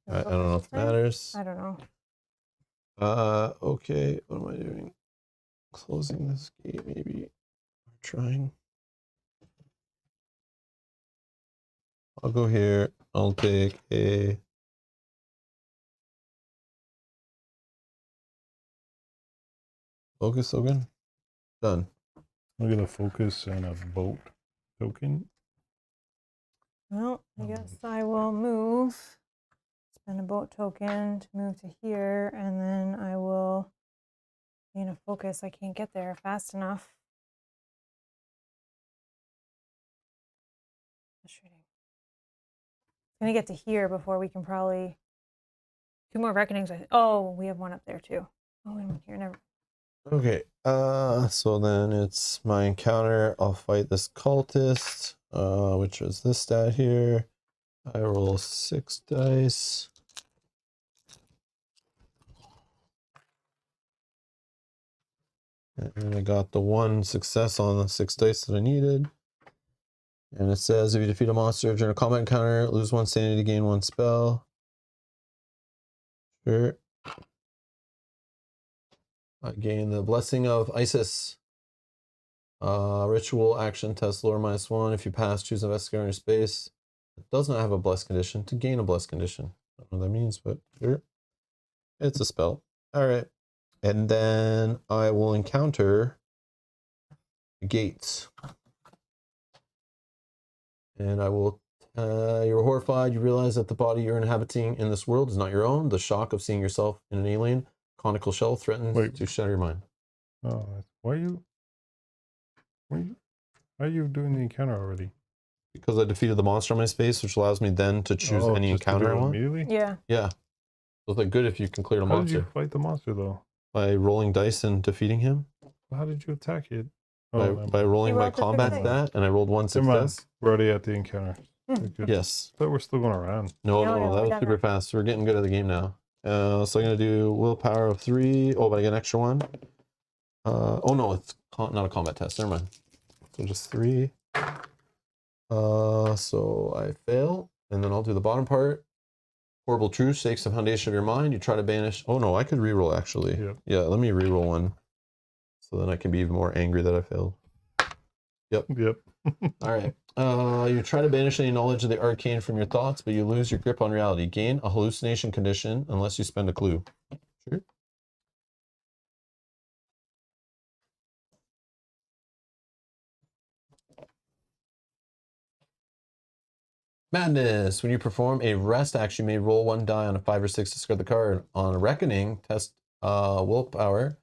I don't know if it matters. I don't know. Okay. What am I doing? Closing this gate, maybe. Trying. I'll go here. I'll take a... Focus token. Done. Look at the focus and a boat token. Well, I guess I will move. Spend a boat token to move to here, and then I will gain a focus. I can't get there fast enough. Frustrating. It's gonna get to here before we can probably 2 more reckonings. Oh, we have one up there too. Oh, and one here. Never. Okay. So then it's my encounter. I'll fight this cultist, which is this stat here. I roll 6 dice. And I got the 1 success on the 6 dice that I needed. And it says if you defeat a monster during a combat encounter, lose 1 sanity, gain 1 spell. Sure. I gain the Blessing of Isis. Ritual action test lore -1. If you pass, choose investigator in your space. It does not have a blessed condition to gain a blessed condition. I don't know what that means, but sure. It's a spell. All right. And then I will encounter gates. And I will, you're horrified. You realize that the body you're inhabiting in this world is not your own. The shock of seeing yourself in an alien conical shell threatens to shatter your mind. Oh, why are you doing the encounter already? Because I defeated the monster on my space, which allows me then to choose any encounter I want. Immediately? Yeah. Yeah. So it's like good if you can clear the How monster. did you fight the monster though? By rolling dice and defeating him. How did you attack it? By rolling my combat stat, and I rolled 1 success. We're already at the encounter. Yes. I thought we're still going around. No, No, that we're was done super now. fast. We're getting good at the game now. So I'm gonna do willpower of 3. Oh, but I get an extra 1. Oh no, it's not a combat test. Never mind. So just 3. So I fail, and then I'll do the bottom part. Horrible truth shakes the foundation of your mind. You try to banish. Oh no, I could reroll actually. Yep. Yeah, let me reroll 1, so then I can be even more angry that I failed. Yep. All right. You try to banish any knowledge of the arcane from your thoughts, but you lose your grip on reality. Gain a hallucination condition unless you spend a clue. Sure. Madness. When you perform a rest action, you may roll 1 die on a 5 or 6 to discard the card. On a reckoning, test willpower.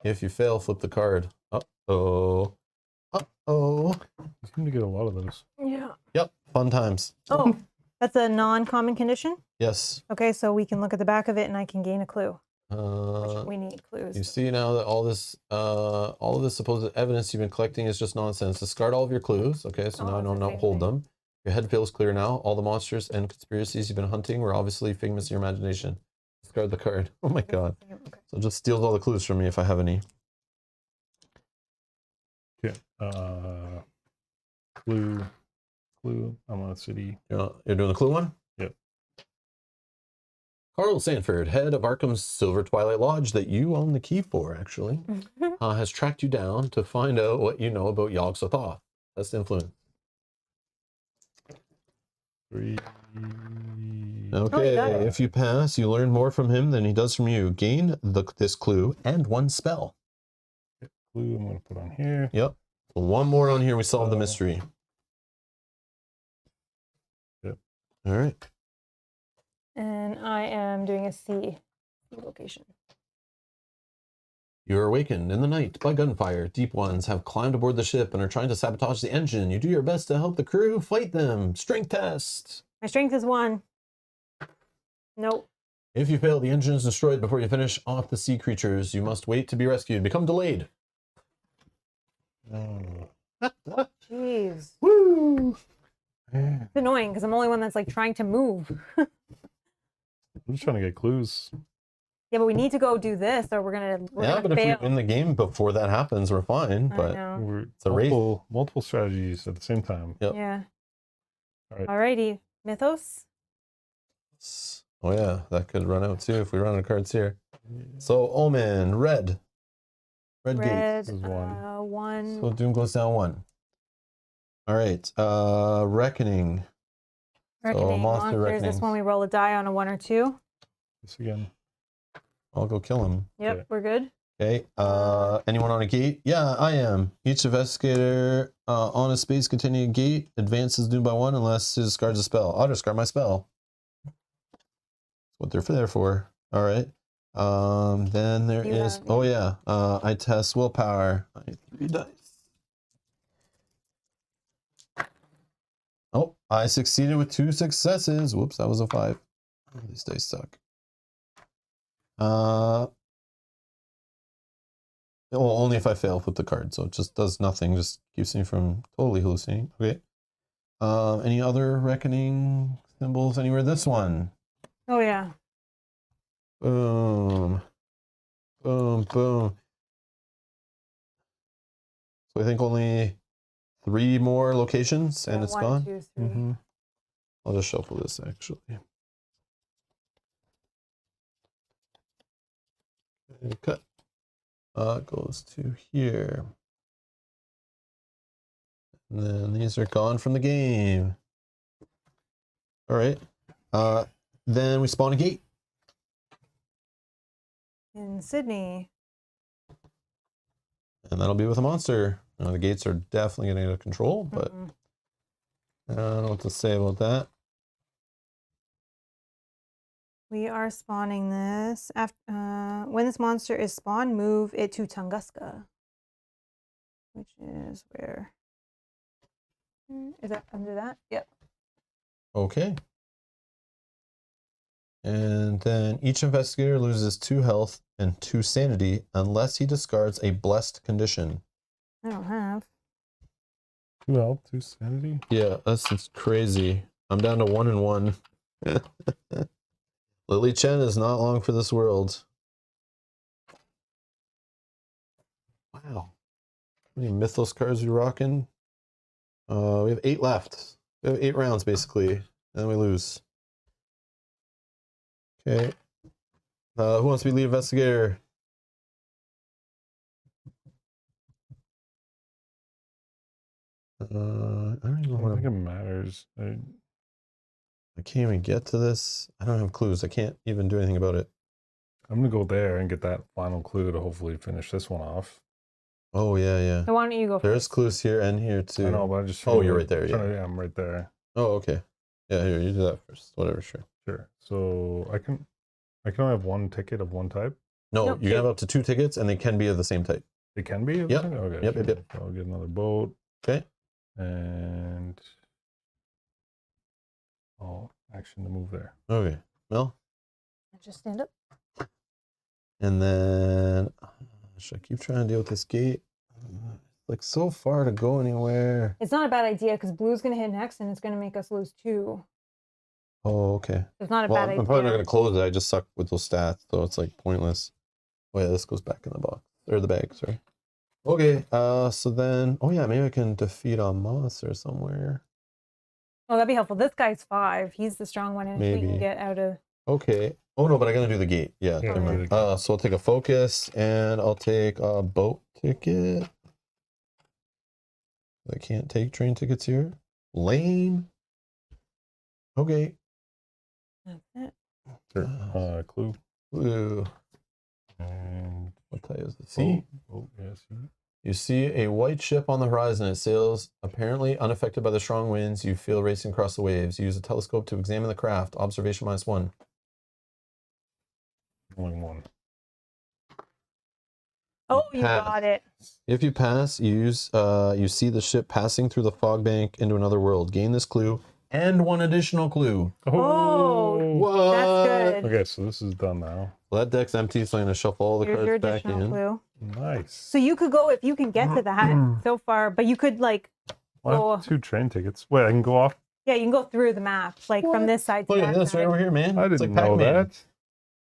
If you fail, flip the card. Uh-oh. Uh-oh. You seem to get a lot of those. Yeah. Yep. Fun times. Oh, that's a non-common condition? Yes. Okay, so we can look at the back of it and I can gain a clue. Uh, We need clues. You see now that all of this supposed evidence you've been collecting is just nonsense. Discard all of your clues. Okay, so now I it's don't the same hold thing. them. Your head feels clear now. All the monsters and conspiracies you've been hunting were obviously figments of your imagination. Discard the card. Oh my god. Okay. So it just steals all the clues from me if I have any. Yeah. Clue. I'm on a city. You're doing the clue one? Yep. Carl Sanford, head of Arkham's Silver Twilight Lodge that you own the key for, actually, has tracked you down to find out what you know about Yog-Sothoth. That's influence. 3. Okay, if you pass, you learn more from him than he does from you. Gain this clue and 1 spell. Clue I'm going to put on here. Yep. So 1 more on here, we solve the mystery. Yep. All right. And I am doing a C location. You are awakened in the night by gunfire. Deep ones have climbed aboard the ship and are trying to sabotage the engine. You do your best to help the crew fight them. Strength test. My strength is 1. Nope. If you fail, the engine is destroyed before you finish off the sea creatures. You must wait to be rescued. Become delayed. Jeez. Woo! It's annoying because I'm the only one that's like trying to move. I'm just trying to get clues. Yeah, but we need to go do this or we're gonna Yeah, but fail. if we win the game before that happens, we're fine. I But know. We're it's a race. multiple strategies at the same time. Yep. Yeah. All right. Alrighty, Mythos. Oh yeah, that could run out too if we run out of cards here. So Omen, red. Red gate. Red, This is one. one. So Doom goes down 1. All right. Reckoning. Reckoning. monster Monsters. This one we roll a die on a 1 or 2. This again. I'll go kill him. Yep, Okay. we're good. Okay. Anyone on a gate? Yeah, I am. Each investigator on a space containing a gate advances Doom by 1 unless it discards a spell. I'll discard my spell. That's what they're there for. All right. Then there You is. have- Oh yeah. I test willpower. I need 3 dice. Oh, I succeeded with 2 successes. Whoops, that was a 5. Oh, these dice suck. Well, only if I fail, flip the card. So it just does nothing. Just keeps me from totally hallucinating. Okay. Any other reckoning symbols anywhere? This one. Oh yeah. Boom. Boom, boom. So I think only 3 more locations and Yeah, it's 1, gone. 2, 3. Mm-hmm. I'll just shuffle this actually. Okay, cut. Goes to here. And then these are gone from the game. All right. Then we spawn a gate. In Sydney. And that'll be with a monster. The gates are definitely getting out of control, but Mhm. I don't know what to say about that. We are spawning this after when this monster is spawned, move it to Tunguska, which is where is that under that? Yep. Okay. And then each investigator loses 2 health and 2 sanity unless he discards a blessed condition. I don't have. 2 health, 2 sanity. Yeah, that's just crazy. I'm down to 1 and 1. Lily Chen is not long for this world. Wow. How many Mythos cards we rocking? We have 8 left. We have 8 rounds basically. Then we lose. Okay. Who wants to be lead investigator? I don't even I know don't what think it matters. I can't even get to this. I don't have clues. I can't even do anything about it. I'm gonna go there and get that final clue to hopefully finish this one off. Oh yeah, yeah. So why don't you go There's first? clues here and here too. I know, but I just. Oh, you're right there, Yeah, I'm right there. Oh, okay. Yeah, here, you do that first. Whatever, sure. Sure. So I can only have 1 ticket of one type. No, Nope, you can have up to 2 tickets and they can be of the same type. It can be. Yep. Okay. Yep, sure. yep. So I'll get another boat Okay. and I'll action to move there. Okay. Well, Just stand up. and then should I keep trying to deal with this gate? Like so far to go anywhere. It's not a bad idea because blue's gonna hit next and it's gonna make us lose 2. Oh, okay. It's not a Well, bad I'm idea. probably not going to close it. I just suck with those stats, so it's like pointless. Oh yeah, this goes back in the box or the bag. Sorry. Okay. So then, oh yeah, maybe I can defeat a monster somewhere. Oh, that'd be helpful. This guy's 5. He's the strong one, and if we Maybe. can get out of. Okay. Oh no, but I gotta do the gate. Yeah. Yeah, never mind. do the gate. So I'll take a focus and I'll take a boat ticket. I can't take train tickets here. Lame. Okay. That's it. Sure. Clue. Ooh. And What type is it? See? Oh, yes. You see a white ship on the horizon. It sails apparently unaffected by the strong winds you feel racing across the waves. Use a telescope to examine the craft. Observation -1. Only 1. Oh, you Pass. got it. If you pass, you see the ship passing through the fog bank into another world. Gain this clue and 1 additional clue. Oh, What? that's good. Okay, so this is done now. Well, that deck's empty, so I'm going to shuffle all the Here's your cards back additional in. clue. Nice. So you could go if you can get to that so far, but you could like, Well, I have 2 train tickets. Wait, I can go off. yeah, you can go through the map, like from this side to Oh, yeah, that that's right side. over here, man. I It's didn't like know Pac-Man. that.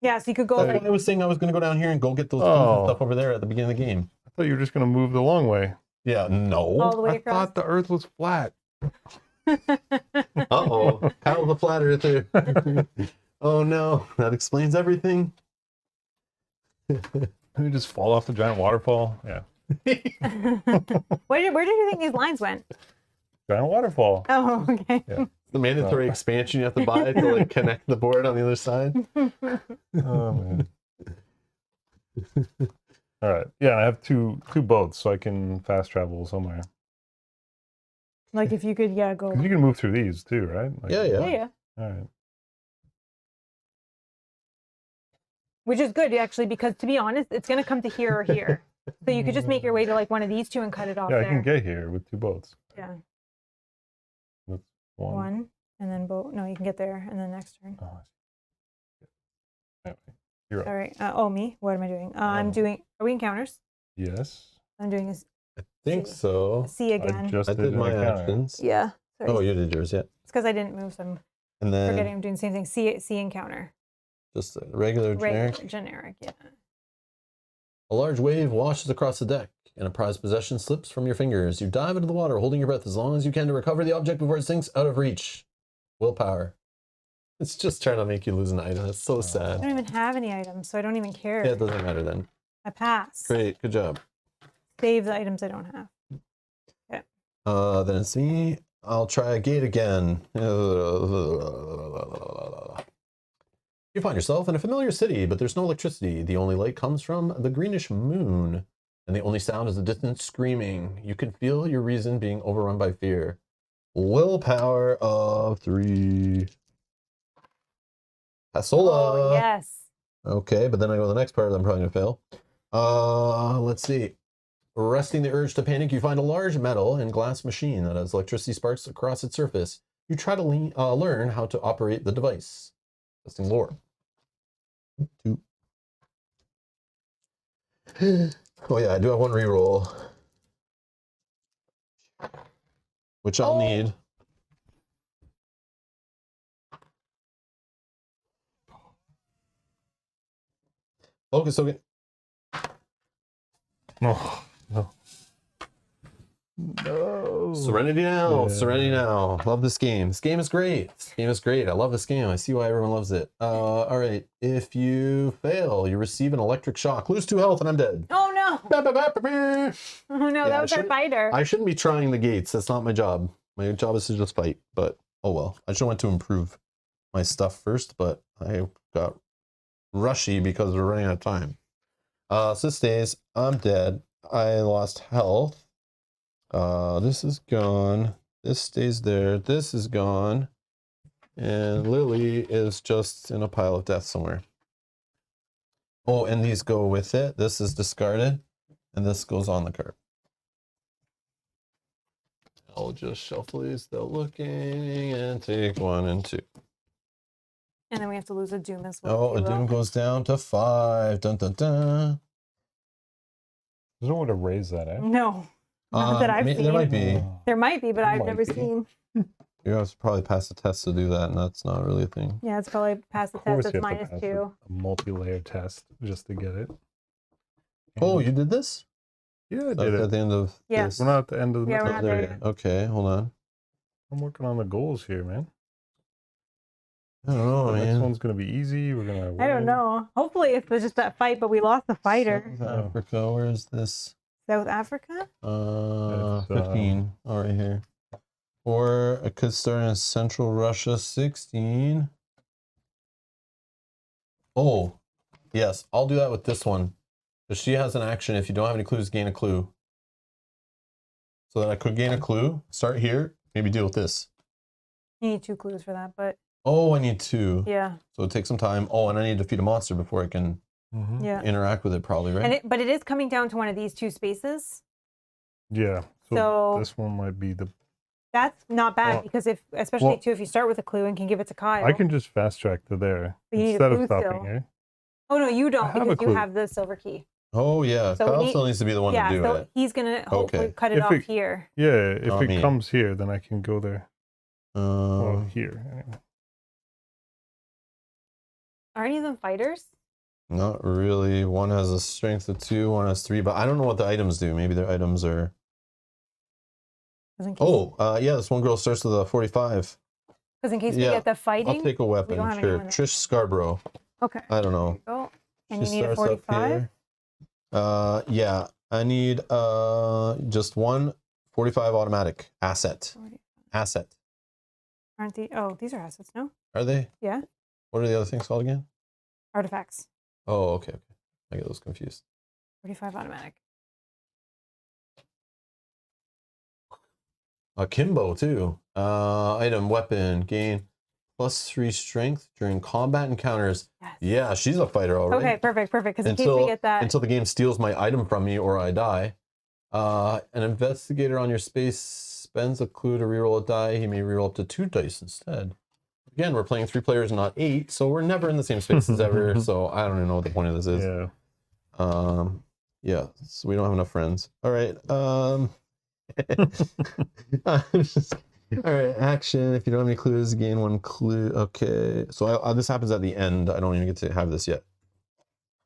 Yeah, so you could go That's like, why I was saying I was going to go down here and go get those clues and Oh. stuff over there at the beginning of the game. I thought you were just gonna move the long way. Yeah, no. all the way I across. thought the Earth was flat. Uh-oh. Kyle the Flat Earther. Oh no, that explains everything. You just fall off the giant waterfall. Yeah. Where did you think these lines went? Giant waterfall. Oh, okay. Yeah. The mandatory expansion you have to buy to like connect the board on the other side. Oh man. All right. Yeah, I have two boats, so I can fast travel somewhere. Like if you could, yeah, go. 'Cause you can move through these too, right? Like, Yeah. Yeah. All right. Which is good actually, because to be honest, it's gonna come to here or here. So you could just make your way to like one of these two and cut it off Yeah, I there. can get here with two boats. Yeah. That's one. One and then boat. No, you can get there and then next turn. Oh, I see. Anyway, you're up. All right. Oh, me. What am I doing? I'm doing. Are we encounters? Yes. I'm doing I think so. a C again. I just I did an my encounter. actions. Yeah. Sorry. Oh, you did yours, yeah. It's because I didn't move, so I'm And then forgetting I'm doing the same thing. C encounter. just a regular generic. Generic. Yeah. A large wave washes across the deck, and a prized possession slips from your fingers. You dive into the water, holding your breath as long as you can to recover the object before it sinks out of reach. Willpower. It's just trying to make you lose an item. It's so I sad. don't even have any items, so I don't even care. Yeah, it doesn't matter then. I pass. Great, good job. Save the items I don't have. Then it's me. I'll try a gate again. You find yourself in a familiar city, but there's no electricity. The only light comes from the greenish moon, and the only sound is a distant screaming. You can feel your reason being overrun by fear. Willpower of 3. Pasola. Oh, yes. Okay, but then I go to the next part, I'm probably gonna fail. Let's see. Arresting the urge to panic, you find a large metal and glass machine that has electricity sparks across its surface. You try to learn how to operate the device. Testing lore. 2. Oh yeah, I do have one reroll, which I'll need. Focus, okay. No. No. No. Serenity now. Yeah. Serenity now. Love this game. This game is great. This game is great. I love this game. I see why everyone loves it. All right. If you fail, you receive an electric shock. Lose 2 health and I'm dead. Oh no. Oh no, Yeah, that was our fighter. I shouldn't be trying the gates. That's not my job. My job is to just fight. But oh well. I just want to improve my stuff first, but I got rushy because we're running out of time. So this stays. I'm dead. I lost health. This is gone. This stays there. This is gone. And Lily is just in a pile of death somewhere. Oh, and these go with it. This is discarded. And this goes on the card. I'll just shuffle these, still looking, and take 1 and 2. And then we have to lose a doom as well. Oh, a doom goes down to 5. Dun dun dun. There's no way to raise that, eh? No. Not that I've seen. There might be. There might be, but I've Might never be. seen. You have to probably pass the test to do that, and that's not really a thing. Yeah, it's probably past the Of course test. you It's have to pass -2. a multi-layer test just to get it. Oh, And- you did this? Yeah, I That's did at it. the end of Yeah. this. We're not at the end of the Yeah, we're method. not there there yet. Okay, hold on. I'm working on the goals here, man. I don't know, The next man. one's gonna be easy. We're gonna. I don't win. know. Hopefully it's just that fight, but we lost the fighter. South Africa, where is this? South Africa? It's, 15. Oh, right here. Or it could start in Central Russia, 16. Oh, yes. I'll do that with this one. But she has an action. If you don't have any clues, gain a clue. So that I could gain a clue. Start here. Maybe deal with this. You need 2 clues for that, but Oh, I need 2. yeah. So it takes some time. Oh, and I need to defeat a monster before I can Mhm. Yeah. interact with it, probably, right? And but it is coming down to one of these 2 spaces. Yeah. So- this one might be the. That's not bad Well- because especially well- too, if you start with a clue and can give it to Kyle. I can just fast track to there But you need a instead of clue stopping still. here. Oh no, you I don't have a because you clue. have the silver key. Oh, yeah. So Kyle he- still needs to be the one Yeah, to do so it. he's gonna hopefully Okay. cut it If off it- here. Yeah, if Not it me. comes here, then I can go there. Well, here. Anyway. Are any of them fighters? Not really. One has a strength of 2, one has 3, but I don't know what the items do. Maybe their items are. Because in case, yeah, this one girl starts with a 45. because in case we Yeah, get the fighting. I'll take a weapon. don't have Sure. anyone that- Trish Scarborough. Okay. I don't know. Oh, and She you need a starts up 45. here. Yeah, I need just one 45 automatic asset. 45. Asset. Aren't the? Oh, these are assets. No. Are they? Yeah. What are the other things called again? Artifacts. Oh, okay. I get those confused. 45 automatic. Akimbo too. Item weapon gain +3 strength during combat encounters. Yes. Yeah, she's a fighter already. Okay, perfect. Because in case we get that. Until the game steals my item from me or I die. An investigator on your space spends a clue to reroll a die. He may reroll up to 2 dice instead. Again, we're playing 3 players, not 8, so we're never in the same spaces ever. So I don't even know what the point of this is. Yeah. Yeah. So we don't have enough friends. All right. All right. Action. If you don't have any clues, gain 1 clue. Okay. So this happens at the end. I don't even get to have this yet.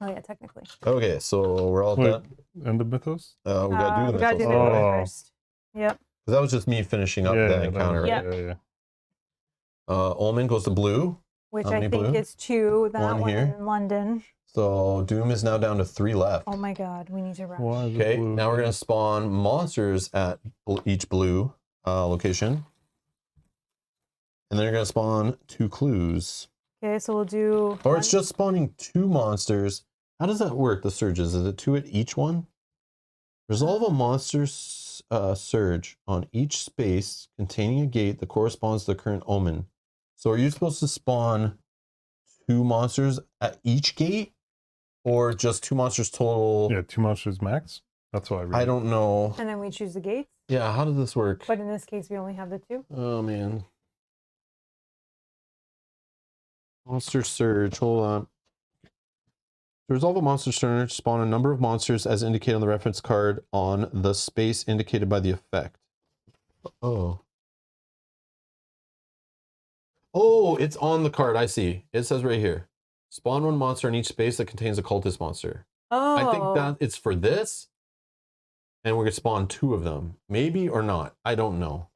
Oh yeah, technically. Okay. So we're all Wait, done. And the Mythos? We gotta do the gotta do Mythos the one, Oh. right? first. Yep. That was just me finishing up the encounter, right? Yeah. Omen goes to blue. Which How I many think blue? is 2. That One one here. in London. So Doom is now down to 3 left. Oh my God, we need to rush. Why is it Okay, blue? now we're gonna spawn monsters at each blue location, and then you're gonna spawn 2 clues. Okay, so we'll do. Or it's just spawning 2 monsters. How does that work? The surges, is it 2 at each one? Resolve a monster's surge on each space containing a gate that corresponds to the current omen. So are you supposed to spawn 2 monsters at each gate, or just 2 monsters total? Yeah, 2 monsters max. That's what I read. I don't know. And then we choose the gates. Yeah, how does this work? But in this case, we only have the 2. Oh man. Monster surge. Hold on. To resolve a monster surge, spawn a number of monsters as indicated on the reference card on the space indicated by the effect. Oh. Oh, it's on the card. I see. It says right here. Spawn 1 monster in each space that contains a cultist monster. Oh. I think that it's for this. And we're going to spawn 2 of them. Maybe or not. I don't know.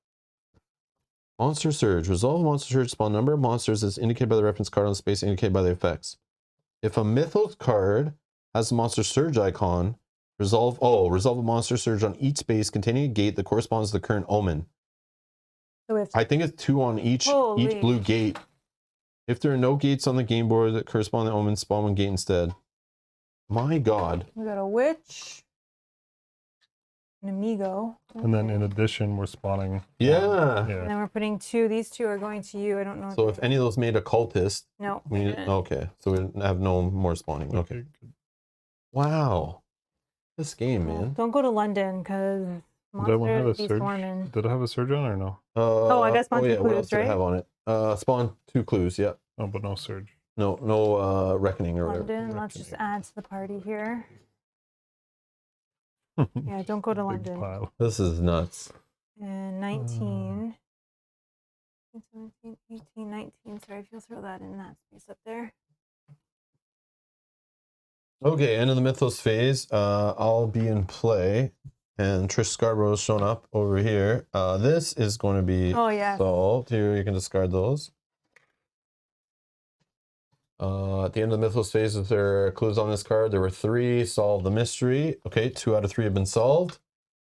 Monster Surge. Resolve Monster Surge. Spawn number of monsters as indicated by the reference card on the space indicated by the effects. If a Mythos card has a Monster Surge icon, resolve a Monster Surge on each space containing a gate that corresponds to the current omen. So we have I think it's 2 on each blue gate. If there are no gates on the game board that correspond to the omen, spawn 1 gate instead. My God. We got a witch, an amigo, And then in addition, we're spawning. Yeah. and then we're putting 2. These 2 are going to you. I don't know. So if any of those made a cultist, No. we need, okay. So we have no more spawning. Okay. Wow. This game, man. Don't go to London because Did that one have a monsters be surge? swarming. Did it have a surge on or no? I guess spawn 2 What else clues, did it right? have on it? Spawn 2 clues. Yeah. Oh, but no surge. No reckoning or whatever. London. Let's just add to the party here. Yeah, don't go to Big London. pile. This is nuts. And 19, 17, 18, 19. Sorry, if you'll throw that in that space up there. Okay, end of the Mythos phase. I'll be in play, and Trish Scarborough's shown up over here. This is going to be solved. Here, you can discard those. At the end of the Mythos phase, if there are clues on this card, there were 3. Solve the mystery. Okay, 2 out of 3 have been solved.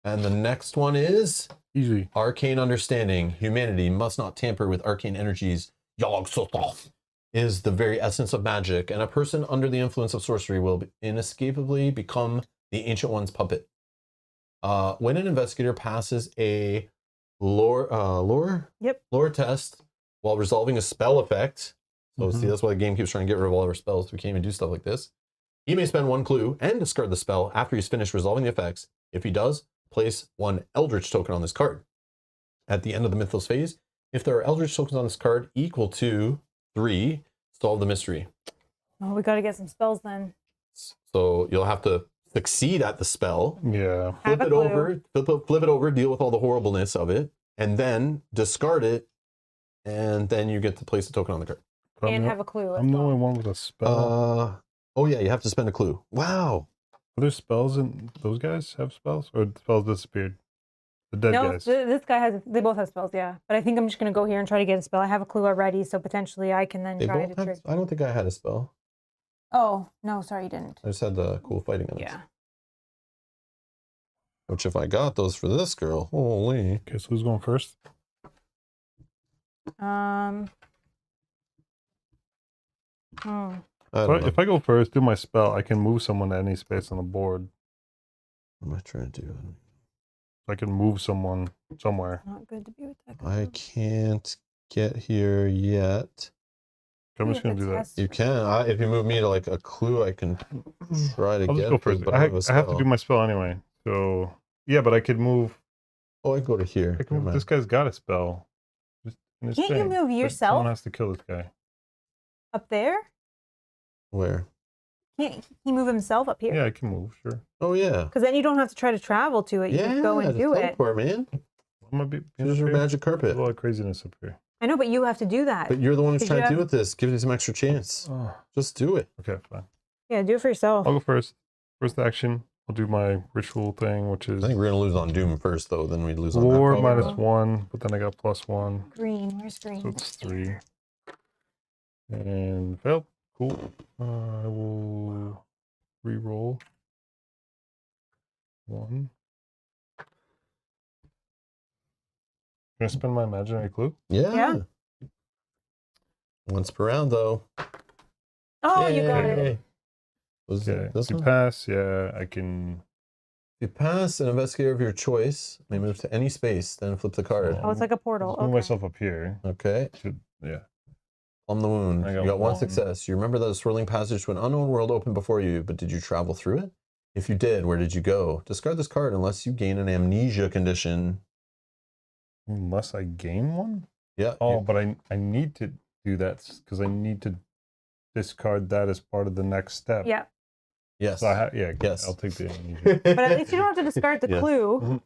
And the next one is Easy. Arcane Understanding. Humanity must not tamper with arcane energies. Yog-Sothoth is the very essence of magic, and a person under the influence of sorcery will inescapably become the Ancient One's puppet. When an investigator passes a lore test while resolving a spell effect, so see, that's why the game keeps trying to get rid of all our spells. We can't even do stuff like this. He may spend 1 clue and discard the spell after he's finished resolving the effects. If he does, place 1 Eldritch token on this card. At the end of the Mythos phase, if there are Eldritch tokens on this card equal to 3, solve the mystery. Oh, we got to get some spells then. So you'll have to succeed at the spell. Yeah. Flip it over, deal with all the horribleness of it, and then discard it, and then you get to place a token on the card. And have a clue. I'm the only one with a spell. Oh yeah, you have to spend a clue. Wow. Are there spells in those guys have spells? Or the spells disappeared? The dead No, guys. this guy has. They both have spells, yeah. But I think I'm just gonna go here and try to get a spell. I have a clue already, so potentially I can then They try both to had, trick. I don't think I had a spell. Oh no, sorry, you didn't. I just had the cool fighting on it. Yeah. Which if I got those for this girl, holy. Okay, so who's going first? Hmm. I don't know. If I go first, do my spell, I can move someone to any space on the board. What am I trying to do? I can move someone somewhere. Not good to be with that guy. I can't get here yet. I'm just gonna do that. You can. If you move me to like a clue, I can try to I'll just get go there, first. but I I have to do my spell anyway. So yeah, but I could move. Oh, I can go to here. I can move. This guy's got a spell. Just in his Can't you thing, move but yourself? Someone has to kill this guy. Up there? Where? Can't he move himself up here? Yeah, I can move. Sure. Oh yeah. Because then you don't have to try to travel to it. You just go and just do it. teleport, man. I'm gonna be. Use your magic There's carpet. a lot of craziness up here. I know, but you have to do that. But you're the one who's Did trying you to have- deal with this. Give you some extra chance. Oh, Just do it. okay, fine. Yeah, do it for yourself. I'll go first. First action. I'll do my ritual thing, which I is think we're gonna lose on Doom first, though. Then we'd lose on that. lore probably. minus 1, but then I got +1, Green, where's green? so it's 3. And failed. Cool. I will re-roll 1. Can I spend my imaginary clue? Yeah. Once per round, though. Oh, you got Yay. it. Was Okay. it this If you one? pass, yeah, I can. If you pass, an investigator of your choice may move to any space, then flip the card. Oh, it's like a portal. Just move Okay. myself up here. Okay. Yeah. On the wound. I You got got one one. success. You remember that a swirling passage to an unknown world opened before you, but did you travel through it? If you did, where did you go? Discard this card unless you gain an amnesia condition. Unless I gain one? Yeah. Oh, but I need to do that because I need to discard that as part of the next step. Yeah. Yes. So yeah, Yes. I'll take the amnesia. But at least you don't have to discard the Yes. clue.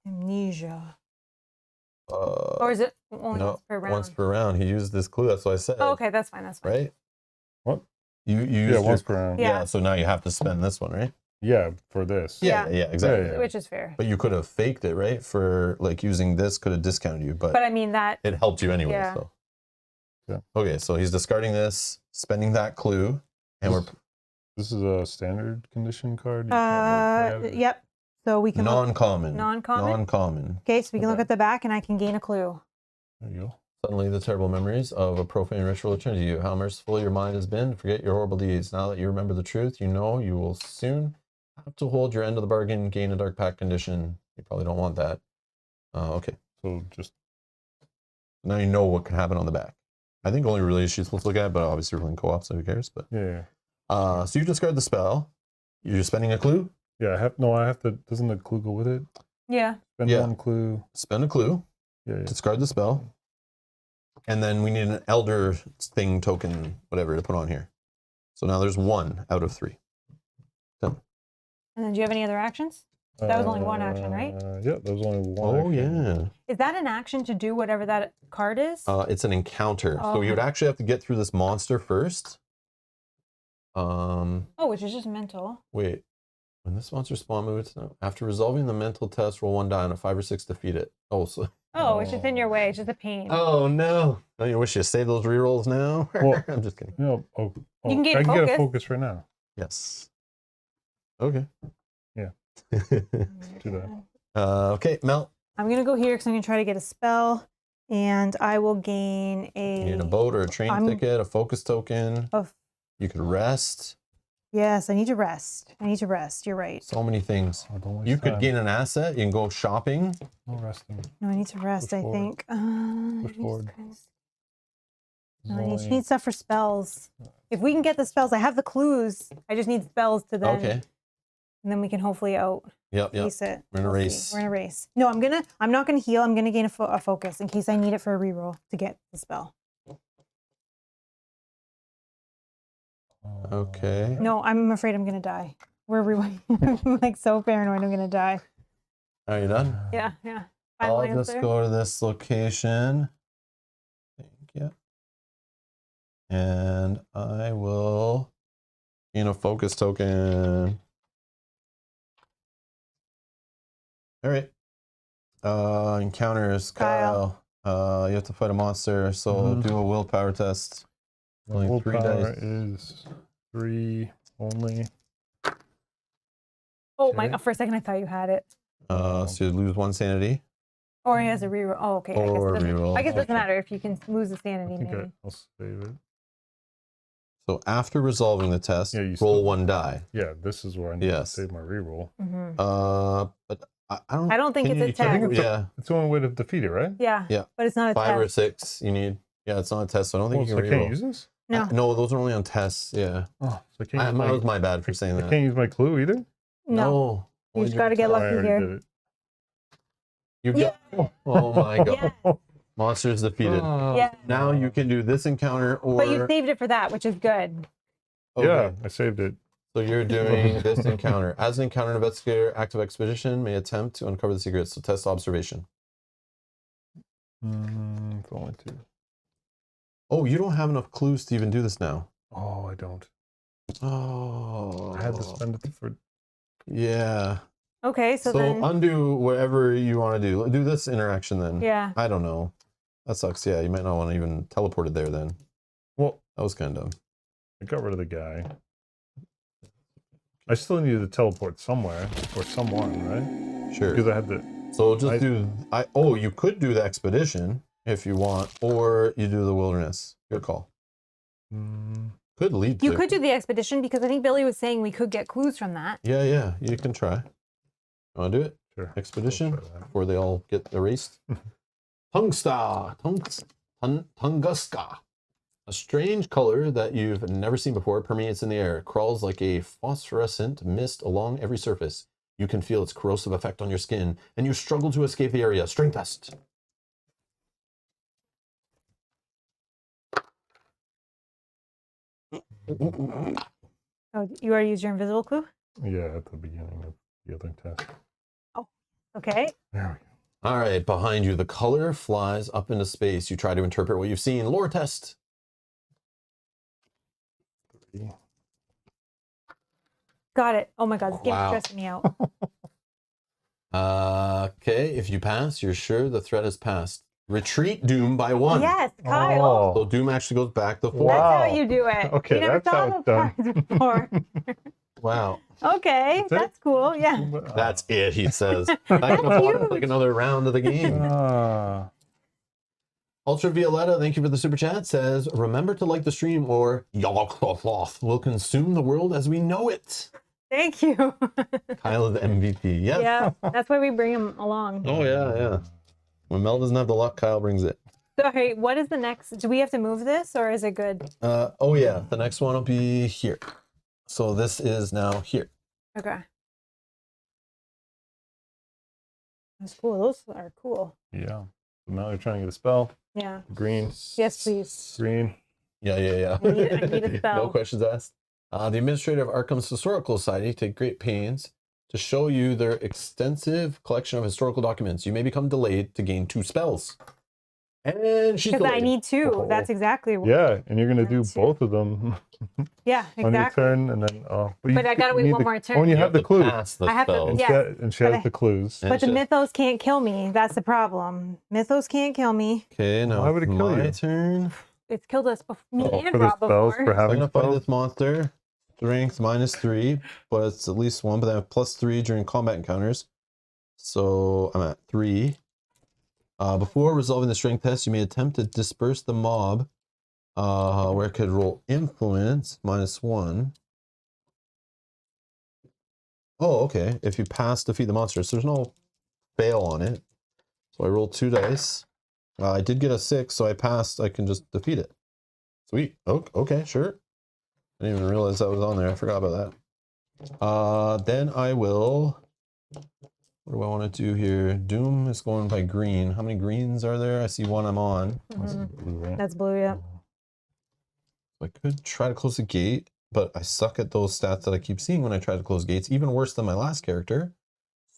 Amnesia. Or is it only no, once per round? once per round. He used this clue. That's what I said. Oh, okay, that's fine. That's fine. Right? What? You Yeah, used once per round. Yeah. Yeah, so now you have to spend this one, right? Yeah, for this. Yeah. Yeah, exactly. Yeah. Which is fair. But you could have faked it, right? For like using this could have discounted you, But I mean that. it helped you anyway. Yeah. So. Yeah. Okay, so he's discarding this, spending that clue, and we're This is a standard condition card. You can't look at it. Yep. So we can look. non-common. Non-common? Non-common. Okay, so we can look Okay. at the back and I can gain a clue. There you go. Suddenly, the terrible memories of a profane ritual return to you. How merciful your mind has been. Forget your horrible deeds. Now that you remember the truth, you know you will soon have to hold your end of the bargain, gain a dark pact condition. You probably don't want that. Okay. So just Now you know what can happen on the back. I think only really she's supposed to look at, but obviously we're playing co-op, so who cares? But yeah. so you discard the spell. You're spending a clue. Yeah, I have to. Doesn't the clue go with it? Yeah. Spend Yeah. one clue. Spend a clue. Yeah. Discard the spell. And then we need an elder thing token, whatever, to put on here. So now there's 1 out of 3. And then do you have any other actions? That was only one action, right? Yeah, that was only one. Oh, action. yeah. Is that an action to do whatever that card is? It's an encounter. So you would Okay. actually have to get through this monster first. Oh, which is just mental. Wait. When this monster spawn moves, after resolving the mental test, roll 1 die on a 5 or 6 to defeat it. Oh, so. Oh, it's just in your way. It's just a pain. Oh, no. Don't you wish you saved those rerolls now? Well, I'm just kidding. Yeah. Oh, You can gain I can get a focus. focus right now. Yes. Okay. Yeah. Do that. Okay, Mel. I'm going to go here because I'm going to try to get a spell. And I will gain a... You need a boat or a train ticket, a focus token. You could rest. Yes, I need to rest. I need to rest. You're right. So many things. Oh, don't waste You could time. gain an asset. You can go shopping. No resting. No, I need to rest, Push I forward. think. Push forward. No, I need stuff for spells. If we can get the spells, I have the clues. I just need spells to then... Okay. And then we can hopefully Yep. piece it. We're in a We'll see. race. We're in a race. No, I'm not gonna heal. I'm gonna gain a focus in case I need it for a reroll to get the spell. Okay. No, I'm afraid I'm gonna die. We're I'm like so paranoid I'm gonna die. Are you done? Yeah. Final I'll just answer. go to this location. Thank you. And I will gain a focus token. All right. Encounters, Kyle. You have to fight a monster, so do a willpower test. Only 3 Willpower dice. is 3 only. Oh Okay. my! For a second, I thought you had it. So you lose 1 sanity. Or he has a reroll. Oh, okay. Or I guess reroll. it doesn't matter if you can lose the sanity. I think Maybe. I'll save it. So after resolving the test, Yeah, you roll still- 1 die. Yeah, this is where I need Yes. to save my reroll. But I don't think can it's a you- I think test. Yeah, it's the only way to defeat it, right? Yeah. Yeah. But it's not a 5 or test. 6 you need. Yeah, it's not a test, so I don't think Well, you so I can can't reroll. use this? No. No, those are only on tests. Yeah, Oh, so I can't use that was my, my bad for saying I that. can't use my clue either? No. You only just got to get Oh, I lucky already here. did it. You Yeah. got. Oh my god! Yeah. Monsters defeated. Yeah. Now you can do this encounter, or But you saved it for that, which is good. Okay. Yeah, I saved it. So you're doing this encounter. As an encounter investigator, active expedition may attempt to uncover the secrets. So test observation. It's only 2. Oh, you don't have enough clues to even do this now. Oh, I don't. Oh, I had to spend it for... Yeah. Okay, so then. Undo whatever you want to do. Do this interaction then. Yeah. I don't know. That sucks. Yeah, you might not want to even teleport it there then. Well, That was kind of dumb. I got rid of the guy. I still need to teleport somewhere, or someone, right? Sure. Because I had to... So just you could do the expedition if you want, or you do the wilderness. Good call. Could lead to. You could do the expedition because I think Billy was saying we could get clues from that. Yeah, you can try. You want to do it? Sure. Expedition I'll try that. before they all get erased. Tunguska. A strange color that you've never seen before permeates in the air. It crawls like a phosphorescent mist along every surface. You can feel its corrosive effect on your skin, and you struggle to escape the area. Strength test. Oh, you already used your invisible clue? Yeah, at the beginning of the other test. Okay. There All right, behind you, the color flies up into space. You try to interpret what you've seen. Lore test. we go. Got it. Oh my God, this game's Wow. stressing me out. Okay, if you pass, you're sure the threat has passed. Retreat Doom by 1. Yes, Kyle. So Doom actually goes back to 4. Wow. That's how you do it. Okay, you never that's how saw it's those done. cards before. Wow. Okay, That's it? that's cool. Yeah. That's it, he says. I can afford huge. like another round of the game. Ultravioletta, thank you for the super chat, says, remember to like the stream or Yog-Sothoth will consume the world as we know it. Thank you. Kyle is MVP. Yes. Yeah, that's why we bring him along. Oh, yeah. When Mel doesn't have the luck, Kyle brings it. Sorry, what is the next? Do we have to move this or is it good? Oh, yeah. The next one will be here. So this is now here. Okay. That's cool. Those are cool. Yeah. Now you're trying to get a spell. Yeah. Green. Yes, please. Green. Yeah. I need a spell. No questions asked. The administrator of Arkham's Historical Society take great pains to show you their extensive collection of historical documents. You may become delayed to gain 2 spells. And she's Because I delayed. need 2. Oh. That's exactly what. Yeah, and you're gonna do That's it. both of them Yeah, on your exactly. turn, and then But I gotta wait need one the- more turn. Oh, and you You have the clue. pass the I have to- spells. yeah. And she but has the clues. And But the shit. Mythos can't kill me. That's the problem. Mythos can't kill me. Okay, now Why would it kill my you? turn. It's killed us before. Me Oh, and for the Rob spells, before. for I'm having gonna fight spells. this monster. Strength -3, but it's at least 1. But then I have +3 during combat encounters. So I'm at 3. Before resolving the strength test, you may attempt to disperse the mob, where it could roll influence -1. Oh, okay. If you pass, defeat the monster. So there's no fail on it. So I rolled 2 dice. I did get a 6, so I passed. I can just defeat it. Sweet. Okay, sure. I didn't even realize that was on there. I forgot about that. Then I will... What do I want to do here? Doom is going by green. How many greens are there? I see 1 I'm on. Mhm. That's blue, yeah. I could try to close the gate, but I suck at those stats that I keep seeing when I try to close gates, even worse than my last character.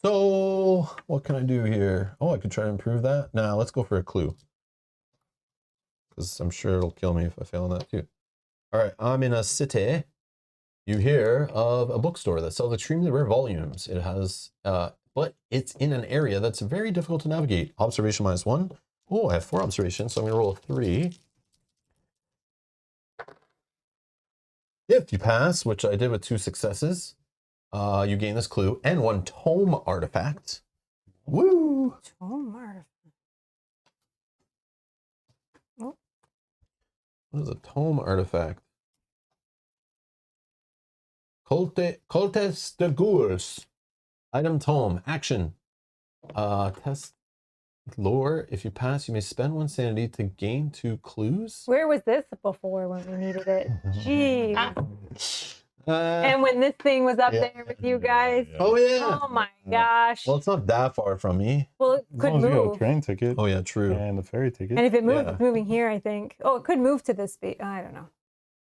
So, what can I do here? Oh, I could try to improve that. Nah, let's go for a clue. Because I'm sure it'll kill me if I fail on that too. All right, I'm in a city. You hear of a bookstore that sells extremely rare volumes. It has but it's in an area that's very difficult to navigate. Observation -1. Oh, I have 4 observations, so I'm gonna roll a 3. If you pass, which I did with 2 successes, you gain this clue and 1 tome artifact. Woo! Tome artifact. Oh. What is a tome artifact? Cultes de Gurs. Item tome. Action. Test lore. If you pass, you may spend 1 sanity to gain 2 clues. Where was this before when we needed it? Jeez. And And when this thing was up Yeah. there with you guys. oh yeah. Oh my gosh. Well, it's not that far from me. Well, it As could long as you got a move. train ticket Oh yeah, true. and a ferry ticket. And if it moves, Yeah. it's moving here, I think. Oh, it could move to this space. I don't know.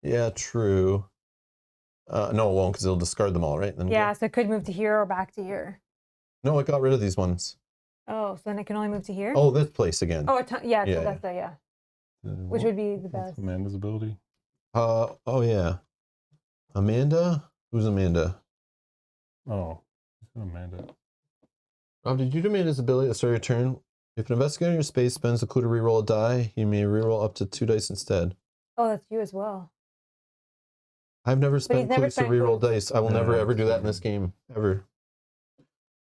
Yeah, true. No, it won't because it'll discard them all, right? Then Yeah, so it could move to here or back to here. No, it got rid of these ones. Oh, so then it can only move to here? Oh, this place again. Oh, yeah, Yeah, so that's yeah. Which What- would be the what's best. Amanda's ability? Oh yeah. Amanda? Who's Amanda? Oh, Amanda. Rob, did you do Amanda's ability at the start of your turn? If an investigator in your space spends a clue to reroll a die, you may reroll up to 2 dice instead. Oh, that's you as well. I've never spent never clues to spent reroll clues. dice. I will never Yeah. ever do that in this game. Ever.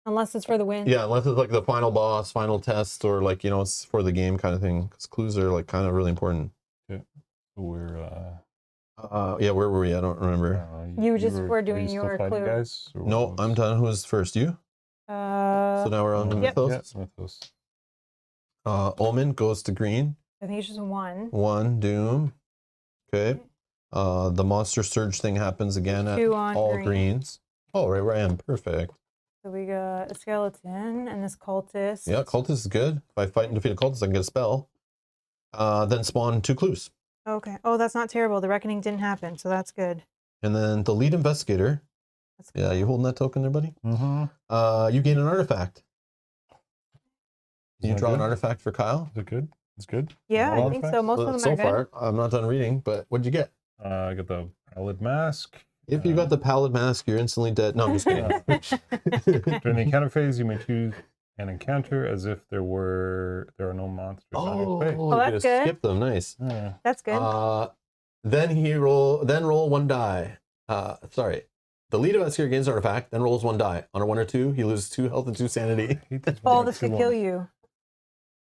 Unless it's for the win. Yeah, unless it's like the final boss, final test, or like, you know, it's for the game kind of thing. Because clues are like kind of really important. We're Yeah, where were we? I don't remember. You just were are doing still your fighting, clue. guys? Or No, what I'm was- done. Who was first? You? So now we're on to Yep. Mythos. Yeah, Mythos. Omen goes to green. I think it's just 1. 1, Doom. Okay. The monster surge thing happens again at 2 on all green. greens. Oh, right where I am. Perfect. So we got a skeleton and this cultist. Yeah, cultist is good. If I fight and defeat a cultist, I can get a spell. Then spawn 2 clues. Okay. Oh, that's not terrible. The reckoning didn't happen, so that's good. And then the lead investigator. That's Yeah, you holding that token there, buddy? Mm-hmm. You gain an artifact. You that draw an good? artifact for Kyle. Is it good? It's good. Yeah, All I think so. artifacts? Most of them So are good. far, I'm not done reading, but what'd you get? I got the Pallid Mask. If you got the pallid mask, you're instantly dead. No, I'm just kidding. During the encounter phase, you may choose an encounter as if there are no monsters on your space. Oh, that's you good. skip them. Nice. Yeah. That's good. Then roll 1 die. Sorry. The lead investigator gains an artifact, then rolls 1 die. On a 1 or 2, he loses 2 health and 2 sanity. I hate these Oh, one or this two could kill ones. you.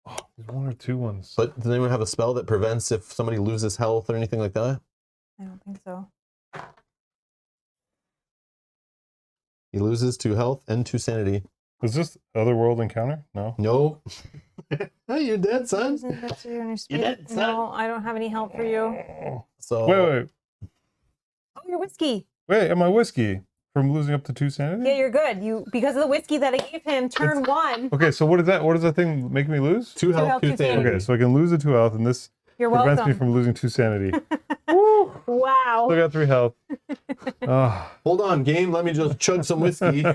Oh, there's 1 or 2 ones. But does anyone have a spell that prevents if somebody loses health or anything like that? I don't think so. He loses 2 health and 2 sanity. Is this Otherworld encounter? No. Nope. Hey, you're dead, son. Isn't that your You speed? did, son. No, I don't have any help for you. Oh. So Wait. Oh, your whiskey. Wait, am I whiskey from losing up to 2 sanity? Yeah, you're good. You because of the whiskey that I gave him, turn 1. Okay, so what is that? What does that thing make me lose? 2 health, health, 2 2 sanity. Okay, so I can lose a 2 health, and this You're prevents me welcome. from losing 2 sanity. Woo! Wow. Still got 3 health. Oh. Hold on, game. Let me just chug some whiskey,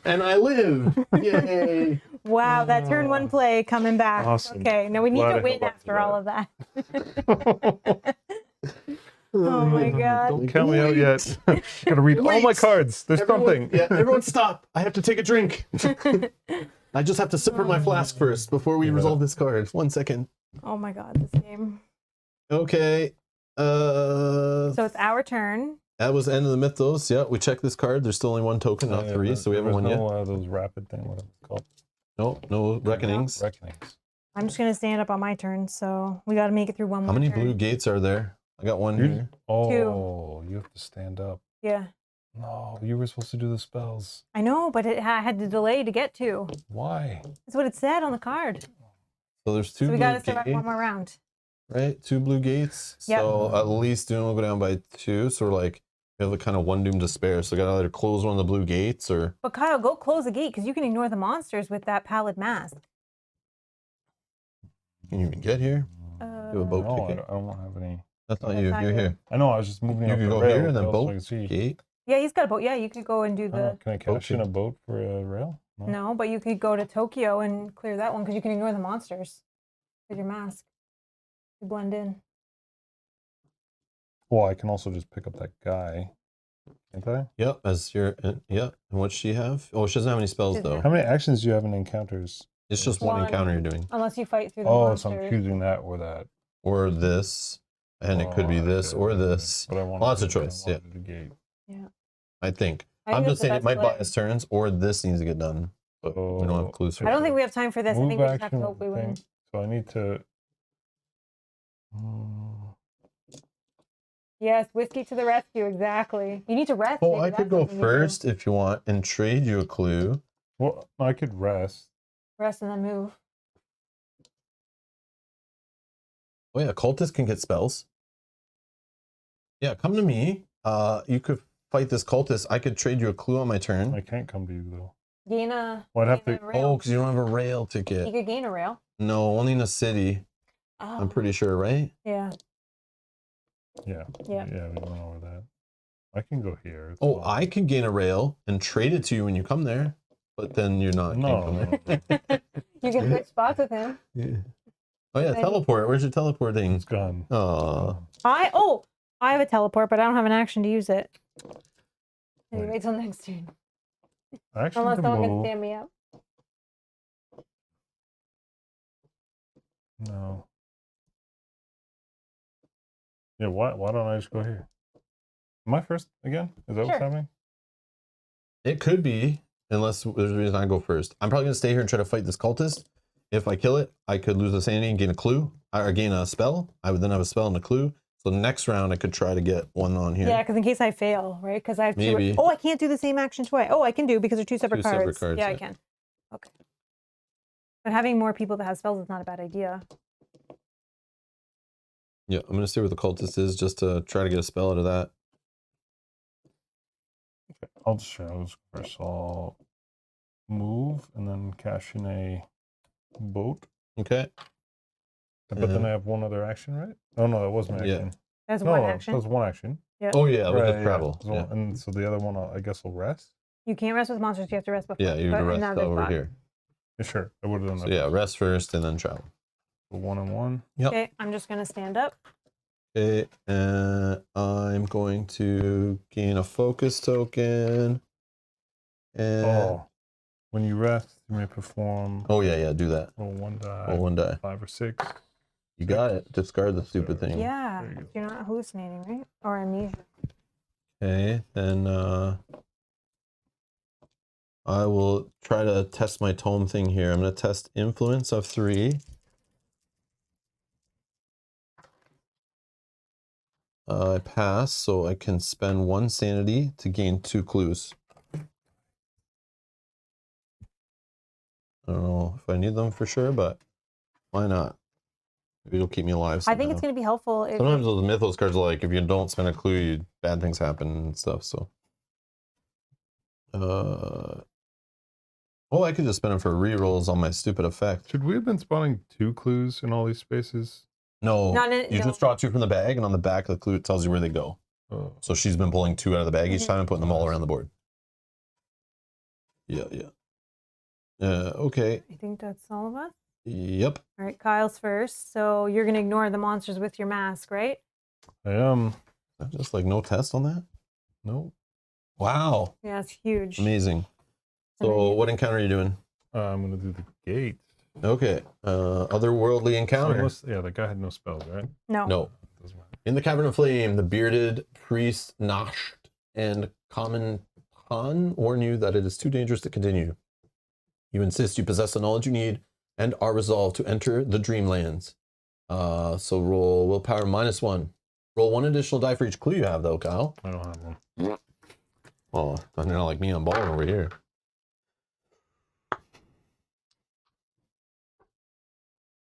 and I live. Yay! Wow, that turn 1 play coming back. Awesome. Okay, now we need Glad to I win held up to after that. all of that. Oh my god. Don't count me out yet. Gotta read all my Wait. cards. There's something. Yeah, everyone stop. I have to take a drink. I just have to sip from my flask first before we resolve this card. 1 second. Oh my god, this game. Okay. So it's our turn. That was the end of the Mythos. Yeah, we checked this card. There's still only 1 token, not 3, so we haven't won yet. No, those rapid thing, whatever it's called. No reckonings. Reckonings. I'm just gonna stand up on my turn, so we gotta make it through 1 more How many turn. blue gates are there? I got 1 here. Oh, you have to stand up. Yeah. No, you were supposed to do the spells. I know, but I had to delay to get to. Why? That's what it said on the card. So there's 2 So we blue gotta survive gates, 1 more round. right? 2 blue gates. Yep. So at least Doom will go down by 2. So we're like, we have a kind of 1 Doom to spare. So we gotta either close one of the blue gates or... But Kyle, go close the gate because you can ignore the monsters with that pallid mask. Can you even get here? You have a boat No, ticket. I don't have any. That's not That's you. not You're you. here. I know, I was just moving You up can the go rail here and then so I boat can see. gate. Yeah, he's got a boat. Yeah, you could go and do the. Can I cash in a boat for a rail? No, but you could go to Tokyo and clear that one because you can ignore the monsters with your mask. You blend in. Well, I can also just pick up that guy. Can't I? Yep, as your yep. And what she have? Oh, she doesn't have any spells Doesn't though. How many actions do you have in encounters? It's just one One. encounter you're doing, Unless you fight through the Oh, so monsters. I'm choosing that or that. or this, and it could be Oh, this okay, or okay. this. But I want Lots of choice. Yeah, the gate. Yeah. I think. I think I'm that's just the saying it best might way. bias turns, or this needs to get done, but we don't have clues for I don't it. think we have time for this. I Move think we just have action to hope we win. thing. So I need to. Yes, whiskey to the rescue. Exactly. You need to rest. Oh, maybe I that's could go something you do. first if you want and trade you a clue. Well, I could rest. Rest and then move. Oh yeah, cultists can get spells. Yeah, come to me. You could fight this cultist. I could trade you a clue on my turn. I can't come to you though. Gain a. Well, I'd have gain to- a rail. Oh, because you don't have a rail You ticket. could gain a rail. No, only in a city. Oh. I'm pretty sure, right? Yeah. Yeah. Yeah. Yeah, we went over that. I can go here. It's Oh, fine. I could gain a rail and trade it to you when you come there, but then you're not. No. You can switch spots with him. Yeah. Oh yeah, Then- teleport. Where's your teleporting? It's gone. Oh, I have a teleport, but I don't have an action to use it. Maybe Wait. wait till next turn. Action Unless to someone can move. stand me up. No. Yeah, why don't I just go here? Am I first again? Is that Sure. what's happening? it could be, unless there's a reason I go first. I'm probably gonna stay here and try to fight this cultist. If I kill it, I could lose a sanity and gain a clue, or gain a spell. I would then have a spell and a clue. So next round, I could try to get one on here. Yeah, because in case I fail, right? Because I have Maybe. two. Oh, I can't do the same action twice. Oh, I can do because they're two separate Two cards. separate cards, Yeah, I yeah. can. Okay. But having more people that have spells is not a bad idea. Yeah, I'm gonna stay where the cultist is just to try to get a spell out of that. I'll just try those first. I'll move and then cash in a boat. Okay. But then I have one other action, right? Oh no, that was my Yeah. action. That's No, one that action. was one action. Oh yeah, with Right, the travel. So- Yeah, And so the other one, I guess, will rest. You can't rest with monsters. You have to rest before. yeah, you have to but rest another over spot. here. Yeah, sure, I would have done So that. yeah, rest first and then travel. So 1 and 1. Yep. Okay, I'm just gonna stand up. Okay, I'm going to gain a focus token. And Oh, when you rest, you may perform. oh yeah, do that. Roll 1 die. Roll 1 die. 5 or 6. You got it. Discard the stupid thing. Yeah, There you go. you're not hallucinating, right? Or amnesia. Okay, then I will try to test my tome thing here. I'm going to test influence of 3. I pass, so I can spend 1 sanity to gain 2 clues. I don't know if I need them for sure, but why not? Maybe it'll keep me alive. I think it's somehow. gonna be helpful if Sometimes those Mythos cards are like, if you don't spend a clue, bad things happen and stuff, so. Oh, I could just spend them for rerolls on my stupid effect. Should we have been spawning 2 clues in all these spaces? No, Not in- you no. just draw 2 from the bag, and on the back of the clue, it tells you where they go. Oh. So she's been pulling 2 out of the bag each Mhm. time and putting them all around the board. Yeah. Okay. I think that's all of us. Yep. All right, Kyle's first. So you're gonna ignore the monsters with your mask, right? I am. Just like no test on that? Nope. Wow. Yeah, it's huge. Amazing. So what encounter are you doing? I'm going to do the gate. Okay. Otherworldly encounter. Unless, yeah, that guy had no spells, right? No. No. Doesn't matter. In the Cavern of Flame, the bearded priest Nasht and Common Han warn you that it is too dangerous to continue. You insist you possess the knowledge you need and are resolved to enter the Dreamlands. So roll willpower -1. Roll 1 additional die for each clue you have, though, Kyle. I don't have one. Oh, you're not like me, I'm balling over here.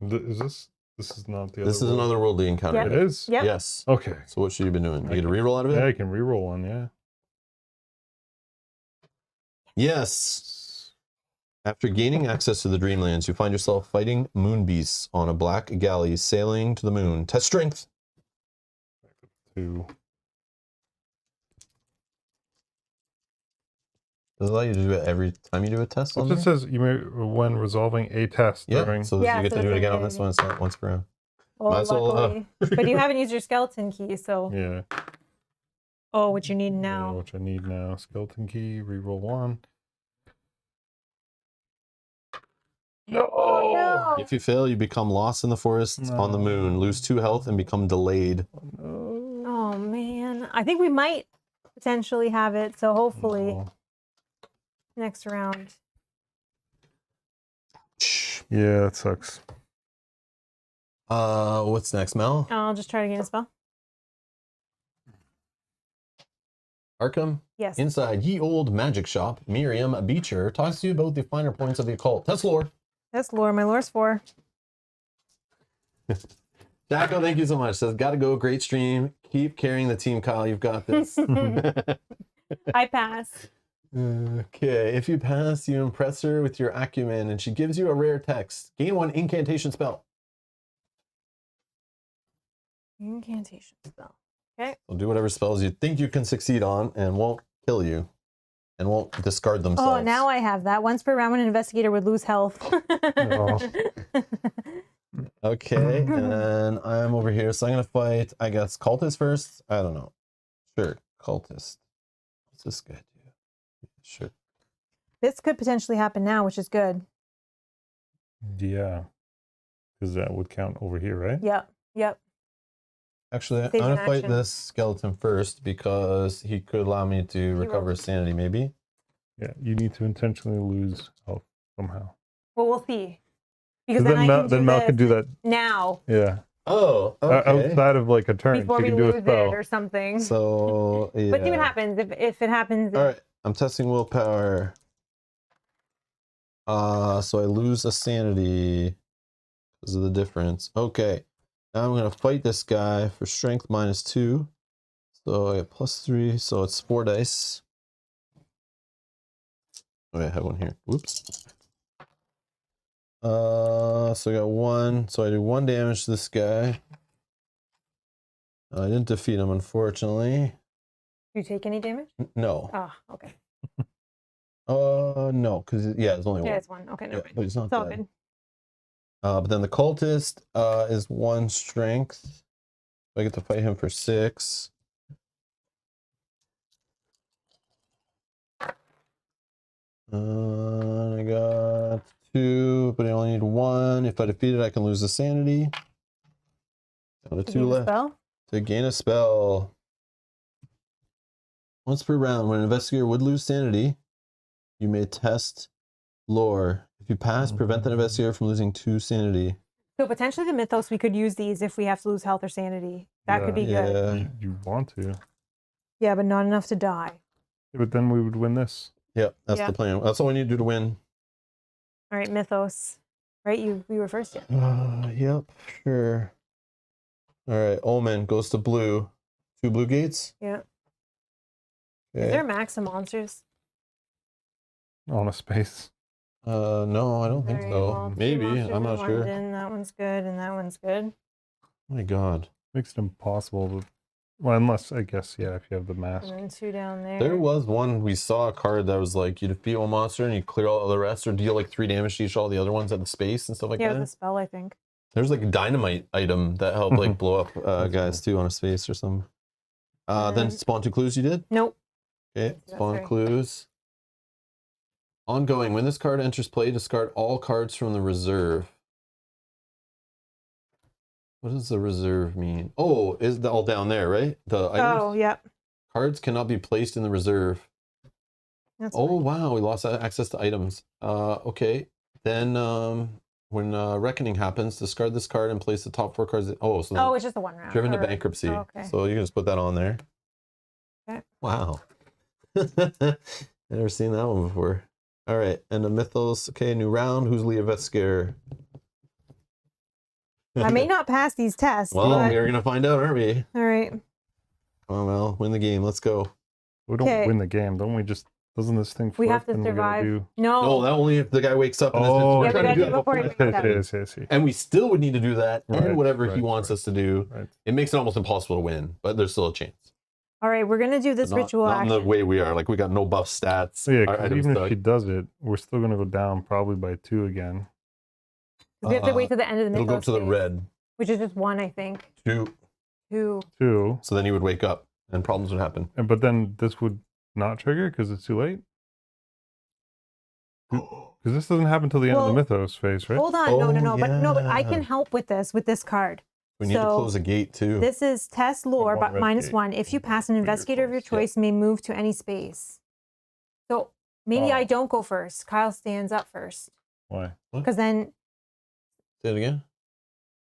This is not the other This is one. another worldly encounter. Yeah. It is? Yep. Yes. Okay. So what should you be doing? You I get a can- reroll out of it? Yeah, I can reroll one, yeah. Yes. After gaining access to the Dreamlands, you find yourself fighting moon beasts on a black galley sailing to the moon. Test strength. 2. Does it allow you to do it every time you do a test It on just there? says you may, when resolving a test Yeah, during. so Yeah, you get so to do it it's again on okay. this one. It's not once per round. Well, Might as well, luckily. But you haven't used your skeleton key, so Yeah. Oh, what you need Yeah, now. which I need now. Skeleton key, reroll 1. No! Oh, no. If you fail, you become lost in the forest on the moon, lose 2 health, and become delayed. No. Oh, man. I think we might potentially have it, so hopefully No. next round. Yeah, that sucks. What's next, Mel? I'll just try to gain a spell. Arkham? Yes. Inside ye old magic shop, Miriam Beecher talks to you about the finer points of the occult. Test lore. That's lore. My lore's 4. Jacko, thank you so much. Says, gotta go. Great stream. Keep carrying the team, Kyle. You've got this. I pass. Okay. If you pass, you impress her with your acumen, and she gives you a rare text. Gain 1 incantation spell. Incantation spell. Okay. So do whatever spells you think you can succeed on and won't kill you and won't discard themselves. Oh, now I have that. Once per round, when an investigator would lose health. No. Okay, and then I'm over here, so I'm gonna fight, I guess, cultist first. I don't know. Sure, cultist. What's this guy do? Sure. This could potentially happen now, which is good. Yeah. Because that would count over here, right? Yep. Yep. Actually, I'm Saves gonna an fight action. this skeleton first because he could allow me to recover rolls. sanity, maybe. Yeah, you need to intentionally lose health somehow. Well, we'll see. Because Then then, I can do Mel this could do that. now Yeah. Oh, okay. Outside of like a turn, before she we can do lose a it spell. or something. So, yeah. But see what happens if it happens. All right, I'm testing willpower. So I lose a sanity because of the difference. Okay, now I'm gonna fight this guy for strength -2. So I get +3, so it's 4 dice. Okay, I have one here. Whoops. So I got 1. So I do 1 damage to this guy. I didn't defeat him, unfortunately. Do you take any damage? No. Oh, okay. No, because it's only 1. Yeah, it's 1. Okay, never mind. But he's not It's all dead. good. But then the cultist is 1 strength. I get to fight him for 6. I got 2, but I only need 1. If I defeat it, I can lose the sanity. Down to 2 Gain a left. spell? To gain a spell. Once per round, when an investigator would lose sanity, you may test lore. If you pass, prevent the investigator from losing 2 sanity. So potentially the Mythos, we could use these if we have to lose health or sanity. That could be good. Yeah. You want to. Yeah, but not enough to die. Yeah, but then we would win this. Yep, that's Yeah. the plan. That's all we need to do to win. All right, Mythos. Right, you were first, yeah. Yep, sure. All right, Omen goes to blue. 2 blue gates. Yeah. Okay. Is there a max of monsters? On a space. No, I don't think All right, so. well, 2 Maybe, monsters I'm in not sure. London. That one's good, and that one's good. Oh my God. Makes it impossible to. Well, unless, I guess, yeah, if you have the mask. And then 2 down there. There was one, we saw a card that was like, you defeat one monster and you clear all the rest, or deal like 3 damage to each all the other ones at the space and stuff like Yeah, it that. was a spell, I think. There's like a dynamite item that helped like blow up guys too on a space or something. Then spawn 2 clues you did? Nope. Okay, That's spawn right. clues. Ongoing, when this card enters play, discard all cards from the reserve. What does the reserve mean? Oh, is it all down there, right? The items? Oh, yep. Cards cannot be placed in the reserve. That's Oh, fine. wow, we lost access to items. Okay, then when Reckoning happens, discard this card and place the top 4 cards. Oh, so Oh, it's just the 1 round. driven to Or- bankruptcy. oh, okay. So you can just put that on there. Okay. Wow. Never seen that one before. All right, and the Mythos. Okay, new round. Who's lead investigator? I may not pass these tests. Well, but... we're gonna find out, aren't we? All right. Come on, Mel, win the game. Let's go. We don't Okay. win the game, don't we? Just doesn't this thing flip We have to and we gotta survive. do... No. No, that only if the guy wakes up. And Oh, we're yeah, we trying to gotta do do that before he before- wakes up. Yes, yes, yes. And we still would need to do that, Right, and whatever he right, wants right. us to do. Right. It makes it almost impossible to win, but there's still a chance. All right, we're gonna do this Not, ritual not in the action. way we are. Like we got no buff stats. So yeah, our 'cause items even if stuck. she does it, we're still gonna go down probably by 2 again. We have to wait till the end of the It'll Mythos go up to the phase, red. which is just 1, I think. 2. 2. 2. So then he would wake up and problems would happen. But then this would not trigger because it's too late? Because this doesn't happen until the end of the Mythos phase, right? Hold on, no, but I can help with this card. We need to close a gate too. This is test lore, but -1. -1. If you pass, an investigator of your choice may move to any space. So maybe I don't go first. Kyle stands up first. Why? Because then... Say it again?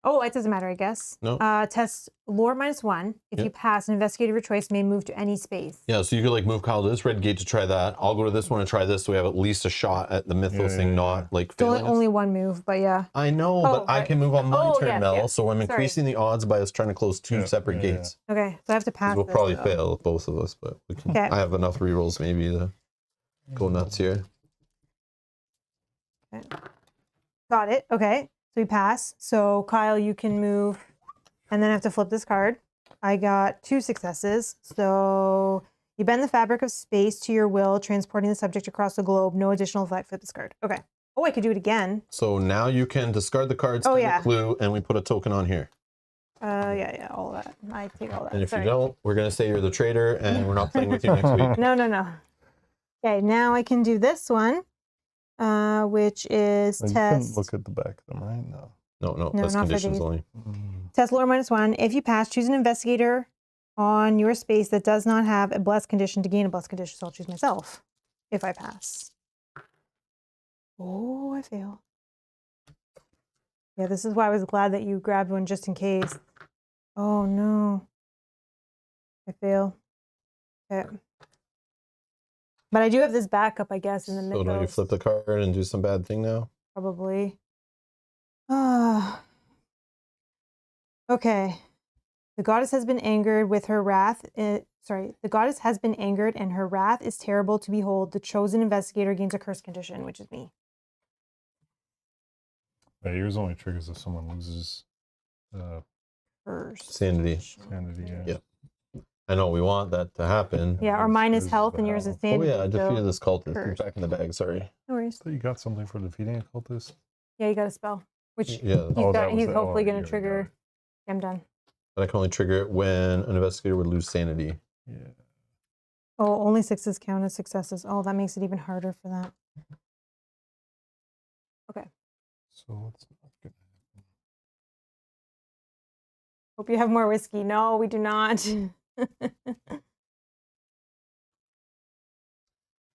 Oh, it doesn't matter, I guess. No. Test lore -1. If you pass, an investigator of your choice may move to any space. Yeah, so you could like move Kyle to this red gate to try that. I'll go to this one and try this, so we have at least a shot at the Mythos thing, not like failing. Only one move, but yeah. I know, but I can move on my turn, Mel. So I'm increasing the odds by us trying to close two separate gates. Okay, so I have to pass. We'll probably fail, both of us, but we can. I have enough rerolls maybe to go nuts here. Okay. Got it. Okay. So we pass. So Kyle, you can move, and then I have to flip this card. I got 2 successes. So you bend the fabric of space to your will, transporting the subject across the globe. No additional effect. Flip this card. Okay. Oh, I could do it again. So now you can discard the cards, spend a clue, and we put a token on here. Yeah, all of that. I take all that. And if you don't, we're gonna say you're the traitor, and we're not playing with you next week. No. Okay, now I can do this one. Which is you test. Couldn't look at the back of them, right? No, that's conditions only. Test lore -1. If you pass, choose an investigator on your space that does not have a blessed condition to gain a blessed condition. So I'll choose myself if I pass. Oh, I fail. Yeah, this is why I was glad that you grabbed one just in case. Oh no. I fail. Okay. But I do have this backup, I guess, in the Mythos. So now you flip the card and do some bad thing now? Probably. Okay. The goddess has been angered with her wrath. The goddess has been angered and her wrath is terrible to behold. The chosen investigator gains a curse condition, which is me. Yeah, yours only triggers if someone loses sanity. Yeah. I know we want that to happen. Yeah, or mine is health and yours is sanity. Oh yeah, I defeated this cultist. He's back in the bag, sorry. No worries. So you got something for defeating a cultist? Yeah, you got a spell. Which he's he's hopefully going to trigger. I'm done. But I can only trigger it when an investigator would lose sanity. Yeah. Oh, only 6s count as successes. Oh, that makes it even harder for that. Okay. So it's not good. Hope you have more whiskey. No, we do not.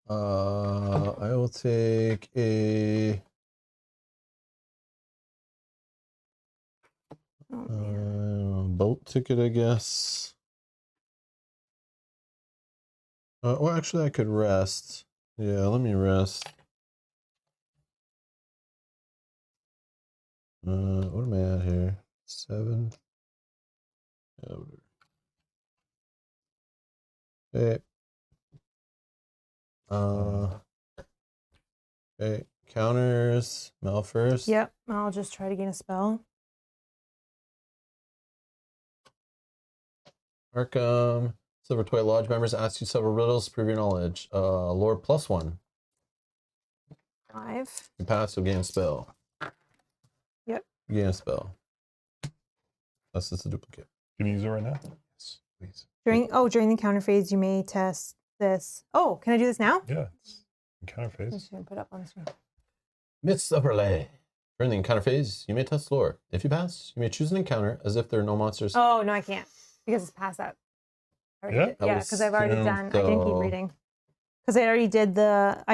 I will take a boat ticket, I guess. Well, actually, I could rest. Yeah, let me rest. What am I at here? 7. Okay. Okay. Counters. Mel first. Yep. I'll just try to gain a spell. Arkham. Silver Toy Lodge members ask you several riddles. Prove your knowledge. Lore +1. 5. You pass, you'll gain a spell. Yep. You gain a spell. That's just a duplicate. Can you use it right now? Yes, please. During the counter phase, you may test this. Oh, can I do this now? Yeah. It's encounter phase. I'm just going to put up on the screen. Myths overlay. During the encounter phase, you may test lore. If you pass, you may choose an encounter as if there are no monsters. Oh, no, I can't. Because it's past that. Yeah, because I've already done. I didn't keep reading. Because I already did the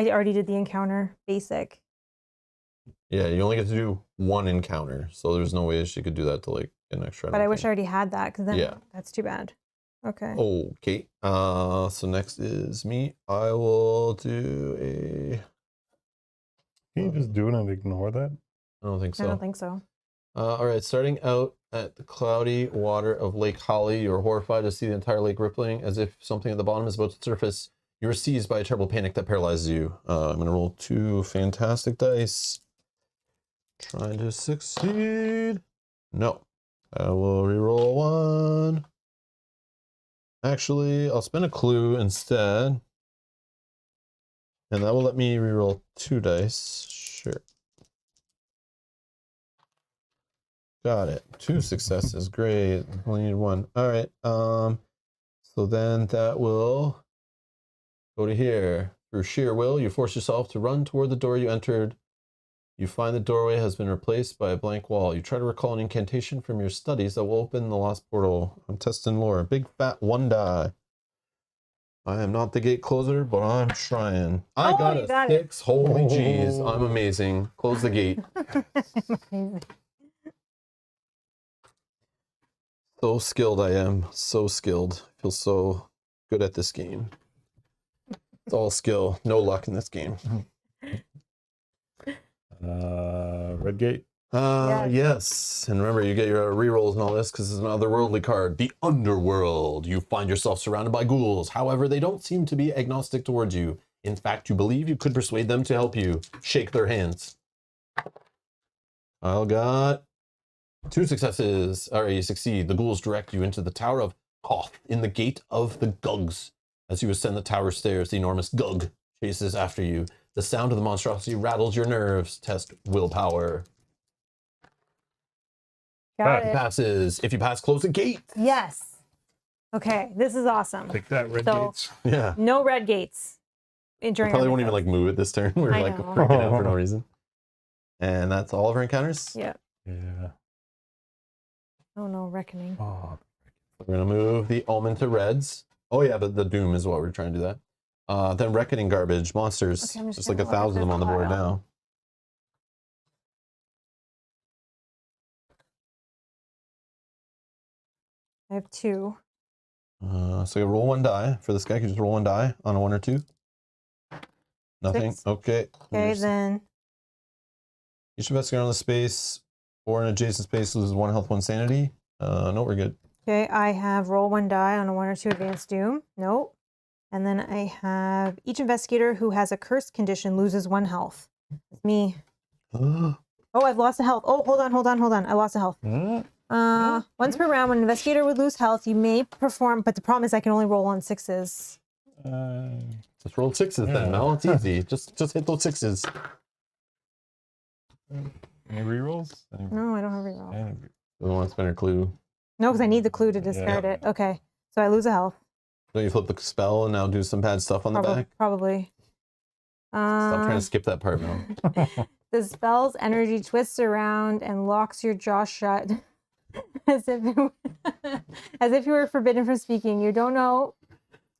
encounter basic. Yeah, you only get to do one encounter, so there's no way she could do that to like an extra. But I wish I already had that, because then that's too bad. Okay. Okay. So next is me. I will do a. Can you just do it and ignore that? I don't think so. I don't think so. All right, starting out at the cloudy water of Lake Holly, you're horrified to see the entire lake rippling as if something at the bottom is about to surface. You are seized by a terrible panic that paralyzes you. I'm going to roll 2 fantastic dice. Trying to succeed. No. I will reroll 1. Actually, I'll spend a clue instead. And that will let me reroll 2 dice. Sure. Got it. 2 successes. Great. Only need 1. All right. So then that will go to here. Through sheer will, you force yourself to run toward the door you entered. You find the doorway has been replaced by a blank wall. You try to recall an incantation from your studies that will open the lost portal. I'm testing lore. Big fat 1 die. I am not the gate closer, but I'm trying. I Oh, got you a got it. 6. Holy jeez. I'm amazing. Close the gate. Amazing. So skilled I am. So skilled. I feel so good at this game. It's all skill. No luck in this game. Red gate. Yes. And remember, you get your rerolls and all this because it's an otherworldly card. The Underworld. You find yourself surrounded by ghouls. However, they don't seem to be agnostic towards you. In fact, you believe you could persuade them to help you. Shake their hands. I got 2 successes. All right, you succeed. The ghouls direct you into the Tower of Koth in the Gate of the Gugs. As you ascend the tower stairs, the enormous Gug chases after you. The sound of the monstrosity rattles your nerves. Test willpower. Got it. Passes. If you pass, close the gate. Yes. Okay, this is awesome. Take that, red So- gates. Yeah. No red gates. During Probably our won't even Mythos. like move it this turn. We're I like know. freaking out for no reason. And that's all of our encounters. Yeah. Yeah. Oh no, reckoning. Oh, We're gonna move the Omen to reds. Oh yeah, the Doom is what we're trying to do that. Then Reckoning garbage monsters. Okay, I'm just There's like gonna 1,000 of them on the look at board this now. I have 2. So you roll 1 die for this guy. You can just roll 1 die on a 1 or 2. Nothing. 6. Okay. Okay, then Each investigator on the space or an adjacent space loses 1 health, 1 sanity. No, we're good. okay, I have roll 1 die on a 1 or 2 advanced doom. Nope. And then I have each investigator who has a cursed condition loses 1 health. It's me. Oh, I've lost a health. Oh, hold on. I lost a health. Once per round, when an investigator would lose health, you may perform, but the problem is I can only roll on 6s. Just roll 6s then, Mel. It's easy. Just hit those 6s. any rerolls? No, I don't have reroll. We want to spend our clue. No, because I need the clue to discard it. Okay, so I lose a health. Don't you flip the spell and now do some bad stuff on the back? Probably. Stop trying to skip that part, Mel. The spell's energy twists around and locks your jaw shut as if you were forbidden from speaking. You don't know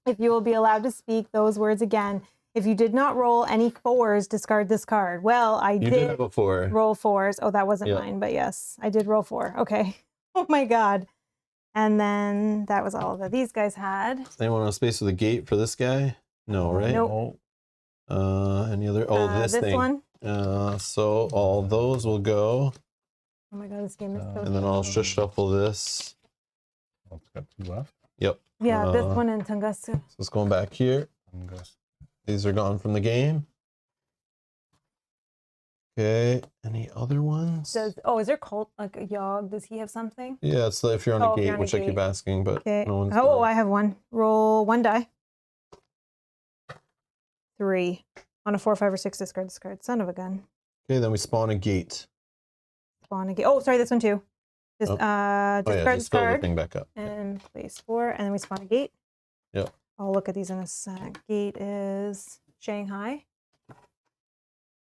if you will be allowed to speak those words again. If you did not roll any 4s, discard this card. Well, I You did have a 4. roll 4s. Oh, that wasn't Yeah. mine, but yes, I did roll 4. Okay. Oh my God. And then that was all that these guys had. Does anyone want a space with a gate for this guy? No, right? Nope. Any other? Oh, this thing. one. So all those will go, Oh my God, this game is so and then I'll just shuffle this. Oh, it's got 2 left. Yep. Yeah, this one and Tunguska. So it's going back here. These are gone from the game. Okay. Any other ones? Is there cult like a Yog? Does he have something? Yeah, it's if you're on Oh, a if gate, you're on a which I keep gate. asking, but Okay. no one's. Oh, I have one. Roll 1 die. 3. On a 4, 5, or 6, discard. Son of a gun. Okay, then we spawn a gate. Spawn again. Oh, sorry, this one too. Just Oh. Oh discard yeah, this just fill the card thing back up. and place 4, and then we spawn a gate. Yep. I'll look at these in a sec. Gate is Shanghai,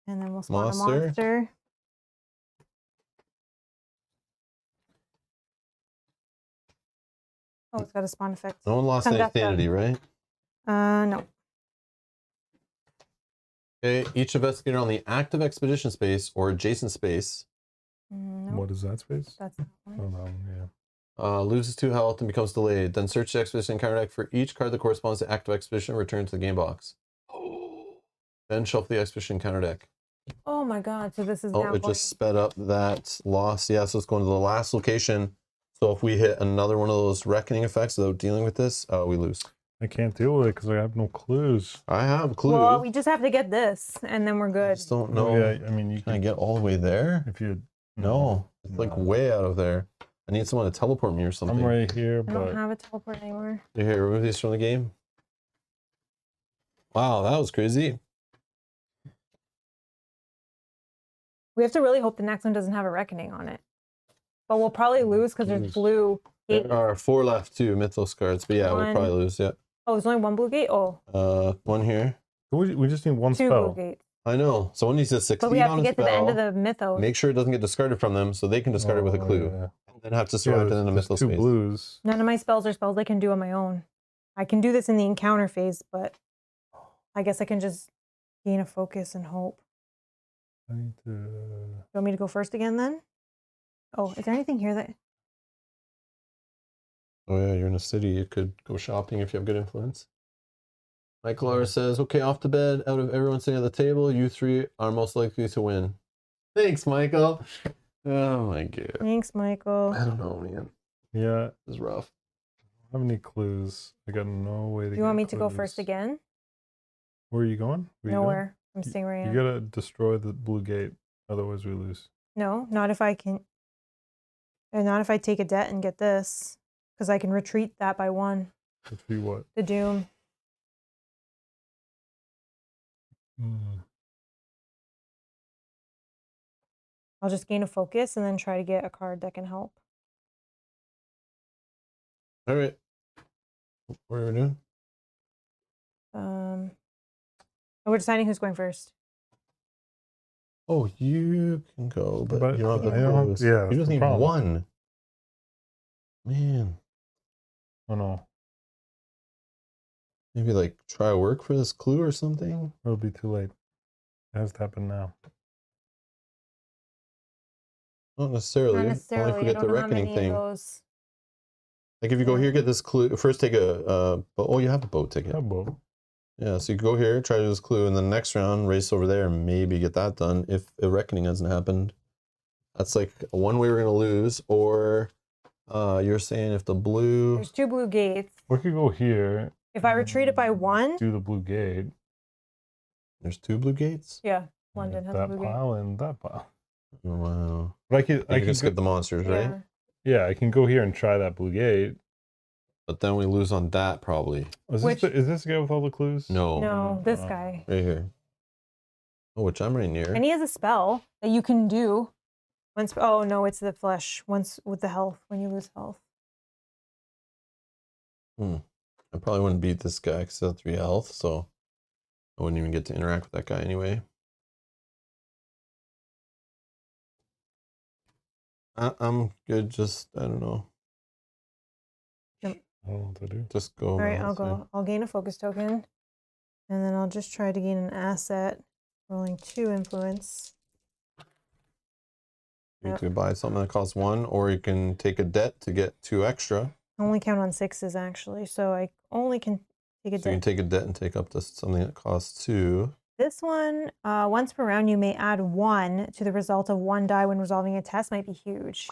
and then we'll spawn a Monster. monster. Oh, it's got a spawn effect. No one lost any Conduct sanity, right? No. Okay, each investigator on the active expedition space or adjacent space No. What is that space? That's not one. Oh, no, yeah. loses 2 health and becomes delayed. Then search the expedition counter deck for each card that corresponds to active expedition and return to the game box. Then shuffle the expedition counter deck. Oh my God! So this is Oh, now it going. just sped up that loss. Yeah, so it's going to the last location. So if we hit another one of those reckoning effects without dealing with this, we lose. I can't deal with it because I have no clues. I have clues. Well, we just have to get this, and then we're I good. just don't No, know. yeah, I mean, you Can I can get all the way there? if you. No, it's like No. way out of there. I need someone to teleport me or something. I'm right here, I don't but have a teleport anymore. Here, remove these from the game. Wow, that was crazy. We have to really hope the next one doesn't have a reckoning on it. But we'll probably lose because there's Lose. blue Gate. There are 4 left too, Mythos cards. But yeah, we'll probably lose. Yeah. Oh, there's only 1 blue gate? Oh. 1 here. We just need 1 2 spell. blue gates. I know. Someone needs to succeed But we have on to a get to the end of spell. the Mythos. Make sure it doesn't get discarded from them, so they can discard it with a clue. Yeah. And then have to survive in the there's Mythos 2 space. blues. None of my spells are spells I can do on my own. I can do this in the encounter phase, but I guess I can just gain a focus and hope. I need to... You want me to go first again then? Oh, is there anything here that... Oh yeah, you're in a city. You could go shopping if you have good influence. Michael R says, okay, off to bed. Out of everyone sitting at the table, you 3 are most likely to win. Thanks, Michael. Oh my god. Thanks, Michael. I don't know, man. Yeah. This is rough. I don't have any clues. I got no way to Do you want me to go first again? Where are you going? Nowhere. I'm staying where I am. You gotta destroy the blue gate, otherwise we lose. No, not if I can... And not if I take a debt and get this. Because I can retreat that by 1. Retreat what? The Doom. I'll just gain a focus and then try to get a card that can help. All right. What are we doing? We're deciding who's going first. Oh, you can go, but you don't have the I don't- clues. yeah, You that's just the need problem. 1. Man. Oh no. Maybe like try work for this clue or something? It'll be too late. It has to happen now. Not necessarily. Not necessarily. Only if we I get don't the know how reckoning many thing. of those. Like if you go here, get this clue. First take a oh, you have a boat ticket. Yeah, boat. Yeah, so you go here, try to do this clue, and then the next round, race over there and maybe get that done if a reckoning hasn't happened. That's like one way we're going to lose. Or you're saying if the blue... There's 2 blue gates. We could go here. If I retreat it by 1... Do the blue gate. There's 2 blue gates? Yeah, London has a that blue gate. pile and that pile. Oh, wow. But I can skip the monsters, right? Yeah, I can go here and try that blue gate. But then we lose on that probably. Is this the guy with all the clues? No. No, this guy. Right here. Oh, which I'm right near. And he has a spell that you can do. Once. Oh, no, it's the flesh. Once with the health, when you lose health. I probably wouldn't beat this guy because I have 3 health, so I wouldn't even get to interact with that guy anyway. I'm good, just, I don't know. I don't know what to do. Just go. All right, I'll go. I'll gain a focus token. And then I'll just try to gain an asset. Rolling 2 influence. You can buy something that costs 1, or you can take a debt to get 2 extra. I only count on 6s actually, so I only can take a So you can debt. take a debt and take up to something that costs 2. This one, once per round, you may add 1 to the result of 1 die when resolving a test. Might be huge.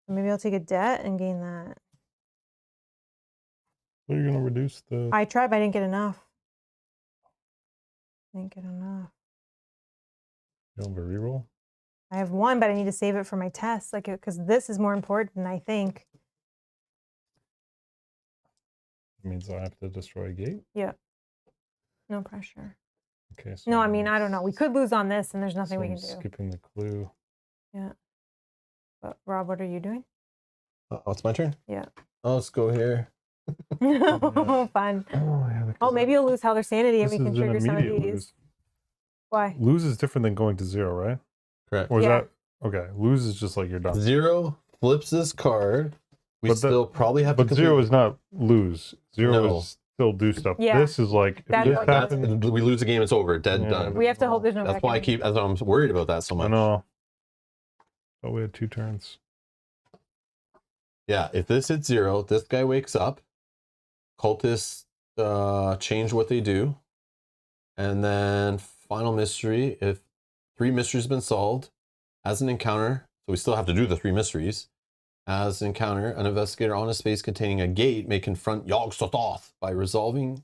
Maybe I'll take a debt and gain that. What are you going to reduce the... I tried, but I didn't get enough. Didn't get enough. You don't have a reroll? I have 1, but I need to save it for my test, like, because this is more important, I think. It means I have to destroy a gate? Yeah. No pressure. Okay. So No, I mean, I don't know. We could lose on this, and there's nothing we can do. Skipping the clue. Yeah. But Rob, what are you doing? Oh, it's my turn? Yeah. Oh, let's go here. Fun. Oh, yeah. Oh, maybe you'll lose Health or Sanity, and This we can is an trigger some of immediate these. lose. Why? Lose is different than going to 0, right? Correct. Or is Yeah. that... Okay, lose is just like you're done. 0 flips this card. We But still probably have to But 0 is not lose. 0 No. is still do stuff. Yeah. This is like... If That's this what- happens... we lose the game, it's over. Dead, Yeah. done. We have to hope there's no That's why reckoning. that's why I'm worried about that so much. I know. Oh, we had 2 turns. Yeah, if this hits 0, this guy wakes up. Cultists change what they do. And then final mystery, if 3 mysteries have been solved, as an encounter, so we still have to do the 3 mysteries. As an encounter, an investigator on a space containing a gate may confront Yog-Sothoth by resolving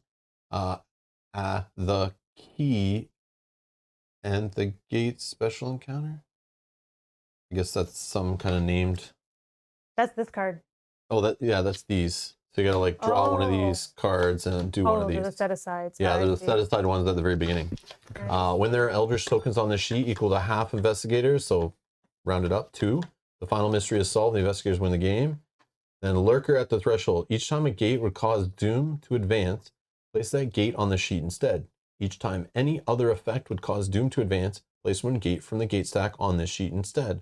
the key and the gate special encounter. I guess that's some kind of named. That's this card. Oh, that's these. So you gotta like draw one of these cards and do one of there's a these. set aside. Yeah, Sorry, there's a set aside ones at the very beginning. When there are Eldritch tokens on the sheet equal to half investigators, so round it up 2. The final mystery is solved. The investigators win the game. Then lurker at the threshold. Each time a gate would cause doom to advance, place that gate on the sheet instead. Each time any other effect would cause doom to advance, place one gate from the gate stack on this sheet instead.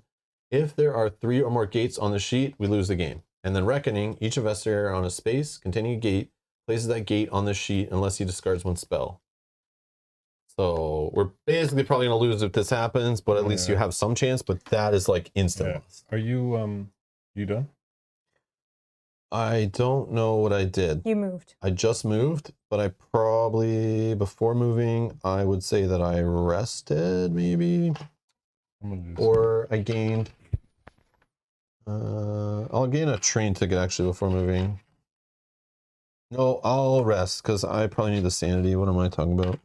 If there are 3 or more gates on the sheet, we lose the game. And then reckoning, each investigator on a space containing a gate places that gate on the sheet unless he discards one spell. So we're basically probably going to lose if this happens, but at least you have some chance, but that is like instant loss. Are you done? I don't know what I did. You moved. I just moved, but I probably, before moving, I would say that I rested maybe, or I gained, I'll gain a train ticket actually before moving. No, I'll rest because I probably need the sanity. What am I talking about?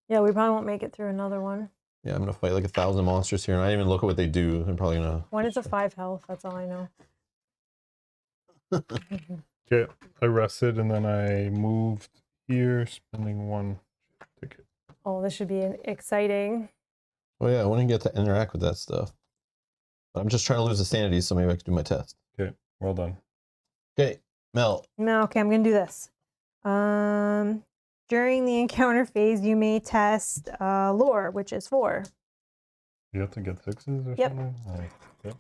Yeah, we probably won't make it through another one. Yeah, I'm going to fight like 1,000 monsters here, and I didn't even look at what they do. I'm probably going to... One is a 5 health, that's all I know. Okay, I rested and then I moved here, spending 1 ticket. Oh, this should be exciting. Oh yeah, I want to get to interact with that stuff. But I'm just trying to lose the sanity, so maybe I can do my test. Okay, well done. Okay, Mel. No, okay, I'm going to do this. During the encounter phase, you may test lore, which is 4. You have to get 6s or Yep. something? Oh, yep.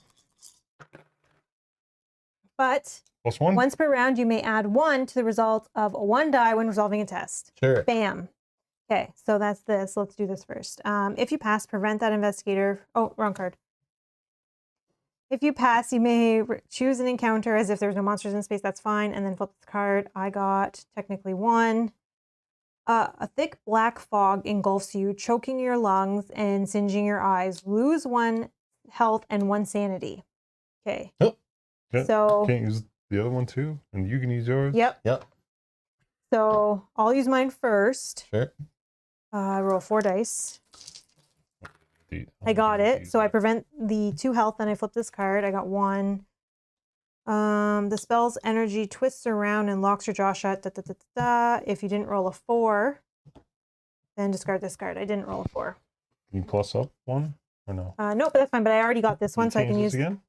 But +1? once per round, you may add 1 to the result of 1 die when resolving a test. Sure. Bam. Okay, so that's this. Let's do this first. If you pass, prevent that investigator. Oh, wrong card. If you pass, you may choose an encounter as if there's no monsters in space. That's fine. And then flip the card. I got technically 1. A thick black fog engulfs you, choking your lungs and singeing your eyes. Lose 1 health and 1 sanity. Okay. Oh. Yeah, So can't use the other one too, and you can use yours. Yep. Yep. So I'll use mine first. Sure. I roll 4 dice. Indeed. I got it. So I prevent the 2 health, and I flip this card. I got 1. The spell's energy twists around and locks your jaw shut. Da, da, da, da, da. If you didn't roll a 4, then discard this card. I didn't roll a 4. Can you plus up 1 or no? No, but that's fine. But I already got this one, so I can use again.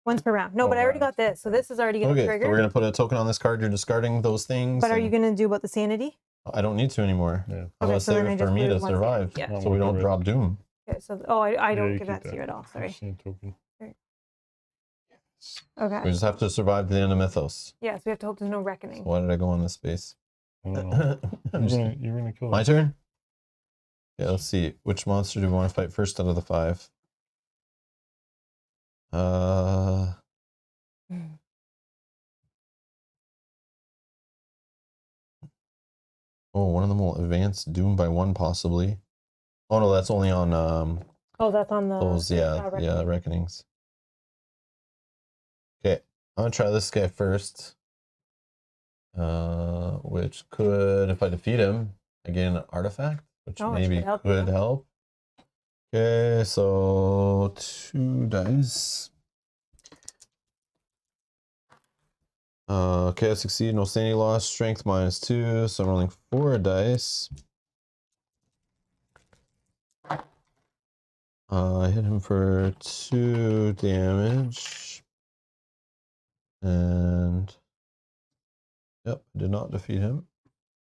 once per round. No, but I already got this, so this is already going to Okay, trigger. so we're going to put a token on this card. You're discarding those things. But are you going to do about the sanity? I don't need to anymore. Yeah. I'm going to so then save I it just for me lose to 1 survive, sanity. Yeah. so we don't drop doom. Okay, so I don't you give keep that to you at all. Sorry. Same token. Okay. We just have to survive to the end of Mythos. Yeah, so we have to hope there's no reckoning. Why did I go on this space? I don't know. You're gonna kill My them. turn? Yeah, let's see. Which monster do we want to fight first out of the 5? Oh, one of them will advance Doom by 1 possibly. Oh no, that's only on Oh, that's on the those, yeah, reckoning. reckonings. Okay, I'm gonna try this guy first. Which could, if I defeat him, I gain an artifact, which maybe could help. Okay, so 2 dice. Okay, I succeed. No sanity loss. Strength -2. So I'm rolling 4 dice. I hit him for 2 damage. And yep, I did not defeat him.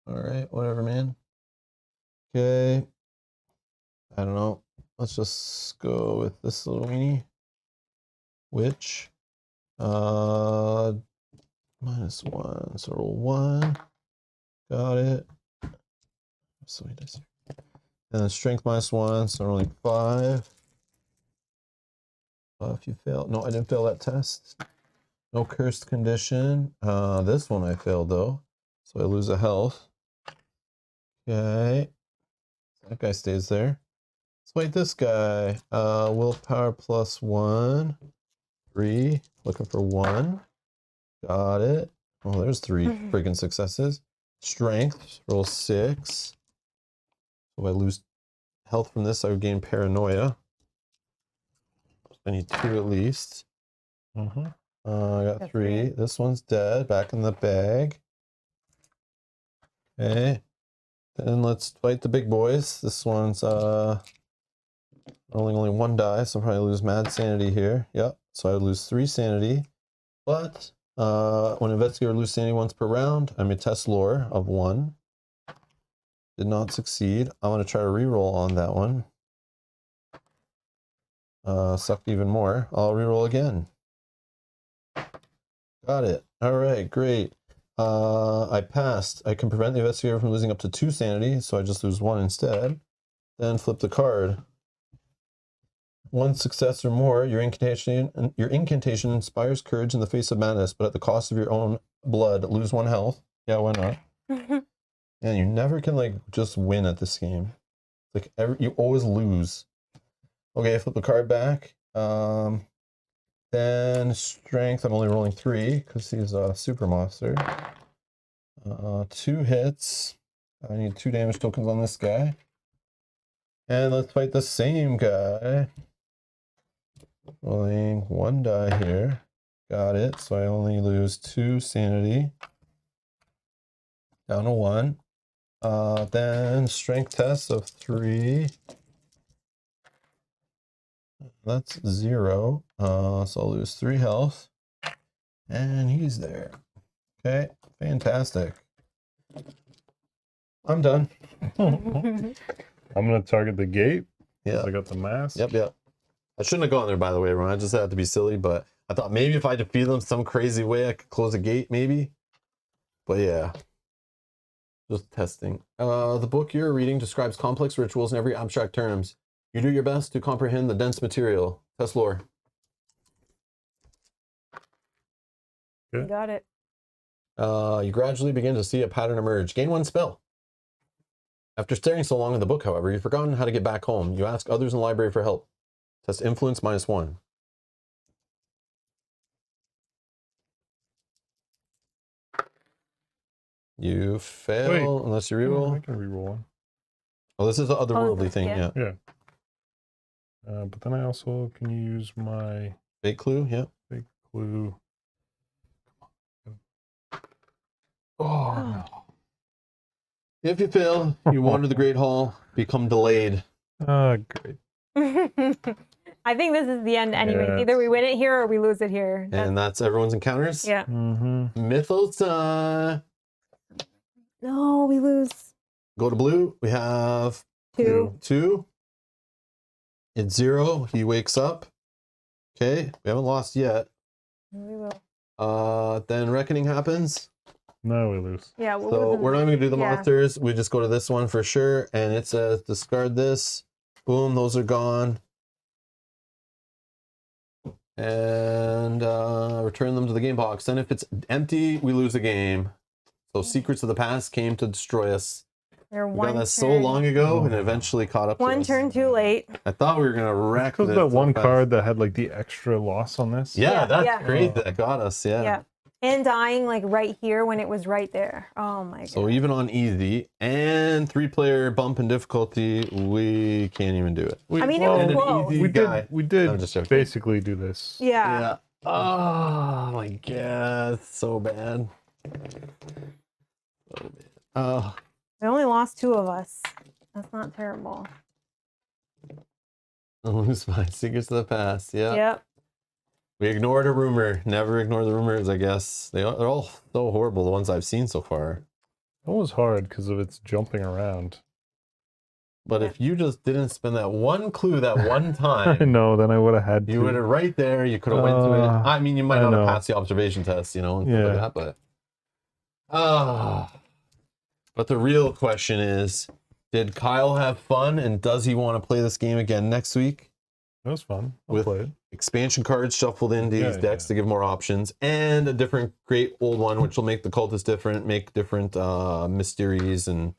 Alright, whatever, man. Okay. I don't know. Let's just go with this little weenie. Which -1. So roll 1. Got it. So many dice here. And then strength -1, so rolling 5. If you fail, no, I didn't fail that test. No cursed condition. This one I failed though, so I lose a health. Okay, that guy stays there. Let's fight this guy. Willpower +1, 3. Looking for 1. Got it. Oh, there's 3 freaking successes. Strength, roll 6. So if I lose health from this, I would gain paranoia. I need 2 at least. I got 3. This one's dead. Back in the bag. Okay. Then let's fight the big boys. This one's Rolling only 1 die, so I'll probably lose mad sanity here. Yep, so I would lose 3 sanity. But when investigator loses sanity once per round, I may test lore of 1. Did not succeed. I'm going to try to reroll on that one. Sucked even more. I'll reroll again. Got it. All right, great. I passed. I can prevent the investigator from losing up to 2 sanity, so I just lose 1 instead. Then flip the card. 1 success or more, your incantation inspires courage in the face of madness, but at the cost of your own blood. Lose 1 health. Yeah, why not? And you never can like just win at this game. Like you always lose. Okay, flip the card back. Then strength. I'm only rolling 3 because he's a super monster. 2 hits. I need 2 damage tokens on this guy. And let's fight the same guy. Rolling 1 die here. Got it. So I only lose 2 sanity. Down to 1. Then strength test of 3. That's 0. So I'll lose 3 health. And he's there. Okay. Fantastic. I'm done. I'm going to target the gate. Yeah. I got the mask. Yep. I shouldn't have gone there, by the way, everyone. I just had to be silly, but I thought maybe if I defeat them some crazy way, I could close a gate, maybe. But yeah. Just testing. The book you're reading describes complex rituals in every abstract terms. You do your best to comprehend the dense material. Test lore. You got it. You gradually begin to see a pattern emerge. Gain 1 spell. After staring so long at the book, however, you've forgotten how to get back home. You ask others in the library for help. Test influence -1. You fail unless you reroll. I can reroll one. Oh, this is the otherworldly thing, yeah. Yeah. But then I also can use my Fake clue, yeah. fake clue. Oh, no. If you fail, you wander the Great Hall, become delayed. Great. I think this is the end anyway. Yeah, Either we win it here or we lose it here. And that's everyone's encounters? Yeah. Mythos. No, we lose. Go to blue. We have 2. It's 0. He wakes up. Okay. We haven't lost yet. We will. Then reckoning happens. No, we lose. Yeah. So we're not even gonna do the monsters. We just go to this one for sure. And it says discard this. Boom, those are gone. And return them to the game box. Then if it's empty, we lose the game. So Secrets of the Past came to destroy us. We got that so long ago, and eventually caught up to us. 1 turn too late. I thought we were gonna wreck this. Was that one card that had like the extra loss on this? Yeah, that's great. That got us. Yeah. And dying like right here when it was right there. Oh my god. So even on easy and 3-player bump in difficulty, we can't even do it. I mean, it was close. We did basically do this. Yeah. Oh my god, so bad. So bad. Oh. We only lost 2 of us. That's not terrible. Lose my Secrets of the Past. Yeah. Yep. We ignored a rumor. Never ignore the rumors, I guess. They're all so horrible, the ones I've seen so far. It was hard because of its jumping around. But if you just didn't spend that one clue that one time, I know, then I would have had to. You would have right there. You could have went to it. I mean, you might not have passed the observation test, you know, and stuff like that. But the real question is, did Kyle have fun, and does he want to play this game again next week? It was fun. With expansion cards shuffled into these decks to give more options, and a different great old one, which will make the cultists different, make different mysteries, and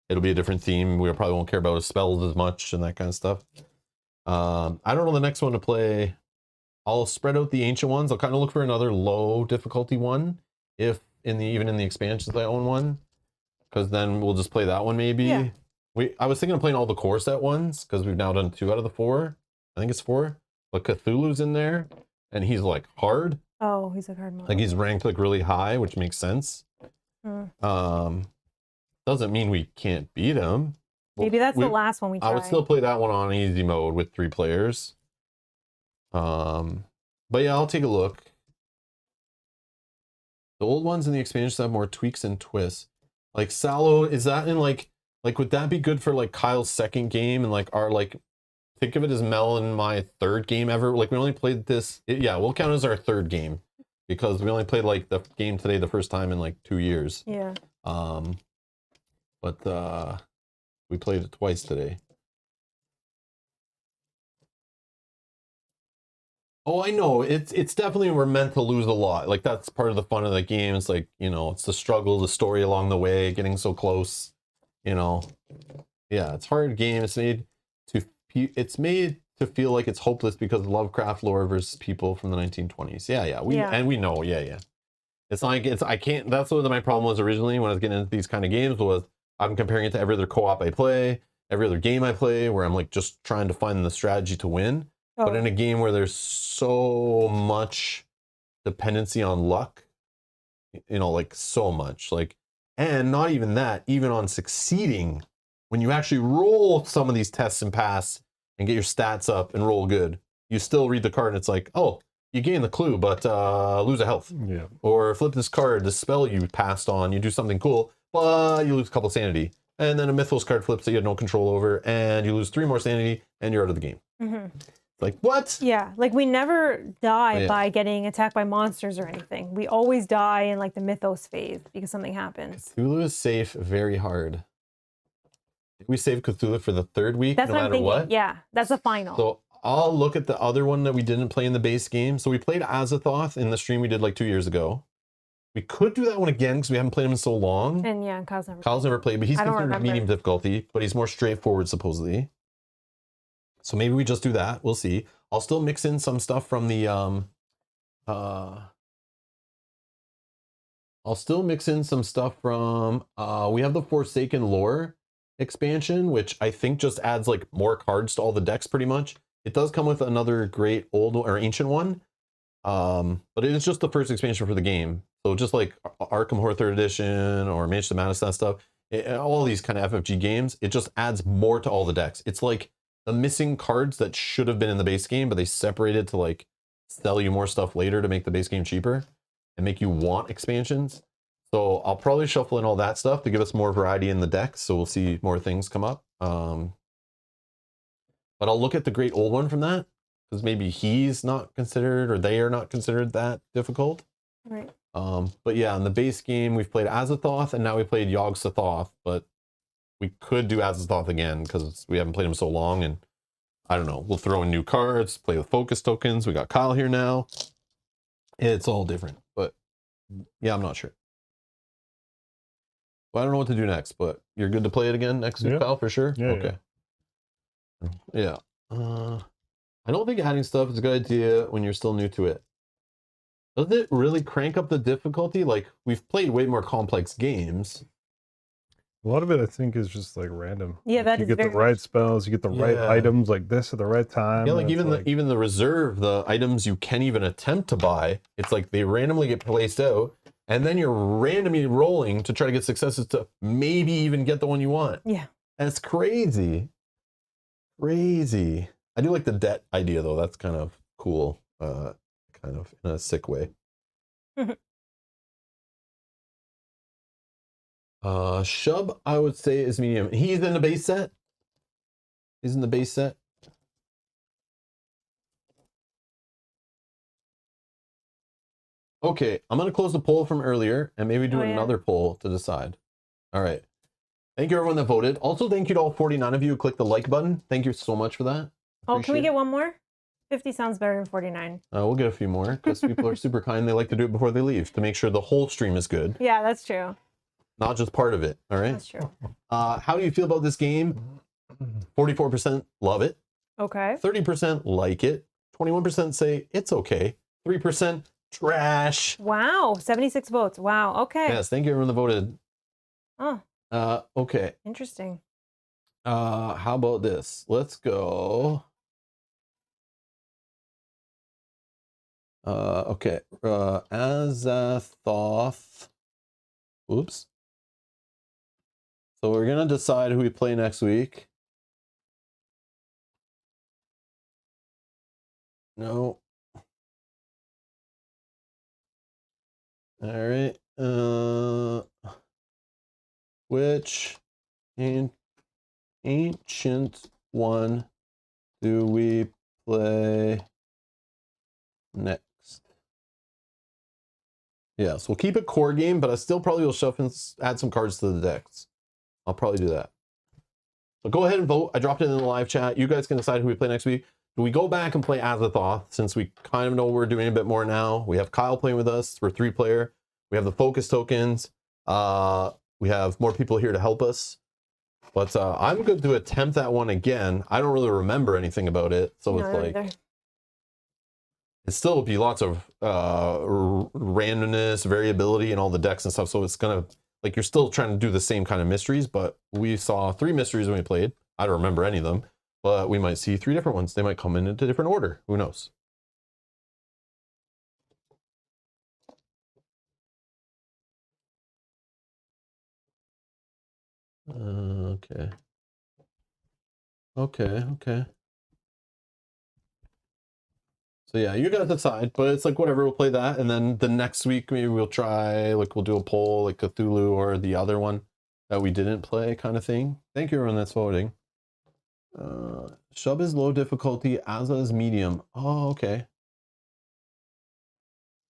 it'll be a different theme. We probably won't care about spells as much and that kind of stuff. I don't know the next one to play. I'll spread out the ancient ones. I'll kind of look for another low difficulty one, if even in the expansions I own one, because then we'll just play that one maybe. Yeah. I was thinking of playing all the core set ones because we've now done 2 out of the 4. I think it's 4. But Cthulhu's in there, and he's like hard. Oh, he's a hard model. Like he's ranked like really high, which makes sense. Doesn't mean we can't beat him. Maybe that's the last one we tried. I would still play that one on easy mode with 3 players. But yeah, I'll take a look. The old ones in the expansions have more tweaks and twists. Like Sallow, is that in like would that be good for like Kyle's second game and like our like think of it as Mel and my 3rd game ever? Like we only played this, yeah, we'll count it as our 3rd game because we only played like the game today the first time in like 2 years. Yeah. But we played it twice today. Oh, I know. It's definitely we're meant to lose a lot. Like that's part of the fun of the game. It's like, you know, it's the struggle, the story along the way, getting so close, you know. Yeah, it's a hard game. It's made to feel like it's hopeless because of Lovecraft lore versus people from the 1920s. Yeah. And we know, yeah. It's not like I can't, that's what my problem was originally when I was getting into these kind of games was I'm comparing it to every other co-op I play, every other game I play where I'm like just trying to find the strategy to win. But in a game where there's so much dependency on luck, you know, like so much, like, and not even that, even on succeeding, when you actually roll some of these tests and pass and get your stats up and roll good, you still read the card and it's like, oh, you gain the clue, but lose a health. Yeah. Or flip this card, the spell you passed on, you do something cool, but you lose a couple sanity. And then a Mythos card flips that you had no control over, and you lose 3 more sanity, and you're out of the game. Mm-hmm. Like, what? Yeah, like we never die by getting attacked by monsters or anything. We always die in like the Mythos phase because something happens. Cthulhu is safe very hard. We save Cthulhu for the 3rd week, That's no what I'm matter thinking. what. Yeah, that's the final. So I'll look at the other one that we didn't play in the base game. So we played Azathoth in the stream we did like 2 years ago. We could do that one again because we haven't played him in so long. And yeah, Kyle's never played, but he's considered medium difficulty, but he's more straightforward supposedly. So maybe we just do that. We'll see. I'll still mix in some stuff from the we have the Forsaken Lore expansion, which I think just adds like more cards to all the decks pretty much. It does come with another great old or ancient one. But it is just the first expansion for the game. So just like Arkham Horror 3rd Edition or Mansion of Madness, that stuff, all these kind of FFG games, it just adds more to all the decks. It's like the missing cards that should have been in the base game, but they separated to like sell you more stuff later to make the base game cheaper and make you want expansions. So I'll probably shuffle in all that stuff to give us more variety in the decks. So we'll see more things come up. But I'll look at the great old one from that because maybe he's not considered or they are not considered that difficult. Right. But yeah, in the base game, we've played Azathoth and now we played Yog-Sothoth, but we could do Azathoth again because we haven't played him so long. And I don't know, we'll throw in new cards, play with focus tokens. We got Kyle here now. It's all different, but yeah, I'm not sure. Well, I don't know what to do next, but you're good to play it again next week, Kyle, for sure? Yeah. Okay. Yeah. I don't think adding stuff is a good idea when you're still new to it. Does it really crank up the difficulty? Like, we've played way more complex games. A lot of it, I think, is just like random. Yeah, that you is get the right spells, you get the right items like this at the right time. Yeah, like even the reserve, the items you can't even attempt to buy, it's like they randomly get placed out, and then you're randomly rolling to try to get successes to maybe even get the one you want. Yeah. That's crazy. Crazy. I do like the debt idea though. That's kind of cool. Kind of in a sick way. Shub, I would say, is medium. He's in the base set. He's in the base set. Okay, I'm going to close the poll from earlier and maybe do another poll to decide. All right. Thank you, everyone that voted. Also, thank you to all 49 of you who clicked the like button. Thank you so much for that. Oh, can we get one more? 50 sounds better than 49. We'll get a few more because people are super kind. They like to do it before they leave to make sure the whole stream is good. Yeah, that's true. Not just part of it. All right. That's true. How do you feel about this game? 44% love it. Okay. 30% like it. 21% say it's okay. 3% trash. Wow. 76 votes. Wow. Okay. Yes. Thank you, everyone that voted. Oh. Okay. Interesting. How about this? Let's go. Okay. Azathoth. Oops. So we're gonna decide who we play next week. No. All right. Which ancient one do we play next? Yeah, so we'll keep it core game, but I still probably will shuffle and add some cards to the decks. I'll probably do that. So go ahead and vote. I dropped it in the live chat. You guys can decide who we play next week. Do we go back and play Yog-Sothoth, since we kind of know we're doing a bit more now? We have Kyle playing with us. We're 3-player. We have the focus tokens. We have more people here to help us. But I'm going to attempt that one again. I don't really remember anything about it. So it's like... It still will be lots of randomness, variability, and all the decks and stuff. So it's gonna, like, you're still trying to do the same kind of mysteries, but we saw 3 mysteries when we played. I don't remember any of them, but we might see 3 different ones. They might come in a different order. Who knows? Okay. Okay. So yeah, you guys decide, but it's like whatever, we'll play that, and then the next week maybe we'll try, like, we'll do a poll, like Cthulhu or the other one that we didn't play kind of thing. Thank you everyone that's voting. Shub is low difficulty, Azza is medium. Oh, okay.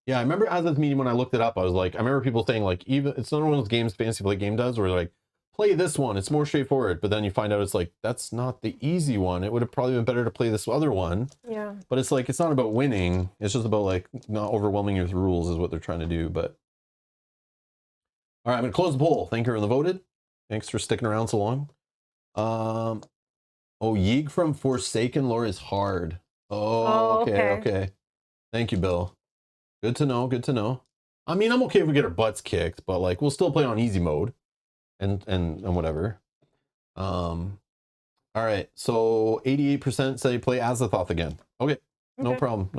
Yeah, I remember Azza is medium when I looked it up. I was like, I remember people saying, like, even it's not one of those games Fantasy Play Game does where like, play this one, it's more straightforward, but then you find out it's like, that's not the easy one. It would have probably been better to play this other one. Yeah. But it's like, it's not about winning. It's just about like not overwhelming you with rules is what they're trying to do. But all right, I'm gonna close the poll. Thank you for the voted. Thanks for sticking around so long. Oh, Yeeg from Forsaken Lore is hard. Oh, okay. Thank you, Bill. Good to know. I mean, I'm okay if we get our butts kicked, but like we'll still play on easy mode. And whatever. All right, so 88% say play Yog-Sothoth again. Okay, no problem.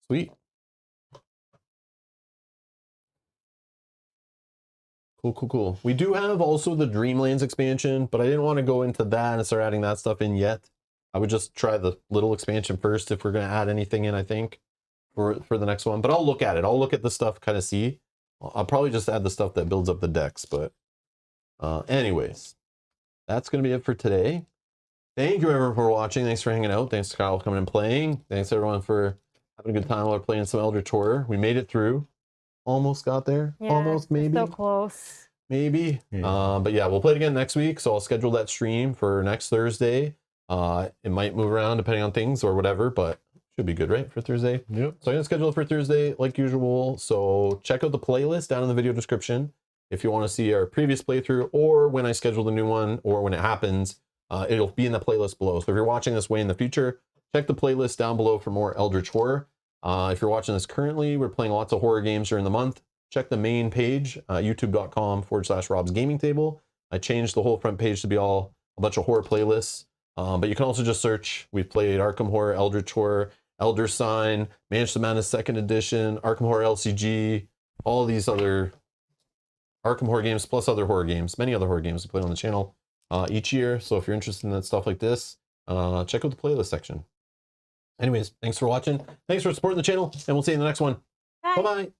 Sweet. Cool. We do have also the Dreamlands expansion, but I didn't want to go into that and start adding that stuff in yet. I would just try the little expansion first if we're going to add anything in, I think, for the next one. But I'll look at it. I'll look at the stuff, kind of see. I'll probably just add the stuff that builds up the decks, but anyways, that's going to be it for today. Thank you everyone for watching. Thanks for hanging out. Thanks to Kyle for coming and playing. Thanks everyone for having a good time while playing some Eldritch Horror. We made it through. Almost got there. Yeah, almost, maybe. So close. Maybe. Yeah. But yeah, we'll play it again next week. So I'll schedule that stream for next Thursday. It might move around depending on things or whatever, but should be good, right, for Thursday? Yep. So I'm going to schedule it for Thursday like usual. So check out the playlist down in the video description if you want to see our previous playthrough or when I schedule the new one or when it happens. It'll be in the playlist below. So if you're watching this way in the future, check the playlist down below for more Eldritch Horror. If you're watching this currently, we're playing lots of horror games during the month. Check the main page, youtube.com/Rob's Gaming Table. I changed the whole front page to be all a bunch of horror playlists. But you can also just search. We've played Arkham Horror, Eldritch Horror, Elder Sign, Mansion of Madness 2nd Edition, Arkham Horror LCG, all of these other Arkham horror games, plus other horror games, many other horror games we play on the channel each year. So if you're interested in that stuff like this, check out the playlist section. Anyways, thanks for watching. Thanks for supporting the channel, and we'll see you in the next one. Bye. Bye-bye.